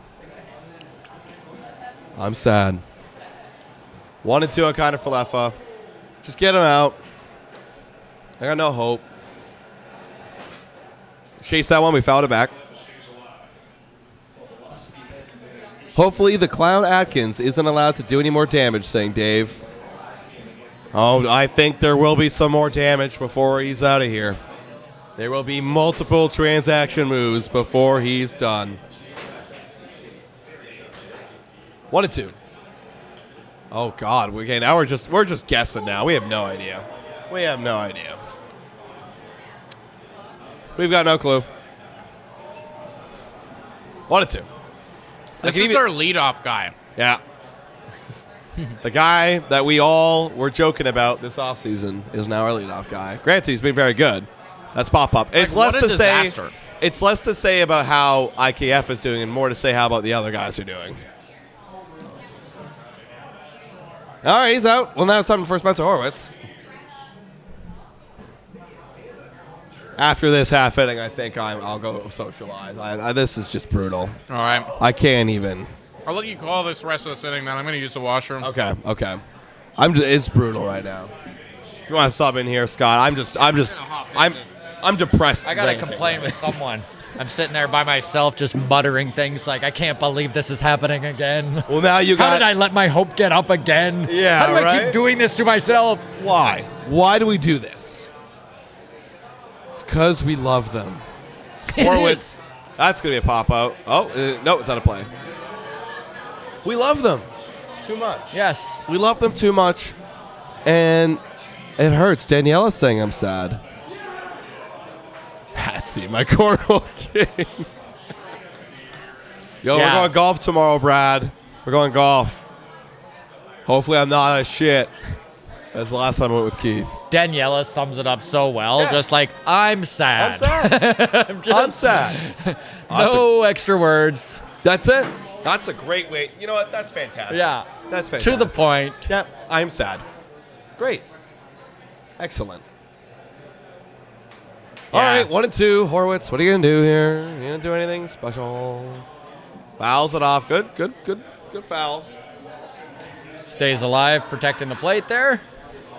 1-2 on kind of Falefa. Just get him out. I got no hope. Chase that one. We fouled it back. Hopefully the clown Atkins isn't allowed to do any more damage, saying Dave. Oh, I think there will be some more damage before he's out of here. There will be multiple transaction moves before he's done. 1-2. Oh God. Okay, now we're just guessing now. We have no idea. We've got no clue. 1-2. This is our leadoff guy. Yeah. The guy that we all were joking about this offseason is now our leadoff guy. Granted, he's been very good. That's pop-up. It's what less a to say. disaster. It's less to say about how IKF is doing and more to say how about the other guys are doing. All right, he's out. Well, now it's time for Spencer Horwitz. After this half inning, I think I'll go socialize. This is just brutal. All right. I can't even. I'll let you call this rest of the sitting, man. I'm going to use the washroom. Okay. It's brutal right now. If you want to sub in here, Scott, I'm depressed. I gotta complain with someone. I'm sitting there by myself just muttering things like, I can't believe this is happening again. Well, now you got. How did I let my hope get up again? Yeah, How do I right? keep doing this to myself? Why? Why do we do this? It's because we love them. Horwitz. That's going to be a pop-out. Oh, no, it's out of play. We love them too much. Yes. We love them too much, and it hurts. Daniela's saying I'm sad. Patsy, my cornhole king. Yo, Yeah. we're going golf tomorrow, Brad. We're going golf. Hopefully I'm not out of shit. That's the last time I went with Keith. Daniela sums it up so well. Yeah. Just like, I'm sad. I'm sad. I'm sad. No extra words. That's it. That's a great way. You know what? That's fantastic. Yeah. That's fantastic. To the point. Yep. I'm sad. Great. Excellent. All Yeah. right, 1 and 2. Horwitz, what are you going to do here? You going to do anything special? Fouls it off. Good foul. Stays alive, protecting the plate there.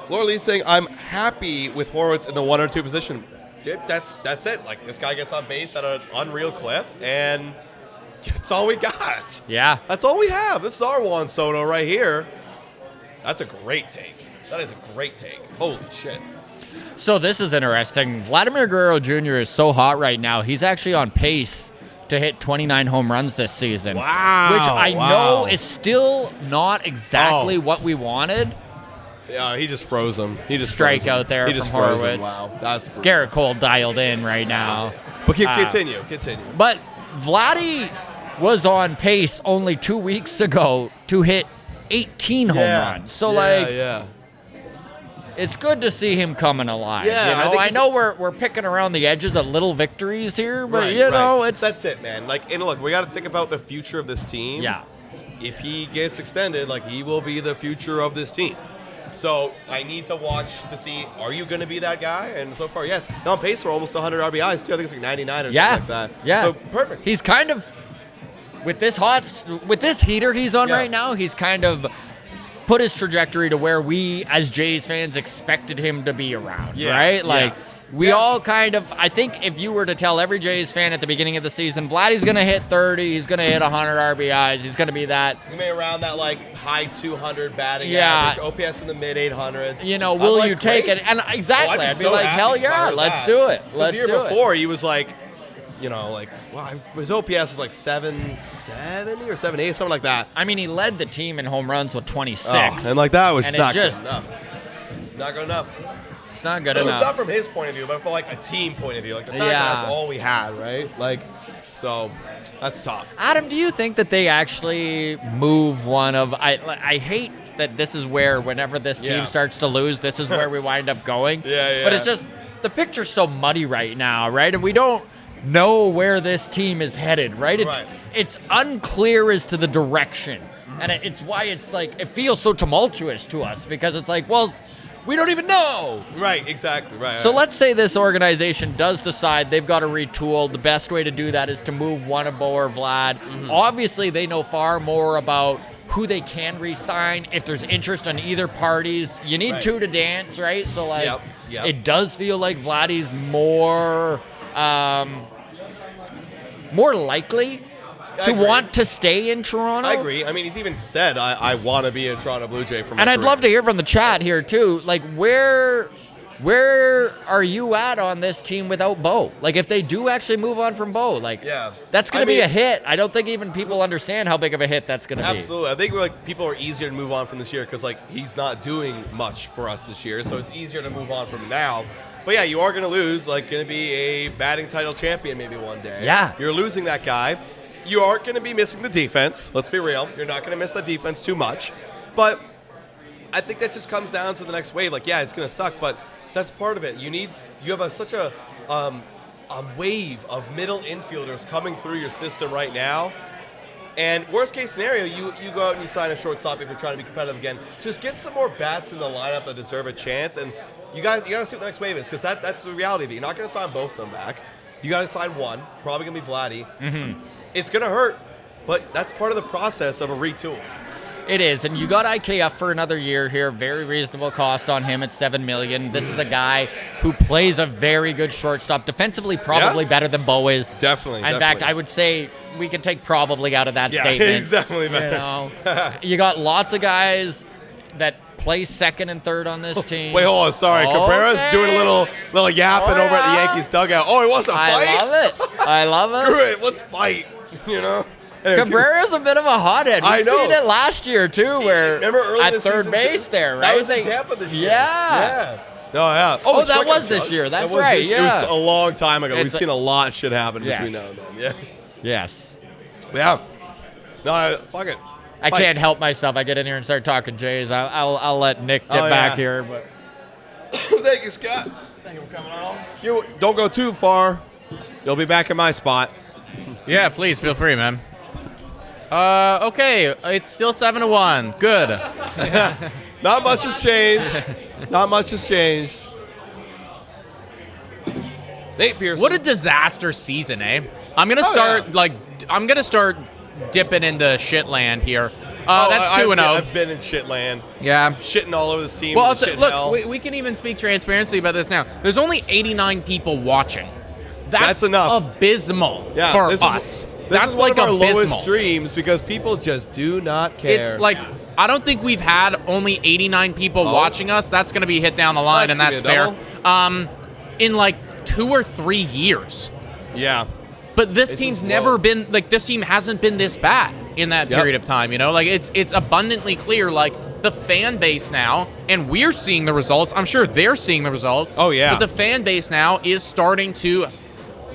Laura Lee's saying, I'm happy with Horwitz in the 1 or 2 position. That's it. Like, this guy gets on base at an unreal clip, and that's all we got. Yeah. That's all we have. This is our Juan Soto right here. That's a great take. That is a great take. Holy shit. So this is interesting. Vladimir Guerrero Jr. is so hot right now. He's actually on pace to hit 29 home runs this season. Wow. Which I know is still not exactly what we wanted. Yeah, he just froze him. He just Strike froze him. out there He from just froze him. Horwitz. Wow, that's brutal. Gerrit Cole dialed in right now. But continue. But Vladdy was on pace only 2 weeks ago to hit 18 home runs. So yeah. it's good to see him coming alive. Yeah, you I know, think I he's- know we're picking around the edges of little victories here, but Right, you know, right. That's it, man. Like, and look, we got to think about the future of this team. Yeah. If he gets extended, like, he will be the future of this team. So I need to watch to see, are you going to be that guy? And so far, yes. Now on pace for almost 100 RBIs too. I think it's like 99 or something like that. Yeah. So perfect. He's kind of with this heater he's on Yeah. right now, he's kind of put his trajectory to where we as Jays fans expected him to be around, Yeah, right? Like yeah. we all kind of, I think if you were to tell every Jays fan at the beginning of the season, Vladdy's going to hit 30, he's going to hit 100 RBIs, he's going to be that. He may around that like high 200 batting Yeah. average, OPS in the mid 800s. You know, I'm will like, you take great. it? And exactly, Oh, I'd be so like, happy hell if I yeah, heard let's that. do it. 'Cause Let's the year do it. before, he was like, you know, like, wow, his OPS was like 770 or 780, something like that. I mean, he led the team in home runs with 26. Oh, and like that was And it not just- good enough. Not good enough. It's not good Not enough. from his point of view, but from like a team point of view. Like the fact Yeah. that that's all we had, right? Like, so that's tough. Adam, do you think that they actually move one of? I hate that this is where whenever this team Yeah. starts to lose, this is where we wind up going. Yeah. But it's just the picture's so muddy right now, right? And we don't know where this team is headed, right? Right. It's unclear as to the direction, and it's why it's like it feels so tumultuous to us because it's like, well, we don't even know. Right, exactly. Right. So right. let's say this organization does decide they've got to retool. The best way to do that is to move one of Bo or Vlad. Obviously, they know far more about who they can re-sign. If there's interest on either parties, you need Right. two to dance, right? So like, Yep. it does feel like Vladdy's more likely I to agree. want to stay in Toronto. I agree. I mean, he's even said, I want to be a Toronto Blue Jay from my And I'd career. love to hear from the chat here too. Like, where are you at on this team without Bo? Like, if they do actually move on from Bo, like, Yeah. that's going I to be mean- a hit. I don't think even people understand how big of a hit that's going to be. Absolutely. I think like people are easier to move on from this year because like he's not doing much for us this year, so it's easier to move on from now. But yeah, you are going to lose. Like, going to be a batting title champion maybe one day. Yeah. You're losing that guy. You aren't going to be missing the defense. Let's be real. You're not going to miss the defense too much. But I think that just comes down to the next wave. Like, yeah, it's going to suck, but that's part of it. You have such a wave of middle infielders coming through your system right now. And worst case scenario, you go out and you sign a shortstop if you're trying to be competitive again. Just get some more bats in the lineup that deserve a chance. And you got to see what the next wave is because that's the reality of it. You're not going to sign both of them back. You got to sign one. Probably going to be Vladdy. Mm-hmm. It's going to hurt, but that's part of the process of a retool. It is, and you got IKF for another year here. Very reasonable cost on him at $7 million. This is a guy who plays a very good shortstop. Defensively, probably better than Bo is. Definitely. In fact, I would say we could take probably out of that Yeah, statement. he's definitely better. You know, you got lots of guys that play second and third on this team. Wait, hold on. Sorry. Cabrera's Okay. doing a little yapping over at the Yankees dugout. Oh, it was a fight? I love it. I love it. Screw it. Let's fight. You know? Anyways, Cabrera's a bit of a hothead. I We've know. seen it last year, too, where Remember early at this third season, base too? there, right? That was in They- Tampa this year. Yeah. Oh, yeah. Oh, the that strikeout was this judge. year. That's That was right, this- yeah. It was a long time ago. It's We've seen a lot of shit happen between Yes. now and then. Yeah. Yes. Yeah. No, fuck it. I Fight. can't help myself. I get in here and start talking Jays. I'll let Nick get Oh, back yeah. here. But Thank you, Scott. Thank you for coming on. You don't go too far. You'll be back in my spot. Yeah, please feel free, man. Okay, it's still 7-1. Good. Not much has changed. Not much has changed. Nate Pearson. What a disaster season, eh? I'm gonna start dipping into shitland here. That's 2-0. I've been in shitland. Yeah. Shitting all over this team. Well, shitting look, hell. we can even speak transparency about this now. There's only 89 people watching. That's enough. Abysmal Yeah, for this us. This That's is one like of our abysmal. lowest streams because people just do not care. It's like, I don't think we've had only 89 people watching us. That's going to be hit down the line, That's and that's gonna be fair. a In like 2 or 3 years. yeah. But this This team's is never low. been like this team hasn't been this bad in that Yep. period of time, you know? Like it's abundantly clear like the fan base now, and we're seeing the results. I'm sure they're seeing the results. Oh, yeah. But the fan base now is starting to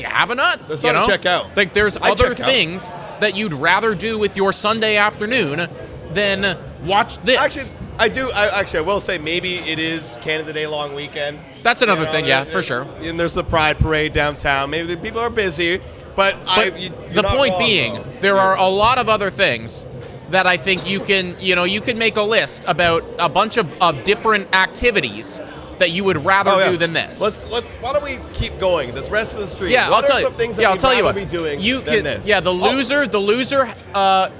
have a nut. They're You starting know? to check out. Like there's I other check out. things that you'd rather do with your Sunday afternoon than watch this. Actually, I will say maybe it is Canada Day long weekend. That's another You know, thing, yeah, and- for sure. And there's the Pride Parade downtown. Maybe the people are busy, but you're The not point wrong, being, though. there are a lot of other things that I think you can make a list about a bunch of different activities that you would rather Oh, yeah. do than this. Why don't we keep going this rest of the stream? Yeah, what I'll tell are you. some things that Yeah, I'll we'd tell you rather what. be doing You than can, this? yeah, the Oh, loser,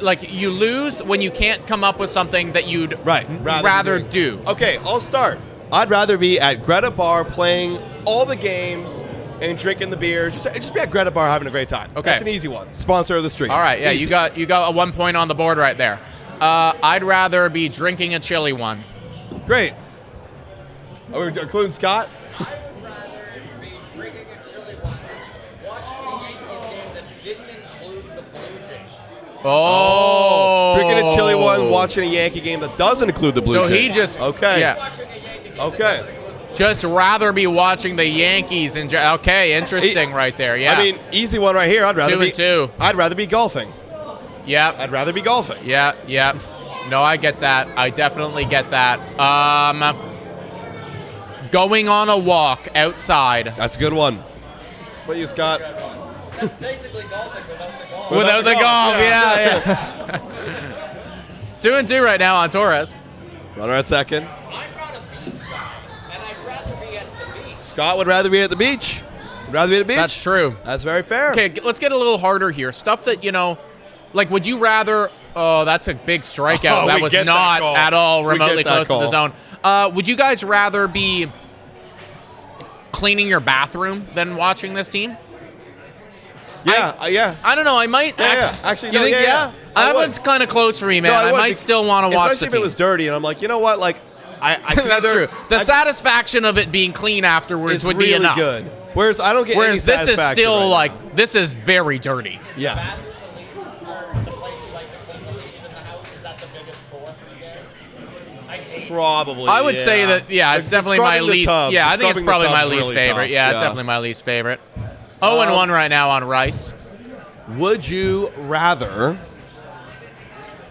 like you lose when you can't come up with something that you'd rather do. Okay, I'll start. I'd rather be at Greta Bar playing all the games and drinking the beers. Just be at Greta Bar having a great time. Okay. That's an easy one. Sponsor of the stream. All right, yeah, Easy. you got a 1 point on the board right there. I'd rather be drinking a chili one. Great. Are we including Scott? I would rather be drinking a chili one, watching the Yankees game that didn't include the Blue Jays. Oh, Drinking a chili one, watching a Yankee game that doesn't include the Blue So Jays. he just Okay. yeah. Watching a Yankee game Okay. Just rather be watching the Yankees and okay, interesting right there. Yeah. I mean, easy one right here. I'd rather 2 be and 2. I'd rather be golfing. Yeah. I'd rather be golfing. Yeah. Yeah. No, I get that. I definitely get that. Going on a walk outside That's a good one. What about you, Scott? That's basically golfing without the golf. without the golf. yeah. Yeah. 2 and 2 right now on Torres. Runner at second. I'm not a beach guy, and I'd rather be at the beach. Scott would rather be at the beach. Would rather be at the beach. That's true. That's very fair. Okay, let's get a little harder here. Stuff that, like, would you rather... Oh, that's a big strikeout. Oh, that we was get that not call. at all We remotely get that close to the call. zone. Would you guys rather be cleaning your bathroom than watching this team? Yeah, yeah. I don't know. I might... Yeah. Actually, you no, think, yeah. I That would. one's kind of close for me, man. No, I would, might still want to watch the especially if team. it was dirty, and I'm like, you know what? Like, I can That's either, true. The satisfaction of it being clean afterwards it's would really be enough. good. Whereas I don't get Whereas any this is satisfaction still right like, now. this is very dirty. Yeah. Bathroom the least, or the place you like to clean the least in the house, is that the biggest chore for you guys? I hate Probably. I would say that, Like, it's definitely my scrubbing the least. tub. Yeah, I think it's Scrubbing the probably my tub's least really favorite. tough, Yeah, it's definitely my least favorite. 0-1 right now on Rice. Would you rather?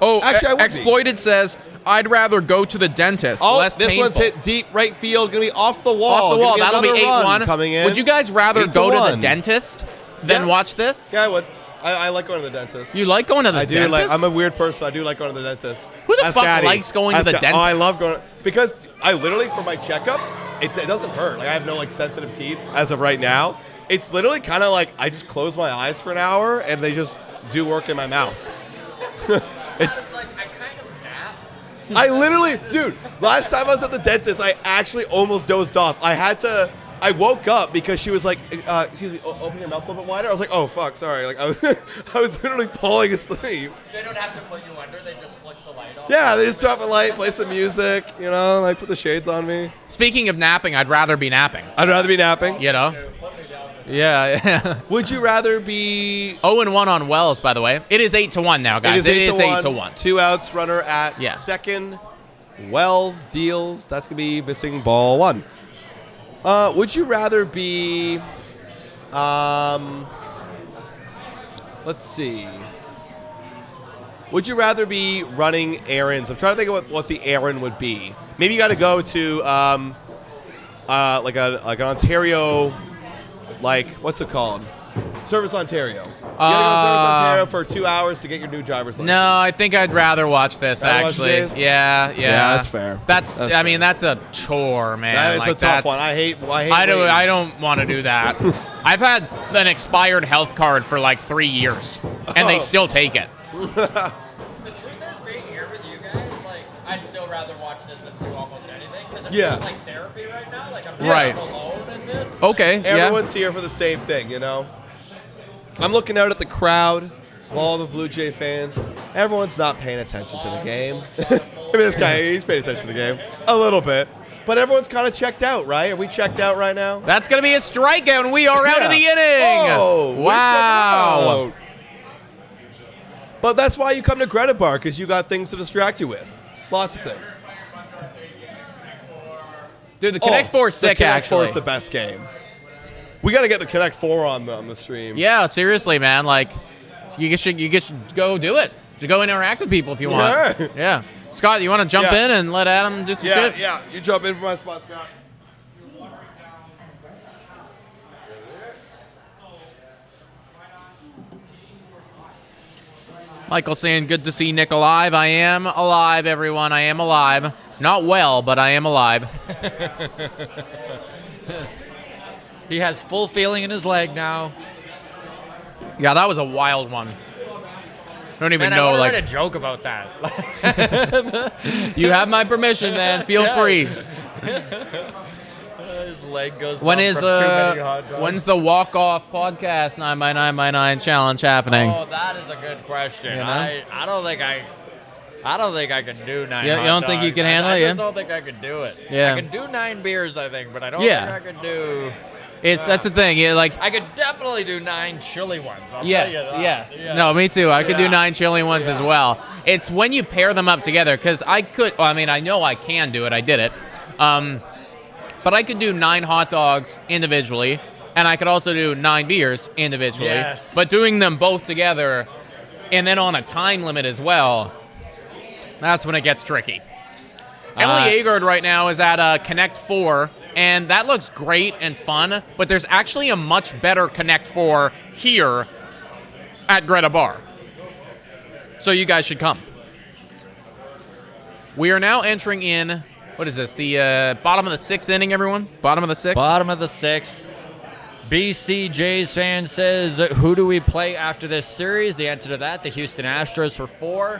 Oh, Actually, I would be. Exploited says, I'd rather go to the dentist. Oh, less this painful. one's hit deep right field. Going to be off the wall. Off the wall. Gonna That'll be another run 8-1. coming in. Would you guys rather 8 go to the 1. dentist than Yeah. watch this? Yeah, I would. I like going to the dentist. You like going to the I do dentist? like. I'm a weird person. I do like going to the dentist. Who the Ask fuck Daddy. likes going to Ask the Dad- dentist? Oh, I love going because I literally for my checkups, it doesn't hurt. Like I have no like sensitive teeth as of right now. It's literally kind of like I just close my eyes for an hour and they just do work in my mouth. It's. like I kind of nap. I literally, dude. Last time I was at the dentist, I actually almost dozed off. I had to I woke up because she was like, excuse me, open your mouth a little bit wider. I was like, oh, fuck, sorry. Like, I was I was literally falling asleep. They don't have to put you under. They just flick the light off. Yeah, they just drop a light, play some music, you know, like put the shades on me. Speaking of napping, I'd rather be napping. I'd rather be napping. You know? Yeah. Would you rather be 0-1 on Wells, by the way. It is 8-1 now, guys. It is 8-1. 2 outs, runner at second. Wells deals. That's going to be missing ball 1. Would you rather be, let's see. Would you rather be running errands? I'm trying to think of what the errand would be. Maybe you got to go to like an Ontario, like, what's it called? Service Ontario. You gotta go to Service Ontario for 2 hours to get your new driver's license. No, I think I'd rather watch this, actually. Yeah. Yeah, that's fair. I mean, that's a chore, man. It's a tough one. I don't want to do that. I've had an expired health card for like 3 years, and they still take it. The truth is, being here with you guys, like, I'd still rather watch this than do almost anything, because it feels like therapy right now. Like, I'm not alone in this. Okay, Everyone's here for the same thing, you know? I'm looking out at the crowd, all the Blue Jay fans. Everyone's not paying attention to the game. I mean, this guy, he's paying attention to the game. A little bit. But everyone's kind of checked out, right? Are we checked out right now? That's going to be a strikeout, and we are out of the inning. Oh, wow. But that's why you come to Greta Bar, because you got things to distract you with. Lots of things. Dude, the Connect 4 is sick, the Connect actually. 4 is the best game. We got to get the Connect 4 on the stream. Yeah, seriously, man. Like, you should go do it. To go interact with people if you want. Yeah. Scott, you want to jump in and let Adam do some shit? Yeah, you jump in for my spot, Scott. Michael saying, good to see Nick alive. I am alive, everyone. I am alive. Not well, but I am alive. He has full feeling in his leg now. Yeah, that was a wild one. I don't even know. I like write a joke about that. You have my permission, man. Feel free. His leg goes. When's the walk-off podcast 9x9x9 challenge happening? Oh, that is a good question. You know? I don't think I can do 9. You don't think you can handle it? I just don't think I can do it. Yeah. I can do 9 beers, I think, but I don't think I can do. That's the thing. Yeah, like I could definitely do 9 chili ones. I'll yes, tell you that. yes. Yeah. No, me too. I could do 9 chili ones as well. It's when you pair them up together, because I could. Well, I mean, I know I can do it. I did it. But I could do 9 hot dogs individually, and I could also do 9 beers individually. Yes. But doing them both together, and then on a time limit as well, that's when it gets tricky. Emily Agard right now is at Connect 4, and that looks great and fun, but there's actually a much better Connect 4 here at Greta Bar. So you guys should come. We are now entering in, what is this, the bottom of the 6th inning, everyone? Bottom of the 6th? Bottom of the 6th. BC Jays fan says, who do we play after this series? The answer to that, the Houston Astros for 4.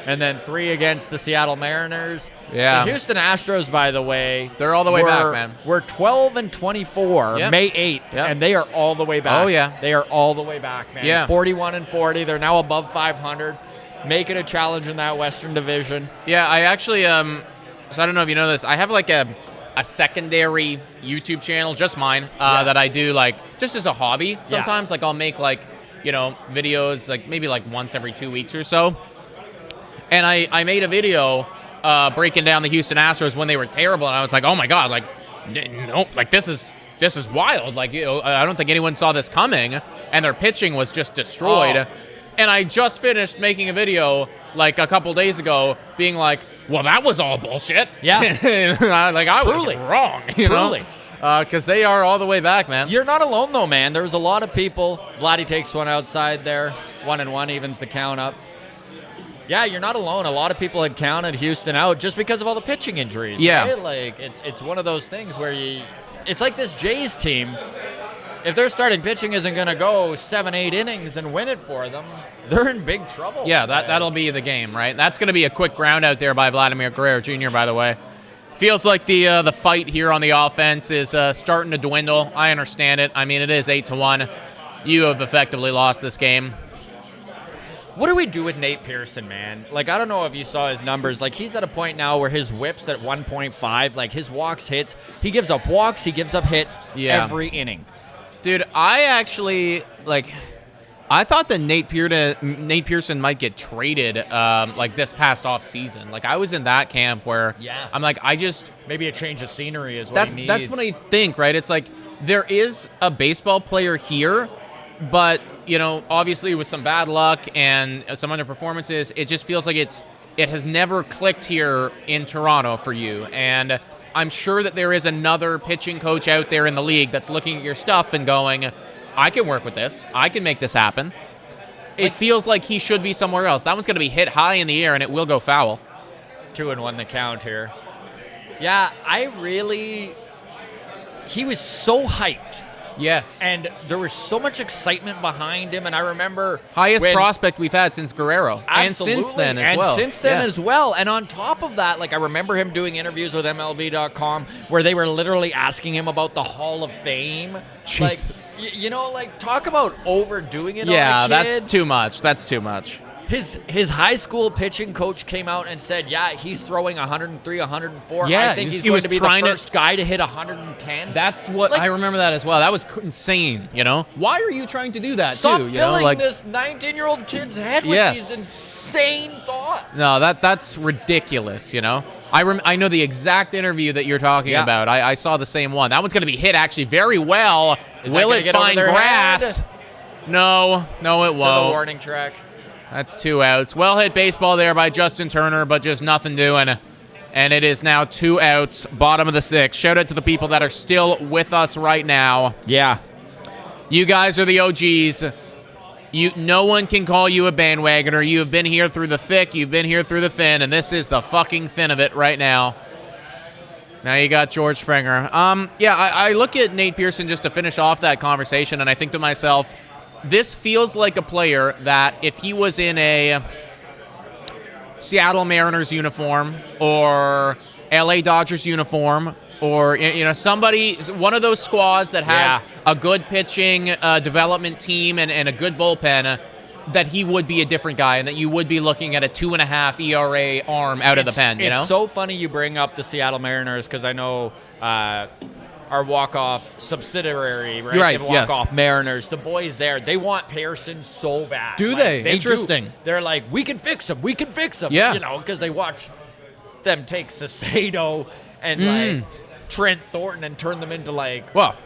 And then 3 against the Seattle Mariners. Yeah. The Houston Astros, by the way, they're all the way back, man. We're 12-24, May 8th, and they are all the way back. Oh, yeah. They are all the way back, man. Yeah. 41-40. They're now above 500. Make it a challenge in that Western Division. Yeah, I actually, so I don't know if you know this. I have like a secondary YouTube channel, just mine, that I do like just as a hobby sometimes. Like I'll make like, videos like maybe like once every 2 weeks or so. And I made a video breaking down the Houston Astros when they were terrible, and I was like, oh my god, like, no, like this is wild. Like, I don't think anyone saw this coming, and their pitching was just destroyed. Oh. And I just finished making a video like a couple days ago, being like, well, that was all bullshit. Yeah, like I was wrong. Truly. Because they are all the way back, man. You're not alone though, man. There's a lot of people. Vladdy takes one outside there. 1-1 evens the count up. Yeah, you're not alone. A lot of people had counted Houston out just because of all the pitching injuries. Yeah. Right? Like, it's one of those things where it's like this Jays team. If their starting pitching isn't going to go 7-8 innings and win it for them, they're in big trouble. Yeah, that'll be the game, right? That's going to be a quick ground out there by Vladimir Guerrero Jr., by the way. Feels like the fight here on the offense is starting to dwindle. I understand it. I mean, it is 8-1. You have effectively lost this game. What do we do with Nate Pearson, man? Like, I don't know if you saw his numbers. Like, he's at a point now where his whip's at 1.5. Like, his walks, hits. He gives up walks. He gives up hits every inning. Dude, I actually, I thought that Nate Pearson might get traded, this past off season. Like, I was in that camp where I'm like, Maybe a change of scenery is what he needs. That's what I think, right? It's like, there is a baseball player here, but, obviously with some bad luck and some underperformances, it just feels like it has never clicked here in Toronto for you. And I'm sure that there is another pitching coach out there in the league that's looking at your stuff and going, I can work with this. I can make this happen. It feels like he should be somewhere else. That one's going to be hit high in the air, and it will go foul. 2-1 the count here. Yeah, he was so hyped. Yes. And there was so much excitement behind him, and I remember... Highest prospect we've had since Guerrero. Absolutely. And since then as well. And on top of that, I remember him doing interviews with MLB.com where they were literally asking him about the Hall of Fame. Jesus. Talk about overdoing it on a kid. That's too much. That's too much. His high school pitching coach came out and said, he's throwing 103, 104. Yeah, I think he's going to be the first guy to hit 110. That's what I remember that as well. That was insane, Why are you trying to do that, Stop too? filling this 19-year-old kid's head with these insane thoughts. No, that's ridiculous, I know the exact interview that you're talking about. I saw the same one. That one's going to be hit, actually, very well. Will it find grass? Head? No, it won't. To the warning track. That's 2 outs. Well hit baseball there by Justin Turner, but just nothing doing. And it is now 2 outs, bottom of the 6th. Shout out to the people that are still with us right now. Yeah. You guys are the OGs. No one can call you a bandwagoner. You have been here through the thick, you've been here through the thin, and this is the fucking thin of it right now. Now you got George Springer. I look at Nate Pearson just to finish off that conversation, and I think to myself, this feels like a player that if he was in a Seattle Mariners uniform or LA Dodgers uniform or, one of those squads that has a good pitching development team and a good bullpen, that he would be a different guy and that you would be looking at a 2.5 ERA arm out of the pen, It's so funny you bring up the Seattle Mariners because I know our walk-off subsidiary, right? Right, the walk-off Mariners, the boys there, they want Pearson so bad. Do they? Interesting. They're like, we can fix him. Yeah. Because they watch them take Sasado and Trent Thornton and turn them into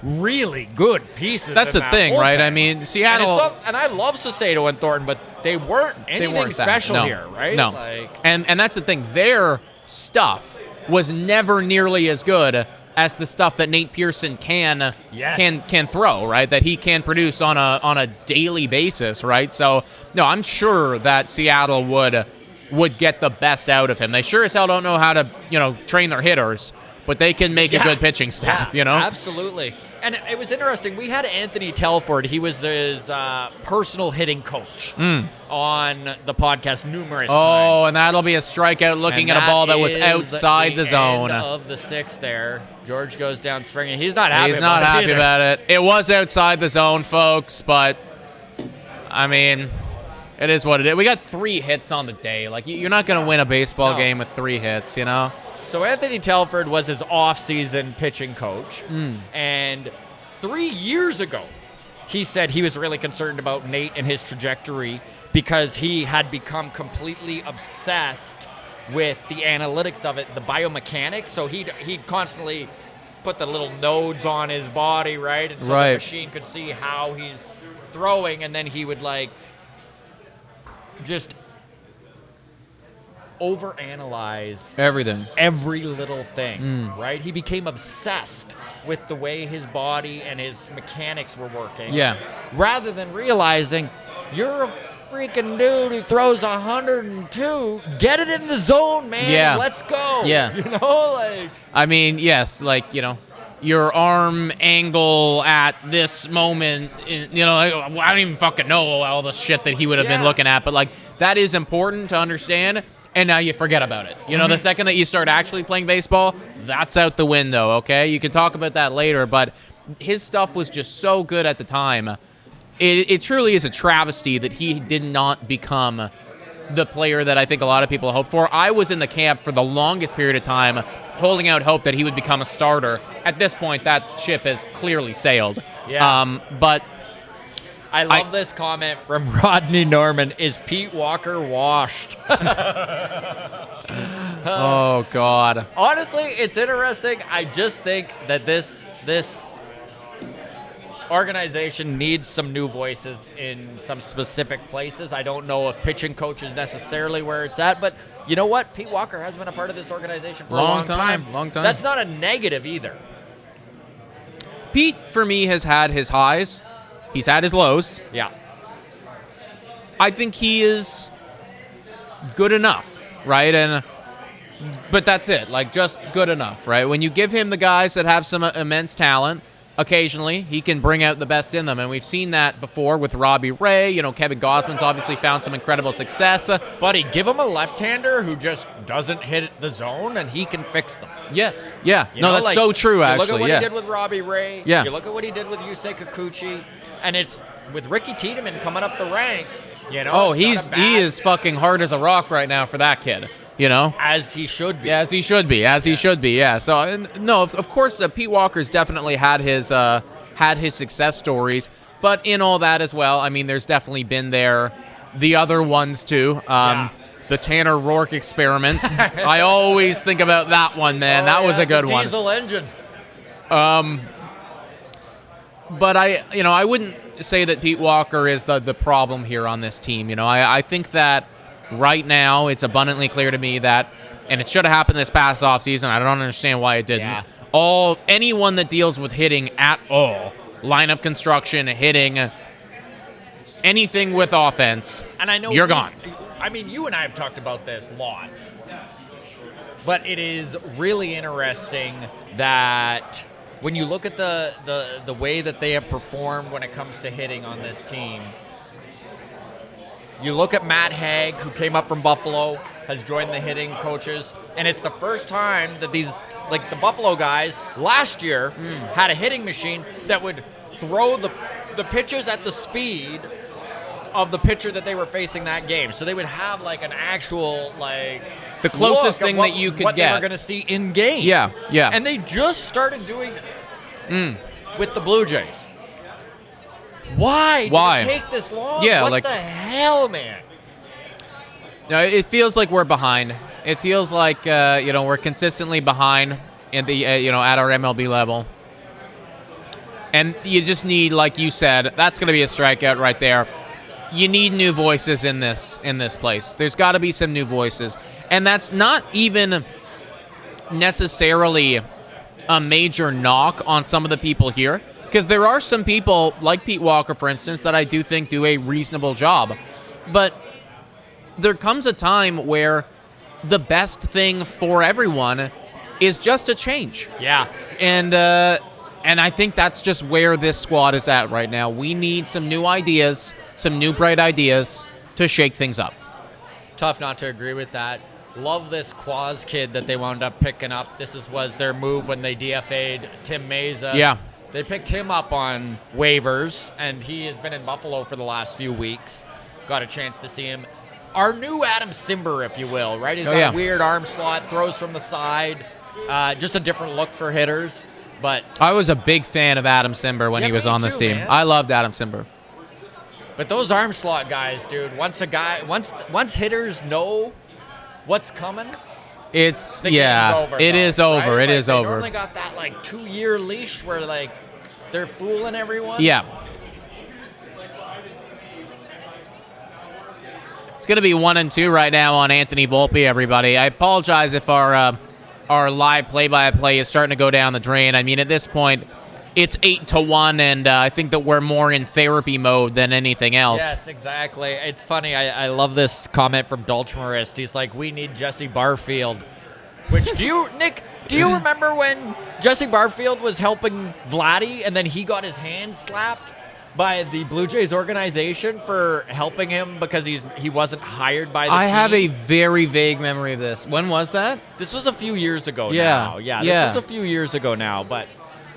really good pieces. That's the thing, bullpen. Right? I mean, Seattle... And I love Sasado and Thornton, but they weren't anything special here, right? No. And that's the thing. Their stuff was never nearly as good as the stuff that Nate Pearson can throw, right? That he can produce on a daily basis, right? So, no, I'm sure that Seattle would get the best out of him. They sure as hell don't know how to, train their hitters, but they can make a good pitching staff, Absolutely. And it was interesting. We had Anthony Telford. He was his personal hitting coach on the podcast numerous times. Oh, and that'll be a strikeout looking at a ball that was outside the zone. End of the 6th there. George goes down Springer. He's not happy about it. It was outside the zone, folks, but, I mean, it is what it is. We got 3 hits on the day. You're not going to win a baseball game with 3 hits, So Anthony Telford was his off-season pitching coach, and 3 years ago, he said he was really concerned about Nate and his trajectory because he had become completely obsessed with the analytics of it, the biomechanics. So he'd constantly put the little nodes on his body, right? And so the machine could see how he's throwing, and then he would just overanalyze everything, every little thing, right? He became obsessed with the way his body and his mechanics were working. Yeah. Rather than realizing you're a freaking dude who throws 102, get it in the zone, man. Yeah. Let's go. Yeah. I mean, yes, your arm angle at this moment, I don't even fucking know all the shit that he would have been looking at, but that is important to understand. and now you forget about it. You know, the second that you start actually playing baseball, that's out the window, okay? You can talk about that later, but his stuff was just so good at the time. It truly is a travesty that he did not become the player that I think a lot of people hoped for. I was in the camp for the longest period of time holding out hope that he would become a starter. At this point, that ship has clearly sailed. Yeah. But I love this comment from Rodney Norman. Is Pete Walker washed? oh, God. Honestly, it's interesting. I just think that this organization needs some new voices in some specific places. I don't know if pitching coach is necessarily where it's at, but you know what? Pete Walker has been a part of this organization for a long time. Long time. That's not a negative either. Pete, for me, has had his highs. He's had his lows. Yeah. I think he is good enough, right? But that's it, like just good enough, right? When you give him the guys that have some immense talent, occasionally he can bring out the best in them, and we've seen that before with Robbie Ray. You know, Kevin Gausman's obviously found some incredible success. Buddy, give him a left-hander who just doesn't hit the zone, and he can fix them. Yes. Yeah. You No, know, that's like, so true, actually. You look at what yeah. he did with Robbie Ray. Yeah. You look at what he did with Yusei Kikuchi, and it's with Ricky Tiedemann coming up the ranks. You know. Oh, he is fucking hard as a rock right now for that kid. You know, as he should be. Yeah, as he should be. As he should be. Yeah. So no, of course, Pete Walker's definitely had his success stories, but in all that as well, I mean, there's definitely been the other ones too. The Tanner Rourke experiment. I always think about that one, man. That was a good one. Diesel engine. But I wouldn't say that Pete Walker is the problem here on this team. You know, I think that right now it's abundantly clear to me that, and it should have happened this past offseason. I don't understand why it didn't. Yeah. Anyone that deals with hitting at all, lineup construction, hitting, anything with offense, and I know you're gone. I mean, you and I have talked about this lots, but it is really interesting that when you look at the way that they have performed when it comes to hitting on this team, you look at Matt Haig, who came up from Buffalo, has joined the hitting coaches, and it's the first time that these, like the Buffalo guys last year, had a hitting machine that would throw the pitches at the speed of the pitcher that they were facing that game. So they would have like an actual like the closest thing that you could what get. they were going to see in game. Yeah. And they just started doing this with the Blue Jays. Why? Did it take this long? Yeah, what like, the hell, man? No, it feels like we're behind. It feels like we're consistently behind in the at our MLB level. And you just need, like you said, that's going to be a strikeout right there. You need new voices in this place. There's got to be some new voices. And that's not even necessarily a major knock on some of the people here, because there are some people, like Pete Walker, for instance, that I do think do a reasonable job. But there comes a time where the best thing for everyone is just a change. Yeah. And I think that's just where this squad is at right now. We need some new ideas, some new bright ideas to shake things up. Tough not to agree with that. Love this Quaz kid that they wound up picking up. This was their move when they DFA'd Tim Meza. Yeah. They picked him up on waivers, and he has been in Buffalo for the last few weeks. Got a chance to see him. Our new Adam Simber, if you will, right? He's got a weird arm slot, throws from the side. Just a different look for hitters. But I was a big fan of Adam Simber when he was on this team. Man. I loved Adam Simber. But those arm slot guys, dude, once hitters know what's coming, it's the game's over. It is over. Right? It is over. They normally got that 2-year leash where they're fooling everyone. Yeah. It's going to be 1-2 right now on Anthony Volpe, everybody. I apologize if our live play-by-play is starting to go down the drain. I mean, at this point, it's 8-1, and I think that we're more in therapy mode than anything else. Yes, exactly. It's funny. I love this comment from Dulchmarist. He's like, we need Jesse Barfield. Which, do you remember when Jesse Barfield was helping Vladdy, and then he got his hand slapped? by the Blue Jays organization for helping him because he wasn't hired by the team. I have a very vague memory of this. When was that? This was a few years ago Yeah. now. Yeah, this Yeah. was a few years ago now. But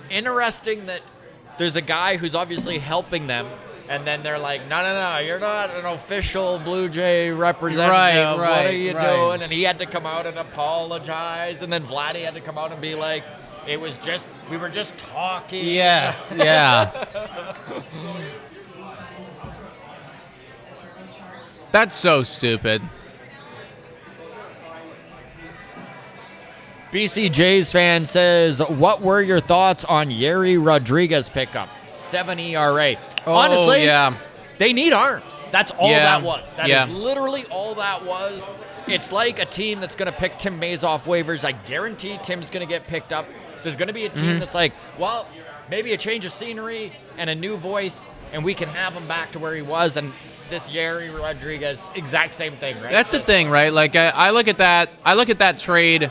interesting that there's a guy who's obviously helping them, and then they're like, no, you're not an official Blue Jay representative. Right, what are you right. doing? And he had to come out and apologize, and then Vladdy had to come out and be like, we were just talking. Yes, yeah. That's so stupid. BC Jays fan says, what were your thoughts on Yerry Rodriguez pickup? 7 ERA. Oh, Honestly, yeah. they need arms. That's all Yeah. that was. That Yeah. is literally all that was. It's like a team that's going to pick Tim Mays off waivers. I guarantee Tim's going to get picked up. There's going to be a team that's like, well, maybe a change of scenery and a new voice, and we can have him back to where he was. And this Yerry Rodriguez, exact same thing, right? That's the thing, right? Like I look at that. I look at that trade.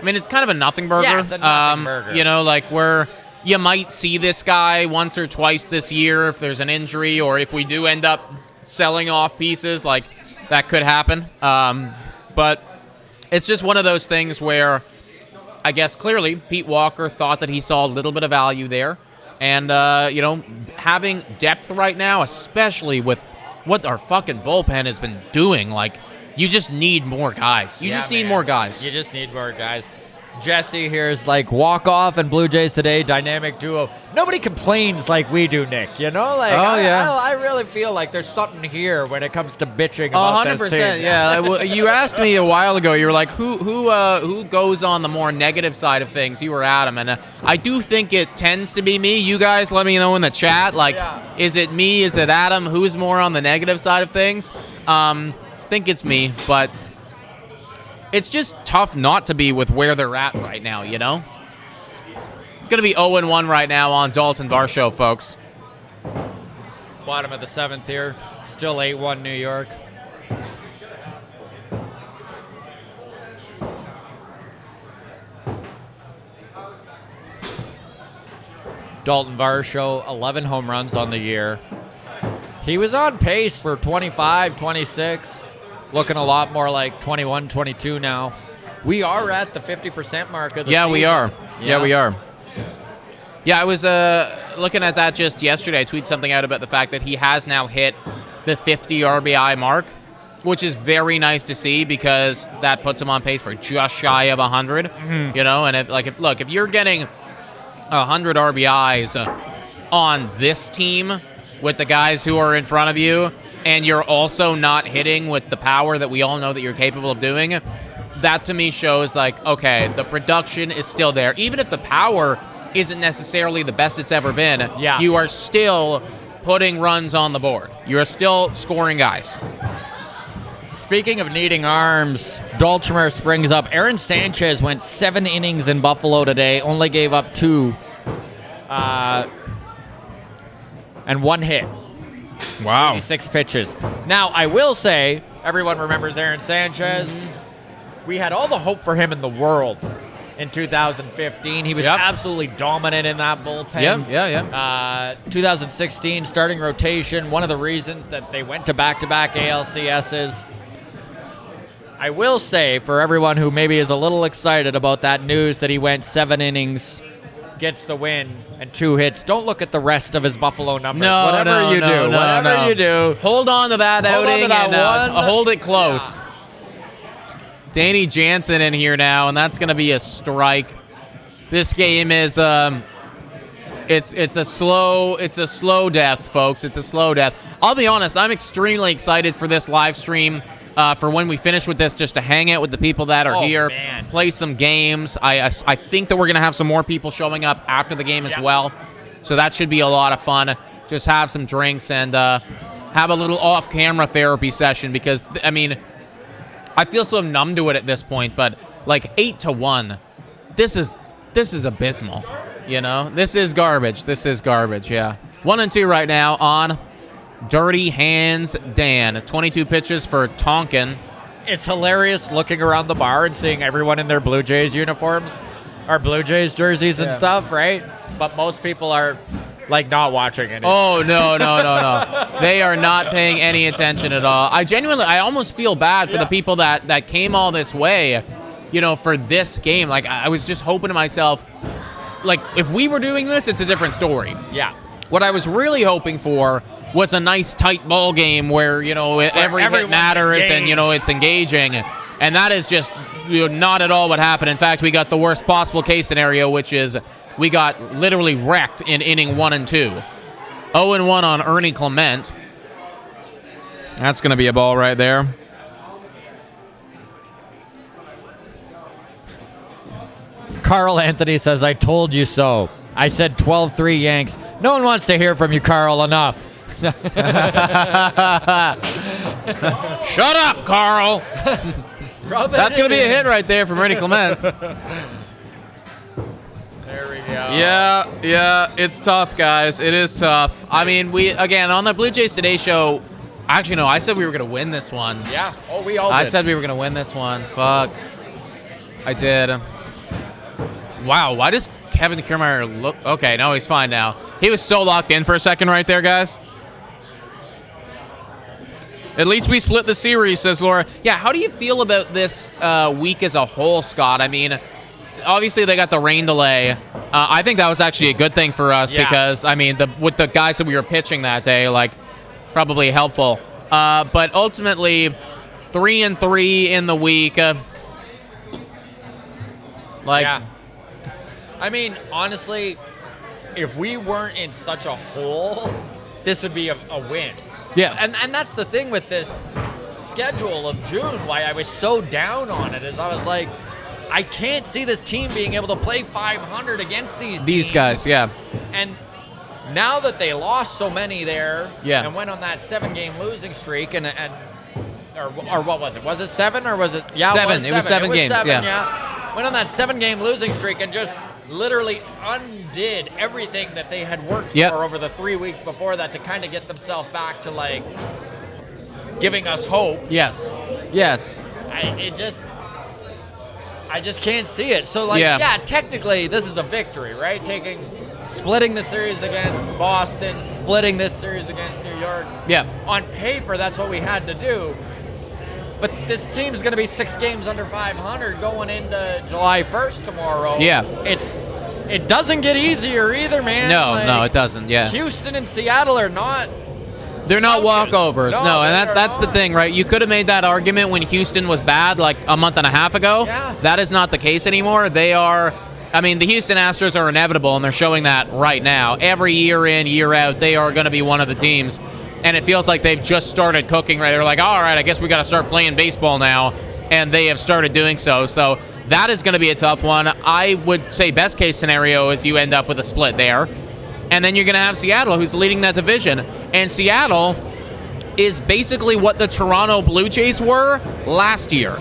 I mean, it's kind of a nothing burger. Yeah, it's a nothing burger. You know, like where you might see this guy once or twice this year if there's an injury, or if we do end up selling off pieces, like that could happen. But it's just one of those things where I guess clearly Pete Walker thought that he saw a little bit of value there. And, you know, having depth right now, especially with what our fucking bullpen has been doing, like, you just need more guys. You just need more guys. You just need more guys. Jesse here is like, walk off and Blue Jays today, dynamic duo. Nobody complains like we do, Nick. You know, like I really feel like there's something here when it comes to bitching about 100%, this team. yeah. Well, you asked me a while ago. You were like, who goes on the more negative side of things? You were Adam, and I do think it tends to be me. You guys, let me know in the chat. Like, is it me? Is it Adam? Who's more on the negative side of things? I think it's me, but it's just tough not to be with where they're at right now, you know? It's going to be 0-1 right now on Dalton Varsho, folks. Bottom of the 7th here. Still 8-1 New York. Dalton Varsho, 11 home runs on the year. He was on pace for 25, 26. Looking a lot more like 21, 22 now. We are at the 50% mark of the season. We are. Yeah, we are. Yeah, I was looking at that just yesterday. I tweeted something out about the fact that he has now hit the 50 RBI mark, which is very nice to see because that puts him on pace for just shy of 100. You know, and if you're getting 100 RBIs on this team with the guys who are in front of you, and you're also not hitting with the power that we all know that you're capable of doing, that to me shows like, okay, the production is still there. Even if the power isn't necessarily the best it's ever been, you are still putting runs on the board. You're still scoring guys. Speaking of needing arms, Dalchmer springs up. Aaron Sanchez went 7 innings in Buffalo today, only gave up 2 and 1 hit. Wow. 86 pitches. Now, I will say, everyone remembers Aaron Sanchez. We had all the hope for him in the world in 2015. He was absolutely dominant in that bullpen. 2016, starting rotation, one of the reasons that they went to back-to-back ALCSs. I will say, for everyone who maybe is a little excited about that news that he went 7 innings, gets the win, and 2 hits, don't look at the rest of his Buffalo numbers. Whatever you do. Hold on to that outing and one. hold it close. Yeah. Danny Jansen in here now, and that's going to be a strike. This game is it's a slow death, folks. It's a slow death. I'll be honest, I'm extremely excited for this live stream. For when we finish with this, just to hang out with the people that are here, play some games. I think that we're going to have some more people showing up after the game as well. So that should be a lot of fun. Just have some drinks and have a little off-camera therapy session because, I mean, I feel so numb to it at this point, but like 8-1, this is abysmal. You know, this is garbage. Yeah. 1-2 right now on Dirty Hands Dan. 22 pitches for Tonkin. It's hilarious looking around the bar and seeing everyone in their Blue Jays uniforms or Blue Jays jerseys and stuff, right? But most people are like not watching it. Oh, no. They are not paying any attention at all. I almost feel bad for the people that came all this way, for this game. Like, I was just hoping to myself, like, if we were doing this, it's a different story. Yeah. What I was really hoping for was a nice tight ball game where, every hit matters and, it's engaging. And that is just not at all what happened. In fact, we got the worst possible case scenario, which is we got literally wrecked in inning 1 and 2. 0-1 on Ernie Clement. That's going to be a ball right there. Carl Anthony says, I told you so. I said 12-3 Yanks. No one wants to hear from you, Carl, enough. Shut up, Carl. That's going to be a hit right there from Ernie Clement. There we go. Yeah, it's tough, guys. It is tough. I mean, on the Blue Jays Today show, actually, no, I said we were going to win this one. Yeah. Oh, we all did. I said we were going to win this one. Fuck. I did. Wow, why does Kevin Kiermaier look... Okay, no, he's fine now. He was so locked in for a second right there, guys. At least we split the series, says Laura. Yeah, how do you feel about this week as a whole, Scott? I mean, obviously they got the rain delay. I think that was actually a good thing for us because, I mean, with the guys that we were pitching that day, like, probably helpful. But ultimately, 3-3 in the week. Yeah. I mean, honestly, if we weren't in such a hole, this would be a win. Yeah. And that's the thing with this schedule of June, why I was so down on it, is I was like, I can't see this team being able to play 500 against these teams. Guys, yeah. And now that they lost so many there and went on that 7-game losing streak, or what was it? Was it 7 or was it? Yeah, 7. It was 7 games, yeah. Went on that 7-game losing streak and just literally undid everything that they had worked for over the 3 weeks before that to kind of get themselves back to, like, giving us hope. Yes. I just can't see it. So, like, technically this is a victory, right? Splitting the series against Boston, splitting this series against New York. Yeah. On paper, that's what we had to do. But this team's going to be 6 games under 500 going into July 1st tomorrow. Yeah. It doesn't get easier either, man. No, it doesn't. Yeah. Houston and Seattle are not. They're not walkovers. No, and that's the thing, right? You could have made that argument when Houston was bad like a month and a half ago. Yeah. That is not the case anymore. They are. I mean, the Houston Astros are inevitable, and they're showing that right now. Every year in, year out, they are going to be one of the teams. And it feels like they've just started cooking, right? They're like, all right, I guess we got to start playing baseball now. And they have started doing so. So that is going to be a tough one. I would say best case scenario is you end up with a split there. And then you're going to have Seattle, who's leading that division. And Seattle is basically what the Toronto Blue Jays were last year.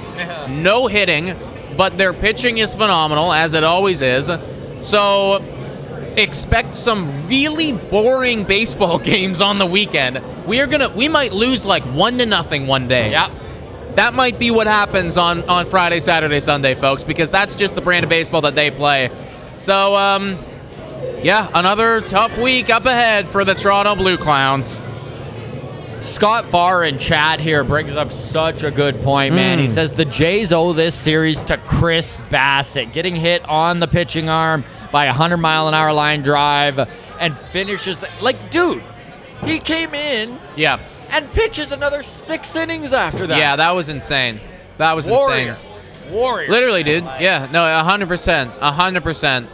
No hitting, but their pitching is phenomenal, as it always is. So expect some really boring baseball games on the weekend. We might lose like 1-0 one day. Yep. That might be what happens on Friday, Saturday, Sunday, folks, because that's just the brand of baseball that they play. So, another tough week up ahead for the Toronto Blue Clowns. Scott Farr in chat here brings up such a good point, man. He says the Jays owe this series to Chris Bassett, getting hit on the pitching arm by a 100-mile-an-hour line drive and finishes dude, he came in and pitches another 6 innings after that. Yeah, that was insane. That was insane. Warrior. Literally, dude. Yeah, no, 100%. 100%.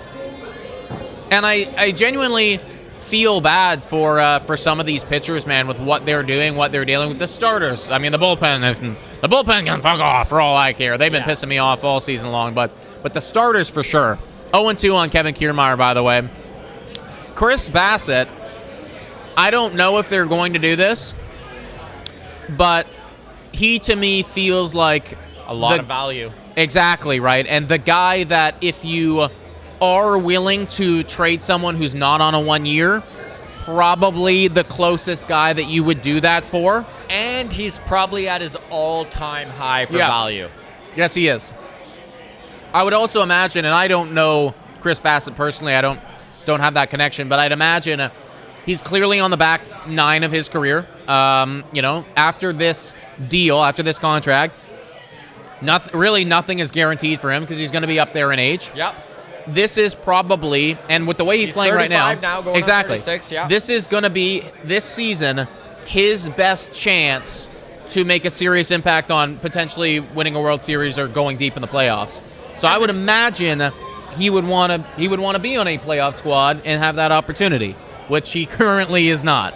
And I genuinely feel bad for some of these pitchers, man, with what they're doing, what they're dealing with. The starters, I mean, the bullpen can fuck off for all I care. They've been pissing me off all season long, but the starters for sure. 0-2 on Kevin Kiermaier, by the way. Chris Bassett, I don't know if they're going to do this, but he, to me, feels like a lot of value. Exactly, right? And the guy that if you are willing to trade someone who's not on a 1 year, probably the closest guy that you would do that for. And he's probably at his all-time high for value. Yes, he is. I would also imagine, and I don't know Chris Bassett personally, I don't have that connection, but I'd imagine He's clearly on the back 9 of his career. After this deal, after this contract, nothing is guaranteed for him because he's going to be up there in age. Yep. This is probably, and with the way he's playing right now, going exactly. On 36, yeah. This is going to be this season his best chance to make a serious impact on potentially winning a World Series or going deep in the playoffs. So I would imagine he would want to be on a playoff squad and have that opportunity, which he currently is not.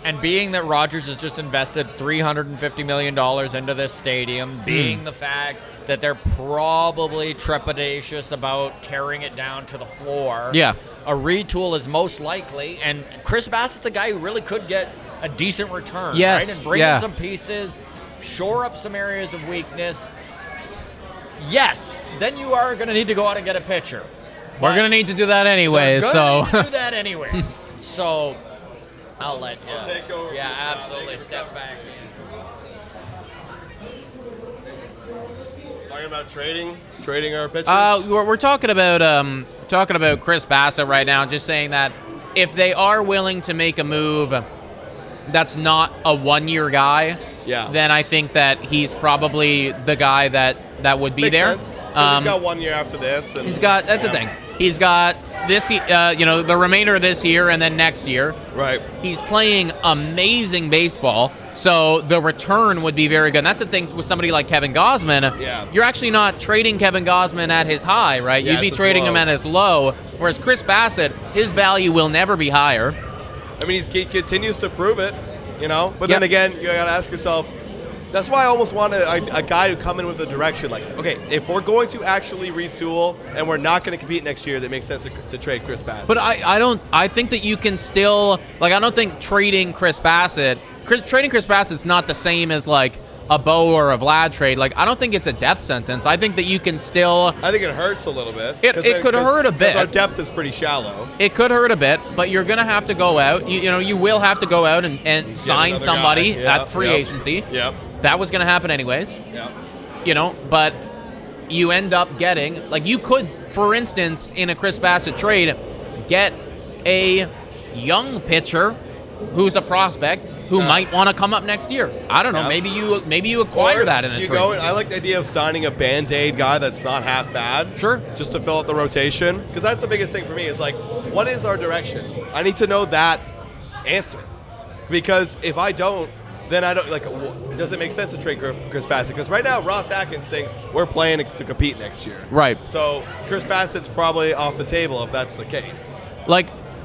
And being that Rogers has just invested $350 million into this stadium, being the fact that they're probably trepidatious about tearing it down to the floor, Yeah. a retool is most likely. And Chris Bassett's a guy who really could get a decent return, Yes, right? And bring yeah. in some pieces, shore up some areas of weakness. Yes, then you are going to need to go out and get a pitcher. We're going to need to do that anyways. So Need to do that anyways. So I'll let you. We'll take over Yeah, for Scott. absolutely. Thank you, Step Scott. back. Talking about trading our pitchers. we're talking about Chris Bassett right now, just saying that if they are willing to make a move that's not a one-year guy, then I think that he's probably the guy that would be Makes there. sense. 'Cause he's got 1 year after this. And, That's the thing. He's got this, the remainder of this year and then next year. Right. He's playing amazing baseball, so the return would be very good. And that's the thing with somebody like Kevin Gosman. Yeah. You're actually not trading Kevin Gosman at his high, right? Yeah, You'd be it's his trading low. him at his low, whereas Chris Bassett, his value will never be higher. I mean, he continues to prove it, But Yep. then again, you got to ask yourself, that's why I almost want a guy to come in with a direction. Like, okay, if we're going to actually retool and we're not going to compete next year, that makes sense to trade Chris Bassett. But I think that you can still, I don't think trading Chris Bassett's not the same as like a Bo or a Vlad trade. I don't think it's a death sentence. I think that you can still, I think it hurts a little bit. It could hurt a bit. Because our depth is pretty shallow. it could hurt a bit, but you're going to have to go out. You will have to go out and sign another somebody guy. Yeah, at free yep. agency. Yep. That was going to happen anyways. Yep. But you end up getting, you could, for instance, in a Chris Bassett trade, get a young pitcher who's a prospect who might want to come up next year. I don't know. Yeah. Maybe you acquire Or that in a you trade. I like the idea of signing a Band-Aid guy that's not half bad. Sure. Just to fill out the rotation. Because that's the biggest thing for me is what is our direction? I need to know that answer. Because if I don't, then I don't, does it make sense to trade Chris Bassett? Because right now, Ross Atkins thinks we're playing to compete next year. Right. So Chris Bassett's probably off the table if that's the case.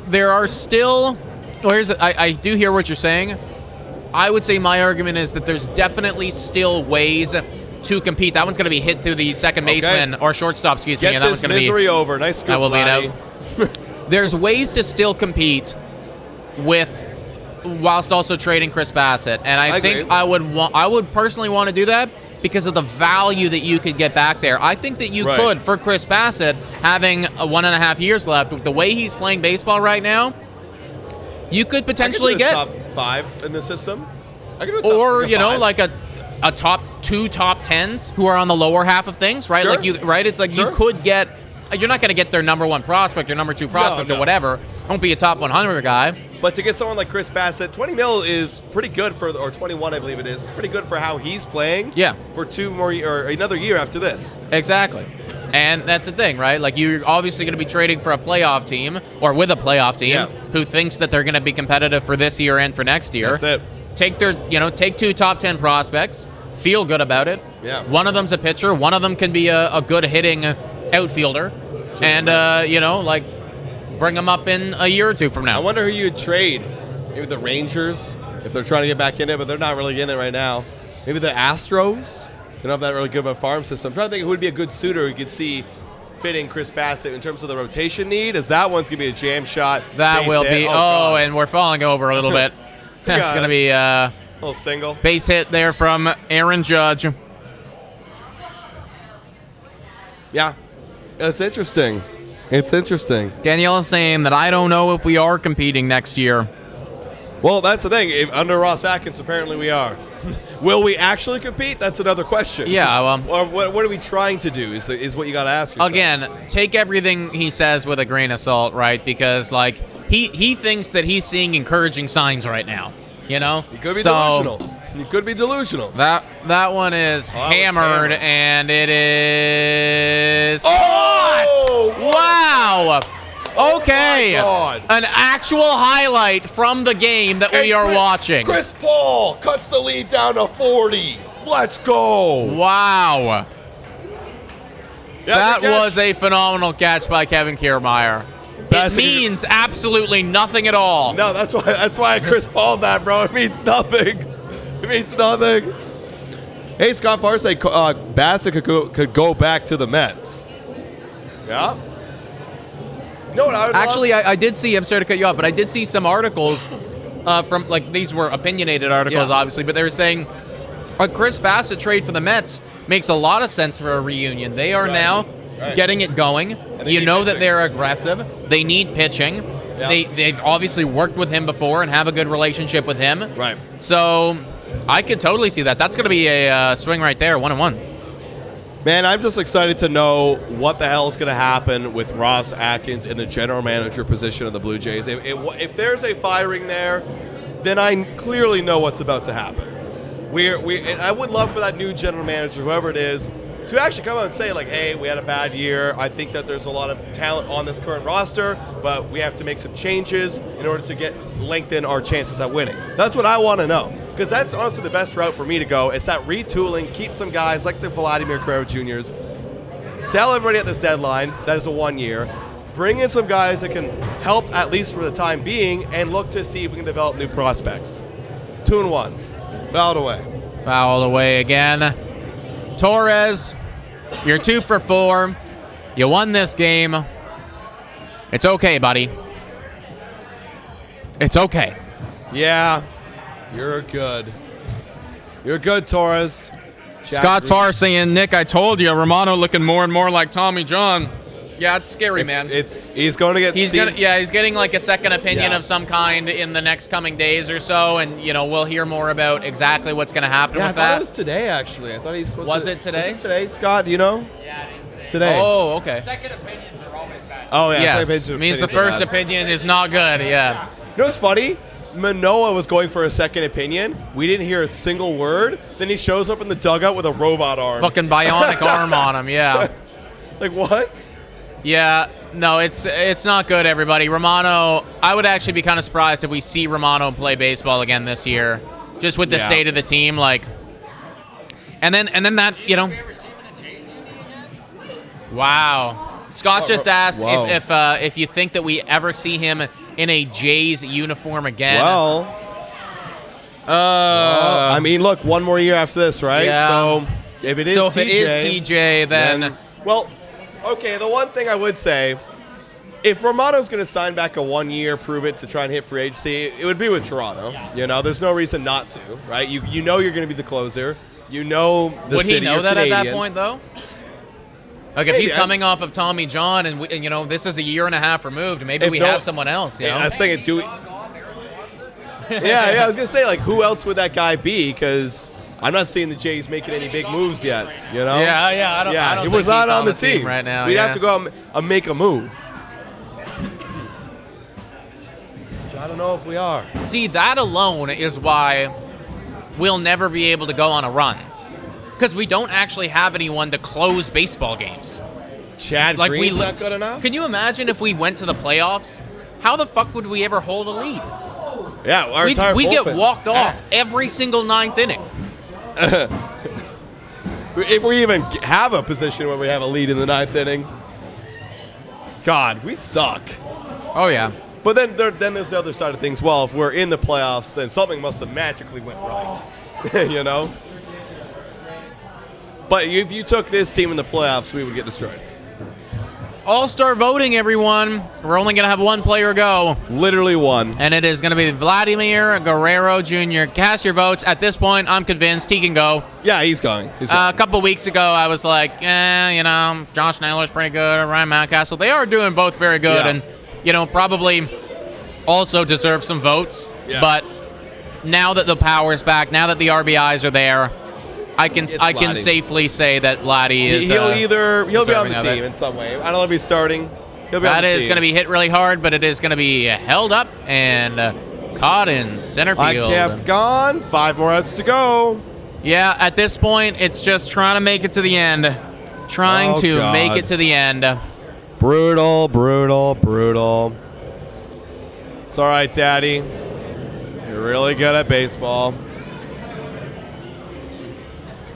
There are still, I do hear what you're saying. I would say my argument is that there's definitely still ways to compete. That one's going to be hit to the second baseman or shortstop, excuse me. Get And that this one's going to be misery over. Nice scoop, that will be an Vladdy. out. There's ways to still compete whilst also trading Chris Bassett, and I think agree. I would personally want to do that because of the value that you could get back there. I think that you could, for Chris Bassett, having 1.5 years left, with the way he's playing baseball right now, you could potentially I could do get a top 5 in the system. I could do a top, a top 2 top 10s who are on the lower half of things, right? Sure. It's like Sure. you could get. You're not going to get their number 1 prospect or number 2 prospect No. or whatever. Won't be a top 100 guy. But to get someone like Chris Bassett, 20 mil is pretty good or 21, I believe it is. It's pretty good for how he's playing. Yeah. For 2 more or another year after this. Exactly. And that's the thing, right? You're obviously going to be trading for a playoff team or with a playoff team who thinks that they're going to be competitive for this year and for next year. That's it. Take 2 top 10 prospects, feel good about it. Yeah. One of them's a pitcher, one of them can be a good hitting outfielder, and bring them up in a year or 2 from now. I wonder who you'd trade. Maybe the Rangers, if they're trying to get back in it, but they're not really in it right now. Maybe the Astros. They don't have that really good of a farm system. I'm trying to think who would be a good suitor you could see fitting Chris Bassett in terms of the rotation need, as that one's going to be a jam shot. That base will hit. be. God. And we're falling over a little bit. That's going to be a little single. Base hit there from Aaron Judge. Yeah. It's interesting. Danielle is saying that I don't know if we are competing next year. Well, that's the thing. Under Ross Atkins, apparently we are. Will we actually compete? That's another question. Yeah. Or what are we trying to do is what you got to ask yourself. Again, take everything he says with a grain of salt, right? Because, he thinks that he's seeing encouraging signs right now. You know, He could be delusional. He could be delusional. That one is hammered, and it is. Oh! Wow! Okay, God. an actual highlight from the game that we are watching. Chris Paul cuts the lead down to 40. Let's go. Wow. That was a phenomenal catch by Kevin Kiermaier. It means absolutely nothing at all. No, that's why I Chris Paul that, bro. It means nothing. It means nothing. Hey, Scott Farr say Bassett could go back to the Mets. Yeah. You know what I would Actually, I did see, I'm sorry to cut you off, but I did see some articles from, like, these were opinionated articles, obviously, but they were saying a Chris Bassett trade for the Mets makes a lot of sense for a reunion. They are now getting it going. You know that they're aggressive. They need pitching. Yeah. They've obviously worked with him before and have a good relationship with him. Right. So I could totally see that. That's going to be a swing right there, 1-1. Man, I'm just excited to know what the hell is going to happen with Ross Atkins in the general manager position of the Blue Jays. If there's a firing there, then I clearly know what's about to happen. And I would love for that new general manager, whoever it is, to actually come out and say, like, hey, we had a bad year. I think that there's a lot of talent on this current roster, but we have to make some changes in order to lengthen our chances at winning. That's what I want to know, because that's honestly the best route for me to go. It's that retooling, keep some guys like the Vladimir Guerrero Jrs., sell everybody at this deadline. That is a 1 year. Bring in some guys that can help at least for the time being, and look to see if we can develop new prospects. 2-1. Fouled away. Fouled away again. Torres, you're 2 for 4. You won this game. It's okay, buddy. It's okay. Yeah, you're good. You're good, Torres. Scott Farr saying, Nick, I told you, Romano looking more and more like Tommy John. Yeah, it's scary, man. He's going to get. He's getting like a second opinion of some kind in the next coming days or so, and we'll hear more about exactly what's going to happen with that. I thought it was today, actually. I thought he's supposed to. Was it today? Was it today, Scott? Do you know? Yeah, it is today. Today. Oh, okay. Second opinions are always bad. Oh yeah. Yes, means the first opinion is not good. Yeah. You know what's funny? Manoah was going for a second opinion. We didn't hear a single word. Then he shows up in the dugout with a robot arm. Fucking bionic arm on him. Yeah. Like what? Yeah. No, it's not good, everybody. Romano, I would actually be kind of surprised if we see Romano play baseball again this year, just with the state of the team. Like, and then that, Wow. Scott just asked if you think that we ever see him in a Jays uniform again. Well, I mean, look, 1 more year after this, right? Yeah. So if it is TJ, then well, okay. The one thing I would say, if Romano's going to sign back a 1 year, prove it to try and hit free agency, it would be with Toronto. There's no reason not to, right? You know you're going to be the closer. You know the would city. Would he know that Canadian. at that point, though? Like, if he's coming off of Tommy John, and this is a year and a half removed, maybe we have someone else. I was saying, I was gonna say, like, who else would that guy be? Because I'm not seeing the Jays making any big moves yet. Yeah, I don't. He was think not he's on the team right now. We'd have to go out and make a move. Which I don't know if we are. See, that alone is why we'll never be able to go on a run. Because we don't actually have anyone to close baseball games. Chad Green's not good enough? Can you imagine if we went to the playoffs? How the fuck would we ever hold a lead? Yeah, our entire we get bullpen. walked off every single 9th inning. If we even have a position where we have a lead in the 9th inning. God, we suck. Oh, yeah. But then there's the other side of things. Well, if we're in the playoffs, then something must have magically went right. But if you took this team in the playoffs, we would get destroyed. All-star voting, everyone. We're only going to have one player go. Literally one. And it is going to be Vladimir Guerrero Jr. Cast your votes. At this point, I'm convinced he can go. Yeah, he's going. A couple weeks ago, I was like, Josh Naylor's pretty good. Ryan Mountcastle. They are doing both very good. Yeah. And, probably also deserve some votes. Yeah. But now that the power's back, now that the RBIs are there, I can safely say that Vladdy is. He'll be on the team in some way. I don't know if he's starting. He'll be on That the is team. going to be hit really hard, but it is going to be held up and caught in center field. IKF gone. 5 more outs to go. Yeah, at this point, it's just trying to make it to the end. Trying to God. make it to the end. Brutal, brutal, brutal. It's all right, Daddy. You're really good at baseball.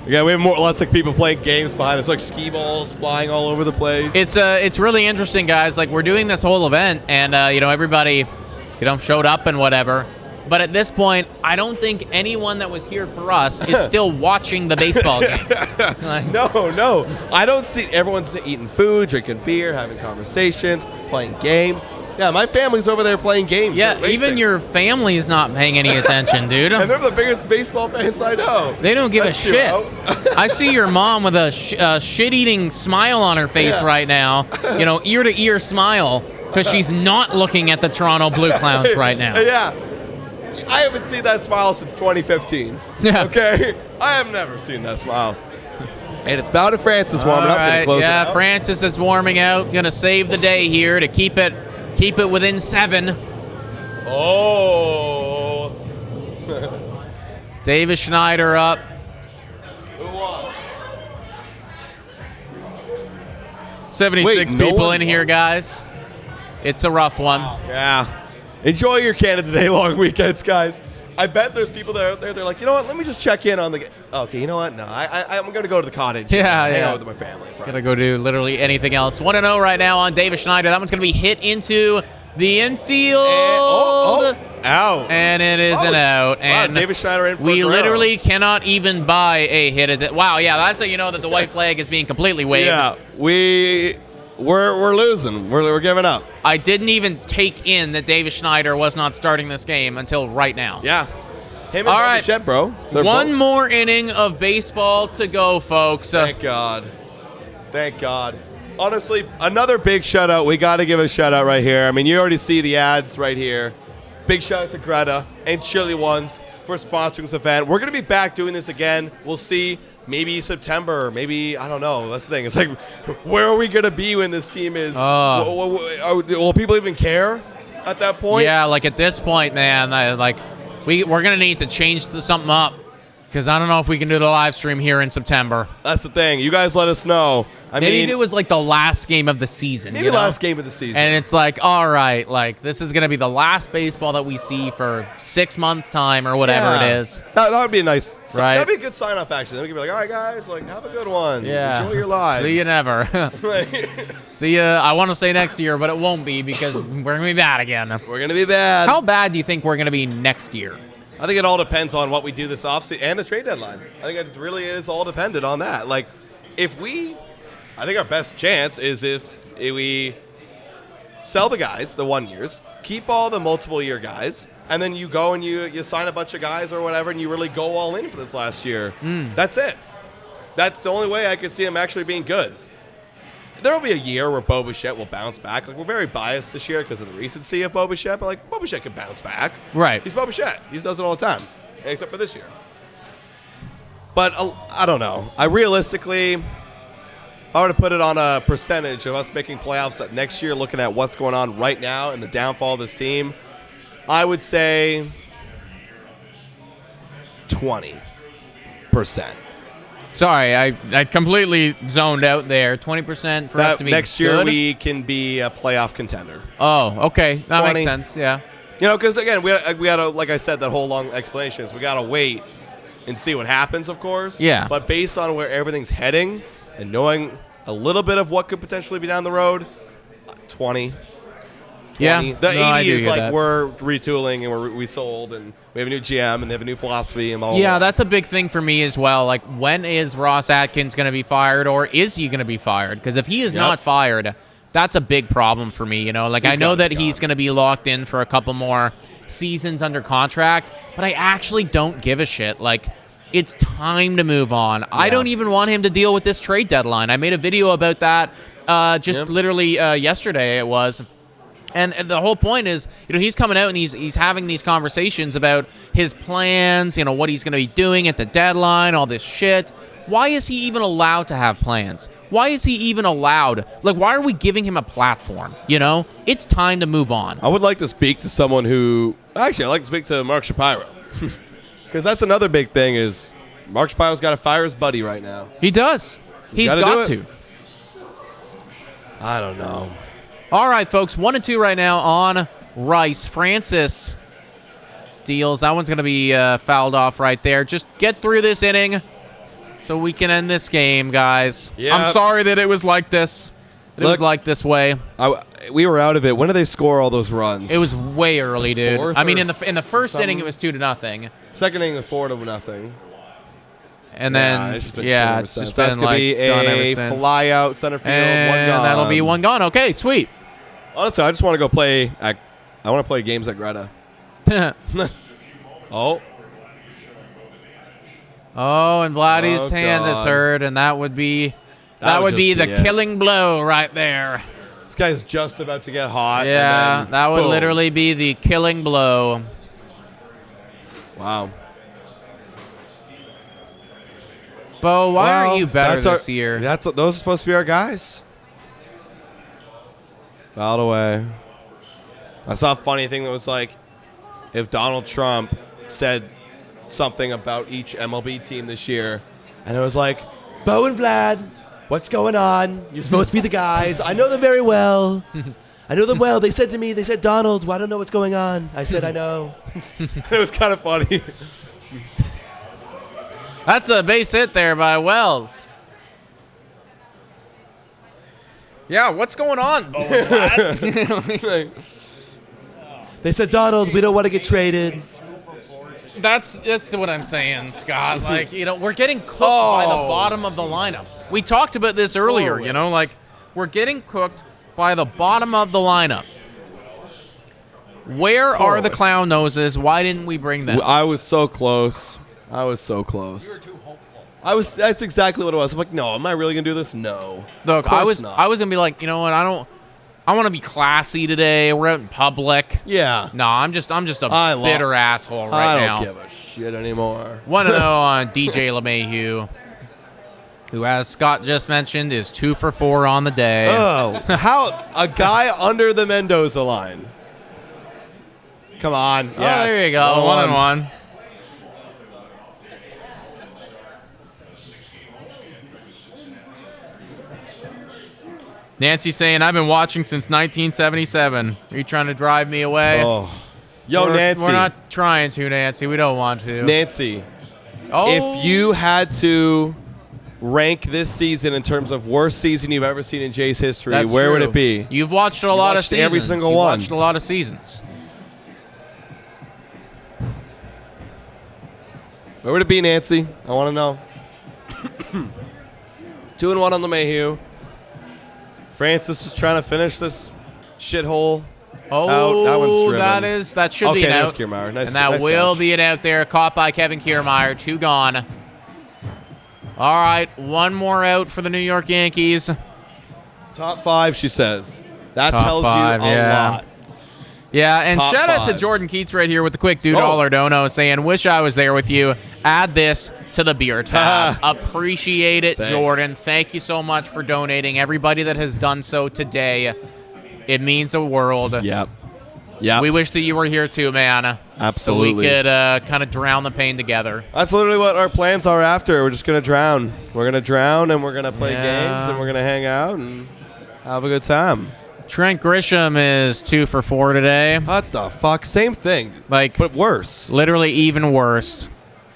Yeah, we have lots of people playing games behind us, like skee balls flying all over the place. It's really interesting, guys. Like, we're doing this whole event, and everybody, showed up and whatever. But at this point, I don't think anyone that was here for us is still watching the baseball game. Like, No. I don't see everyone's eating food, drinking beer, having conversations, playing games. Yeah, my family's over there playing games. yeah, racing. even your family is not paying any attention, dude. And they're the biggest baseball fans I know. They don't give That's a too shit. out. I see your mom with a shit-eating smile on her face Yeah. right now. Ear-to-ear smile, because she's not looking at the Toronto Blue Clowns right now. Yeah. I haven't seen that smile since 2015. Yeah. Okay? I have never seen that smile. And it's Bound and Francis warming up. Gonna close it out. Francis is warming out. Gonna save the day here to keep it within 7. Oh. Davis Schneider up. Who won? 76 Wait, no people one in here, won? guys. It's a rough one. Yeah. Enjoy your Canada Day long weekends, guys. I bet there's people that are out there, they're like, you know what, let me just check in on the... Okay, you know what? No, I'm going to go to the cottage. Yeah, and hang yeah. out with my family and friends. Gonna go do literally anything else. 1-0 right now on Davis Schneider. That one's gonna be hit into the infield. Out. And it is an out. And David Schneider in for we Guerrero. literally cannot even buy a hit at that. Wow, yeah, that's how you know that the white flag is being completely waved. Yeah, we're losing. We're giving up. I didn't even take in that Davis Schneider was not starting this game until right now. Yeah. Him and All Bobby right. Shett, bro. They're One both- more inning of baseball to go, folks. Thank God. Thank God. Honestly, another big shutout. We got to give a shout out right here. I mean, you already see the ads right here. Big shout out to Greta and Chili Ones for sponsoring this event. We're going to be back doing this again. We'll see. Maybe September. Maybe, I don't know. That's the thing. It's like, where are we going to be when this team is? Will people even care at that point? Yeah, like at this point, man, we're gonna need to change something up because I don't know if we can do the live stream here in September. That's the thing. You guys let us know. Maybe if it was like the last game of the season. Maybe last game of the season. And it's like, all right, like this is gonna be the last baseball that we see for 6 months time or whatever it is. That would be a nice. Right. That'd be a good sign off. Actually, then we could be like, all right, guys, like have a good one. Yeah. Enjoy your lives. See you never. See ya. I want to say next year, but it won't be because we're gonna be bad again. We're gonna be bad. How bad do you think we're gonna be next year? I think it all depends on what we do this offseason and the trade deadline. I think it really is all dependent on that. Like, I think our best chance is if we sell the guys, the 1 years, keep all the multiple year guys, and then you go and you sign a bunch of guys or whatever, and you really go all in for this last year. That's it. That's the only way I could see him actually being good. There will be a year where Bo Bichette will bounce back. Like, we're very biased this year because of the recency of Bo Bichette, but like Bo Bichette can bounce back. Right. He's Bo Bichette. He does it all the time, except for this year. But I don't know. Realistically, if I were to put it on a percentage of us making playoffs next year, looking at what's going on right now and the downfall of this team, I would say 20%. Sorry, I completely zoned out there. 20% for us to be next year good? we can be a playoff contender. Oh, okay. That 20. makes sense, yeah. You know, because again, we got to, like I said, that whole long explanation is we got to wait and see what happens, of course. Yeah. But based on where everything's heading and knowing a little bit of what could potentially be down the road, 20. Yeah. The No, I 80 do is get like that. we're retooling and we sold and we have a new GM and they have a new philosophy and all. Yeah, that's a big thing for me as well. Like, when is Ross Atkins going to be fired, or is he going to be fired? Because if he is not fired, that's a big problem for me. You know, like I know that he's going to be locked in for a couple more seasons under contract, but I actually don't give a shit. Like, it's time to move on. I don't even want him to deal with this trade deadline. I made a video about that literally yesterday it was. And the whole point is, you know, he's coming out and he's having these conversations about his plans, you know, what he's going to be doing at the deadline, all this shit. Why is he even allowed to have plans? Why is he even allowed? Like, why are we giving him a platform? You know, it's time to move on. I would like to speak to someone who actually I'd like to speak to Mark Shapiro because that's another big thing is Mark Shapiro's got to fire his buddy right now. He does. He's got to. I don't know. All right, folks, 1-2 right now on Rice. Francis deals. That one's going to be fouled off right there. Just get through this inning so we can end this game, guys. Yeah. I'm sorry that it was like this. It was like this way. We were out of it. When did they score all those runs? It was way early, dude. I mean, in the first something? inning, it was 2-0. Second inning, 4-0. And then, it's just been yeah, shit it's ever just since. That's been gonna like be done ever a since. fly out center field, one And gone. that'll be one gone. Okay, sweet. Honestly, I just want to go play. I want to play games at Greta. Oh, Oh, and Vladdy's Oh, hand is God. hurt, and that would be That would the just be it. killing blow right there. this guy's just about to get hot. Yeah, and then that would boom. literally be the killing blow. Wow. Bo, why Well, aren't you better that's our- this year? Those are supposed to be our guys. Fouled away. I saw a funny thing that was like, if Donald Trump said something about each MLB team this year, and it was like, Bo and Vlad, what's going on? You're supposed to be the guys. I know them very well. I know them well. They said to me, Donald, well, I don't know what's going on. I said, I know. It was kind of funny. That's a base hit there by Wells. Yeah, what's going on, Bo and Vlad? They said, Donald, we don't want to get traded. That's what I'm saying, Scott. Like, you know, we're getting cooked by the bottom of the lineup. We talked about this earlier, you know, like, we're getting cooked by the bottom of the lineup. Where are the clown noses? Why didn't we bring them? I was so close. You were too hopeful. That's exactly what it was. I'm like, no, am I really going to do this? No. Look, Of course not. I was going to be like, you know what, I want to be classy today. We're out in public. Yeah. No, I'm just a bitter asshole right now. I don't give a shit anymore. 1-0 on DJ LeMahieu, who, as Scott just mentioned, is 2 for 4 on the day. Oh, how a guy under the Mendoza line. Come on. Oh, there you go. 1-1. Nancy saying, I've been watching since 1977. Are you trying to drive me away? Oh. Yo, Nancy. We're not trying to, Nancy. We don't want to. Nancy, Oh. if you had to rank this season in terms of worst season you've ever seen in Jays history, That's where would true. it be? You've watched a lot of watched seasons. every single You've one. watched a lot of seasons. Where would it be, Nancy? I want to know. 2-1 on LeMahieu. Francis is trying to finish this shithole. Oh, Out. That one's driven. that should be an there's out. Kiermaier. Nice, And that nice will catch. be an out there. Caught by Kevin Kiermaier. 2 gone. All right, one more out for the New York Yankees. Top 5, she says. That Top tells 5, you a yeah. lot. Yeah, and Top shout out to 5. Jordan Keats right here with the quick $2 dono saying, wish I was there with you. Add this to the beer tab. Appreciate it, Thanks. Jordan. Thank you so much for donating. Everybody that has done so today, it means a world. Yep. Yep. We wish that you were here too, man. Absolutely. So we could kind of drown the pain together. That's literally what our plans are after. We're just going to drown. We're going to drown, and we're going to play games, and we're going to hang out and have a good time. Trent Grisham is 2 for 4 today. What the fuck? Same thing. Like, But worse. literally even worse.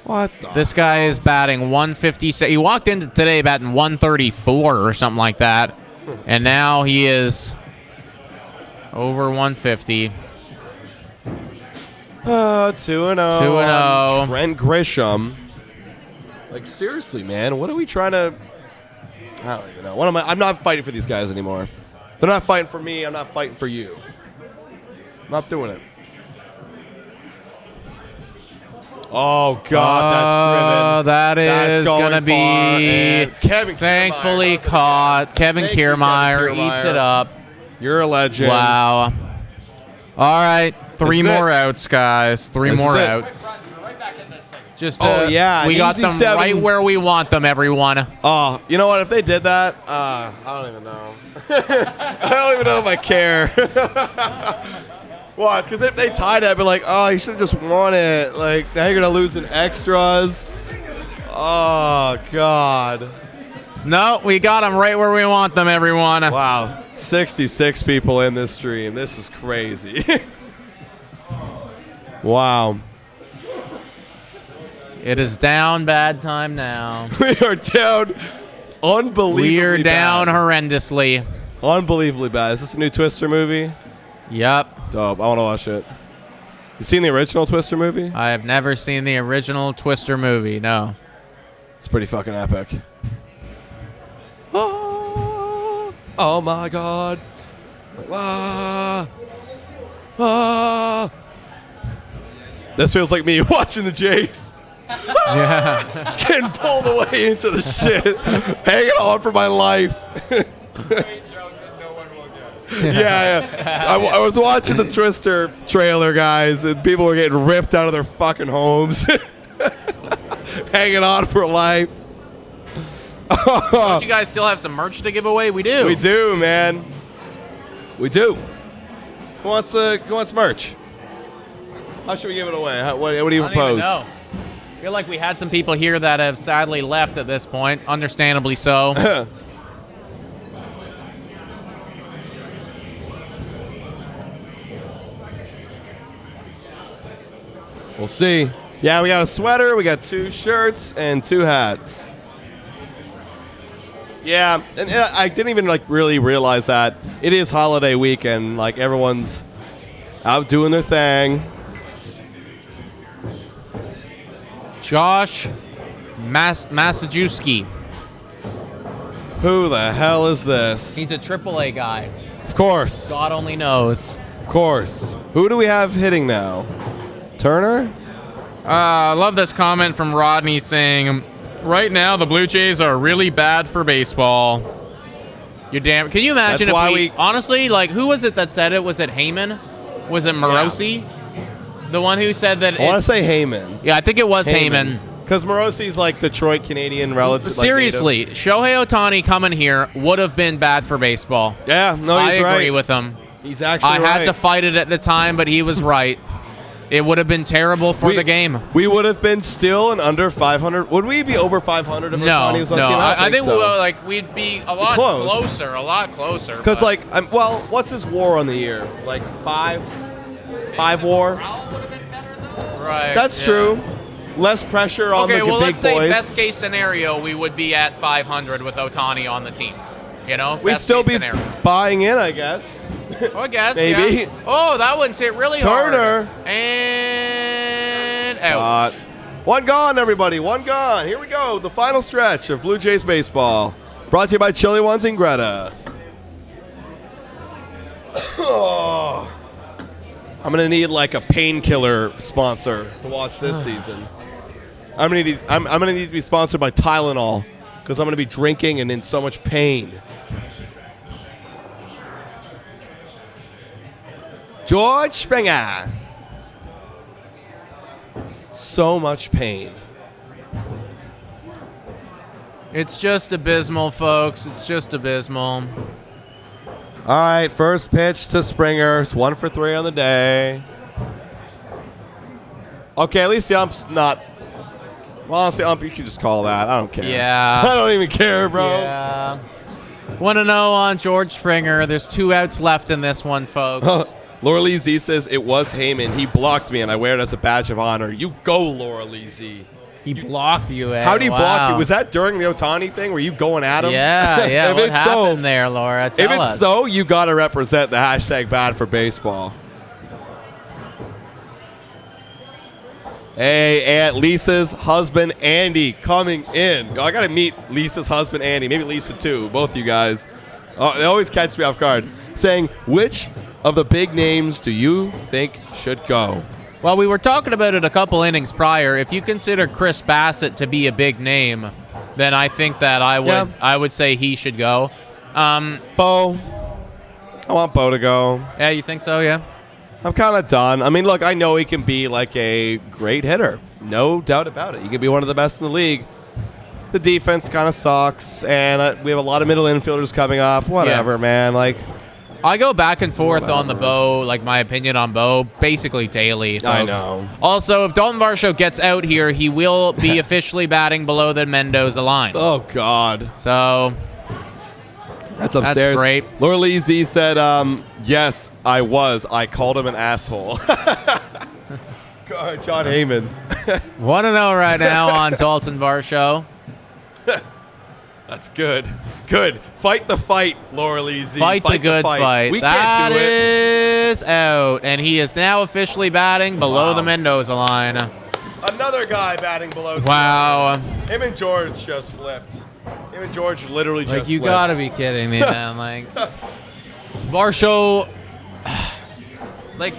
What the This guy is batting 156. He walked into today batting 134 or something like that. And now he is over 150. 2-0. 2-0. Trent Grisham. Like, seriously, man. What are we trying to... I don't even know. What am I? I'm not fighting for these guys anymore. They're not fighting for me. I'm not fighting for you. I'm not doing it. Oh, God, That that's is driven. going to That's going be far, and Kevin thankfully Kiermaier does it caught. Kevin Thank you, Kiermaier Kevin eats Kiermaier. it up. You're a legend. Wow. All right. 3 This is more it. outs, guys. 3 This more is it. outs. We're right back in this thing. Just yeah, we got easy them 7. right where we want them, everyone. Oh, you know what? If they did that, I don't even know. I don't even know if I care. Well, it's because if they tied it, I'd be like, oh, you should have just won it. Like, now you're going to lose in extras. Oh, God. No, we got them right where we want them, everyone. Wow. 66 people in this stream. This is crazy. Wow. It is down bad time now. We are down unbelievably We are down bad. horrendously. Unbelievably bad. Is this a new Twister movie? Yep. Dope. I want to watch it. You seen the original Twister movie? I have never seen the original Twister movie, no. It's pretty fucking epic. Oh my God. This feels like me watching the Jays. Yeah. Just getting pulled away into the shit. Hanging on for my life. Yeah. I was watching the Twister trailer, guys, and people were getting ripped out of their fucking homes. Hanging on for life. Don't you guys still have some merch to give away? We do. We do, man. We do. Who wants merch? How should we give it away? What do you I don't even propose? know. I feel like we had some people here that have sadly left at this point, understandably so. We'll see. Yeah, we got a sweater, we got 2 shirts, and 2 hats. Yeah, and I didn't even really realize that it is holiday weekend. Like everyone's out doing their thing. Josh Masajewski. Who the hell is this? He's a AAA guy. Of course. God only knows. Of course. Who do we have hitting now? Turner? I love this comment from Rodney saying, right now the Blue Jays are really bad for baseball. You're damn. Can you imagine That's if why we honestly, like, who was it that said it? Was it Heyman? Was it Morosi? Yeah. The one who said that. I want to say Heyman. Yeah, I think it was Heyman. Because Morosi's like Detroit Canadian relative. Seriously, Shohei Ohtani coming here would have been bad for baseball. Yeah, no, he's right. I agree with him. He's actually I had to fight it at the time, but he was right. It would have been terrible for the game. We would have been still and under 500. Would we be over 500 if Ohtani was on the team? I think so. We'd be a lot closer. Because what's his WAR on the year? Like 5 WAR. Right. That's true. Less pressure on the big boys. Okay, well, let's say best case scenario, we would be at 500 with Ohtani on the team. You know, we'd still be buying in, I guess. Well, I guess. Maybe. Yeah. Oh, that one's hit really Turner. hard. And out. One gone, everybody. One gone. Here we go. The final stretch of Blue Jays baseball. Brought to you by Chili Ones and Greta. Oh. I'm going to need like a painkiller sponsor to watch this season. I'm going to need to be sponsored by Tylenol because I'm going to be drinking and in so much pain. George Springer. So much pain. It's just abysmal, folks. It's just abysmal. All right, first pitch to Springer. It's 1 for 3 on the day. Okay, at least the ump's not. Well, honestly, ump, you can just call that. I don't care. Yeah. I don't even care, bro. Yeah. Want to know on George Springer? There's 2 outs left in this one, folks. Laura Lee Z says it was Heyman. He blocked me, and I wear it as a badge of honor. You go, Laura Lee Z. He blocked you, eh? How do you block you? Was that during the Ohtani thing? Were you going at him? Yeah. What happened there, Laura? Tell us. If it's so, you got to represent the hashtag bad for baseball. Hey, Aunt Lisa's husband, Andy, coming in. I got to meet Lisa's husband, Andy. Maybe Lisa, too. Both of you guys. They always catch me off guard. Saying, which of the big names do you think should go? Well, we were talking about it a couple innings prior. If you consider Chris Bassett to be a big name, then I think that I would say he should go. Bo. I want Bo to go. Yeah, you think so? Yeah. I'm kind of done. I mean, look, I know he can be like a great hitter. No doubt about it. He could be one of the best in the league. The defense kind of sucks, and we have a lot of middle infielders coming up. Whatever, man. Like, I go back and forth on the Bo, like my opinion on Bo, basically daily. Folks. I know. Also, if Dalton Varsho gets out here, he will be officially batting below the Mendoza line. Oh, God. So That's upstairs. That's great. Laura Lee Z said, yes, I was. I called him an asshole. God, John Heyman. Want to know right now on Dalton Varsho. That's good. Good. Fight the fight, Laura Lee Z. Fight the good fight. We That can't do it. is out, and he is now officially batting below the Mendoza line. Another guy batting below. Wow. Him and George just flipped. Him and George literally just Like, you flipped. gotta be kidding me, man. Like, Varsho, like,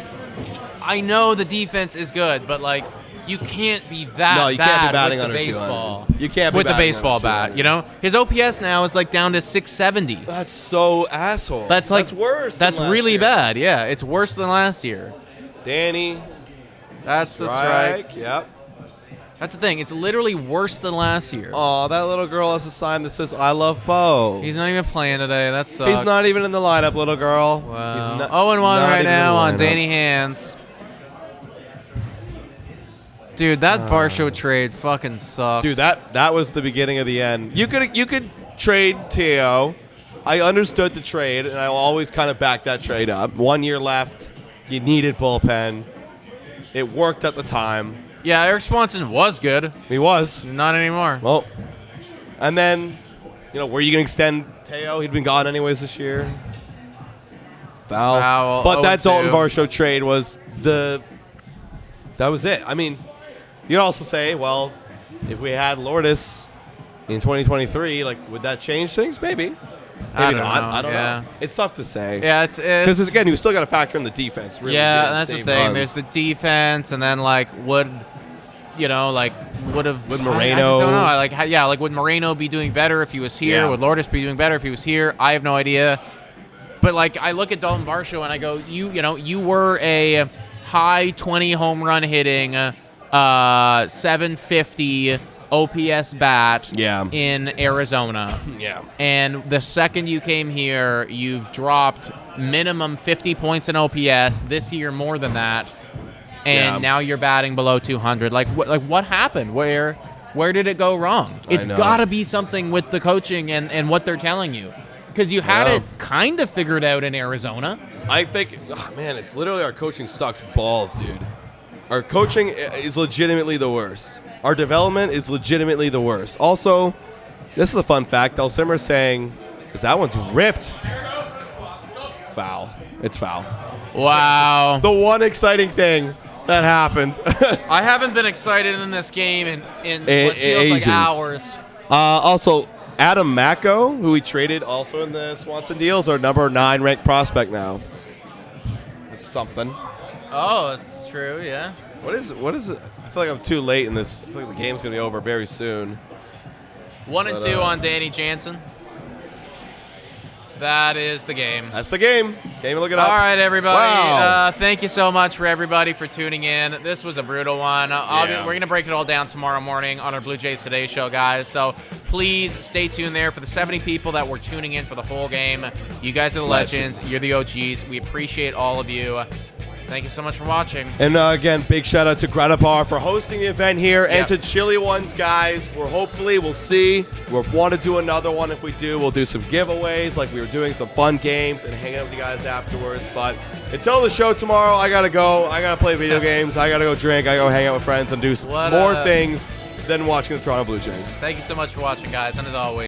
I know the defense is good, but, like, you can't be that No, you bad can't be batting with the under baseball. 200. You can't be with the batting baseball under bat, 200. you know? His OPS now is, like, down to 670. That's so asshole. That's, like, that's worse. That's than last really year. bad. Yeah, it's worse than last year. Danny. That's a strike. Yep. That's the thing. It's literally worse than last year. Oh, that little girl has a sign that says "I love Bo." He's not even playing today. That sucks. He's not even in the lineup, little girl. Wow. He's not, 0-1 not right even now in on the lineup. Danny Hands. Dude, that Varsho trade fucking sucked. Dude, that was the beginning of the end. You could trade Teo. I understood the trade, and I will always kind of back that trade up. 1 year left. You needed bullpen. It worked at the time. Yeah, Eric Swanson was good. He was. Not anymore. Well, and then, were you going to extend Teo? He'd been gone anyways this year. Foul. But that 0-2. Dalton Varsho trade was that was it. I mean, you'd also say, well, if we had Lourdes in 2023, like, would that change things? Maybe. I Maybe don't not. know. I don't Yeah. know. It's tough to say. Yeah, it's Because, again, you still got to factor in the defense. Really yeah, good, that's the save thing. runs. There's the defense, and then like would have Would I Moreno- just don't know. Like would Moreno be doing better if he was here? Yeah. Would Lourdes be doing better if he was here? I have no idea. But like I look at Dalton Varsho and I go, you were a high 20 home run hitting, 750 OPS bat Yeah. in Arizona. Yeah. And the second you came here, you've dropped minimum 50 points in OPS. This year, more than that. And Yeah. now you're batting below 200. Like what happened? Where did it go wrong? It's know. got to be something with the coaching and what they're telling you. Because you had know. it kind of figured out in Arizona. I think, man, it's literally our coaching sucks balls, dude. Our coaching is legitimately the worst. Our development is legitimately the worst. Also, this is a fun fact. Elsimmer's saying, because that one's ripped. Foul. It's foul. Wow. The one exciting thing that happened. I haven't been excited in this game in what feels ages. like hours. Also, Adam Macko, who we traded also in the Swanson deals, our number 9 ranked prospect now. That's something. Oh, it's true, yeah. What is it? I feel like I'm too late in this. I feel like the game's going to be over very soon. 1 and 2 on Danny Jansen. That is the game. That's the game. Can't even look it up. All right, everybody. Wow. Thank you so much for everybody for tuning in. This was a brutal one. Yeah. We're going to break it all down tomorrow morning on our Blue Jays Today show, guys. So please stay tuned there for the 70 people that were tuning in for the whole game. You guys are the legends. You're the OGs. We appreciate all of you. Thank you so much for watching. And again, big shout out to Greta for hosting the event here, and Yep. to Chili Ones, guys. We'll see. We want to do another one. If we do, we'll do some giveaways, like we were doing some fun games and hang out with you guys afterwards. But until the show tomorrow, I gotta go. I gotta play video games. I gotta go drink. I gotta go hang out with friends and do some What more up? things than watching the Toronto Blue Jays. Thank you so much for watching, guys. And as always,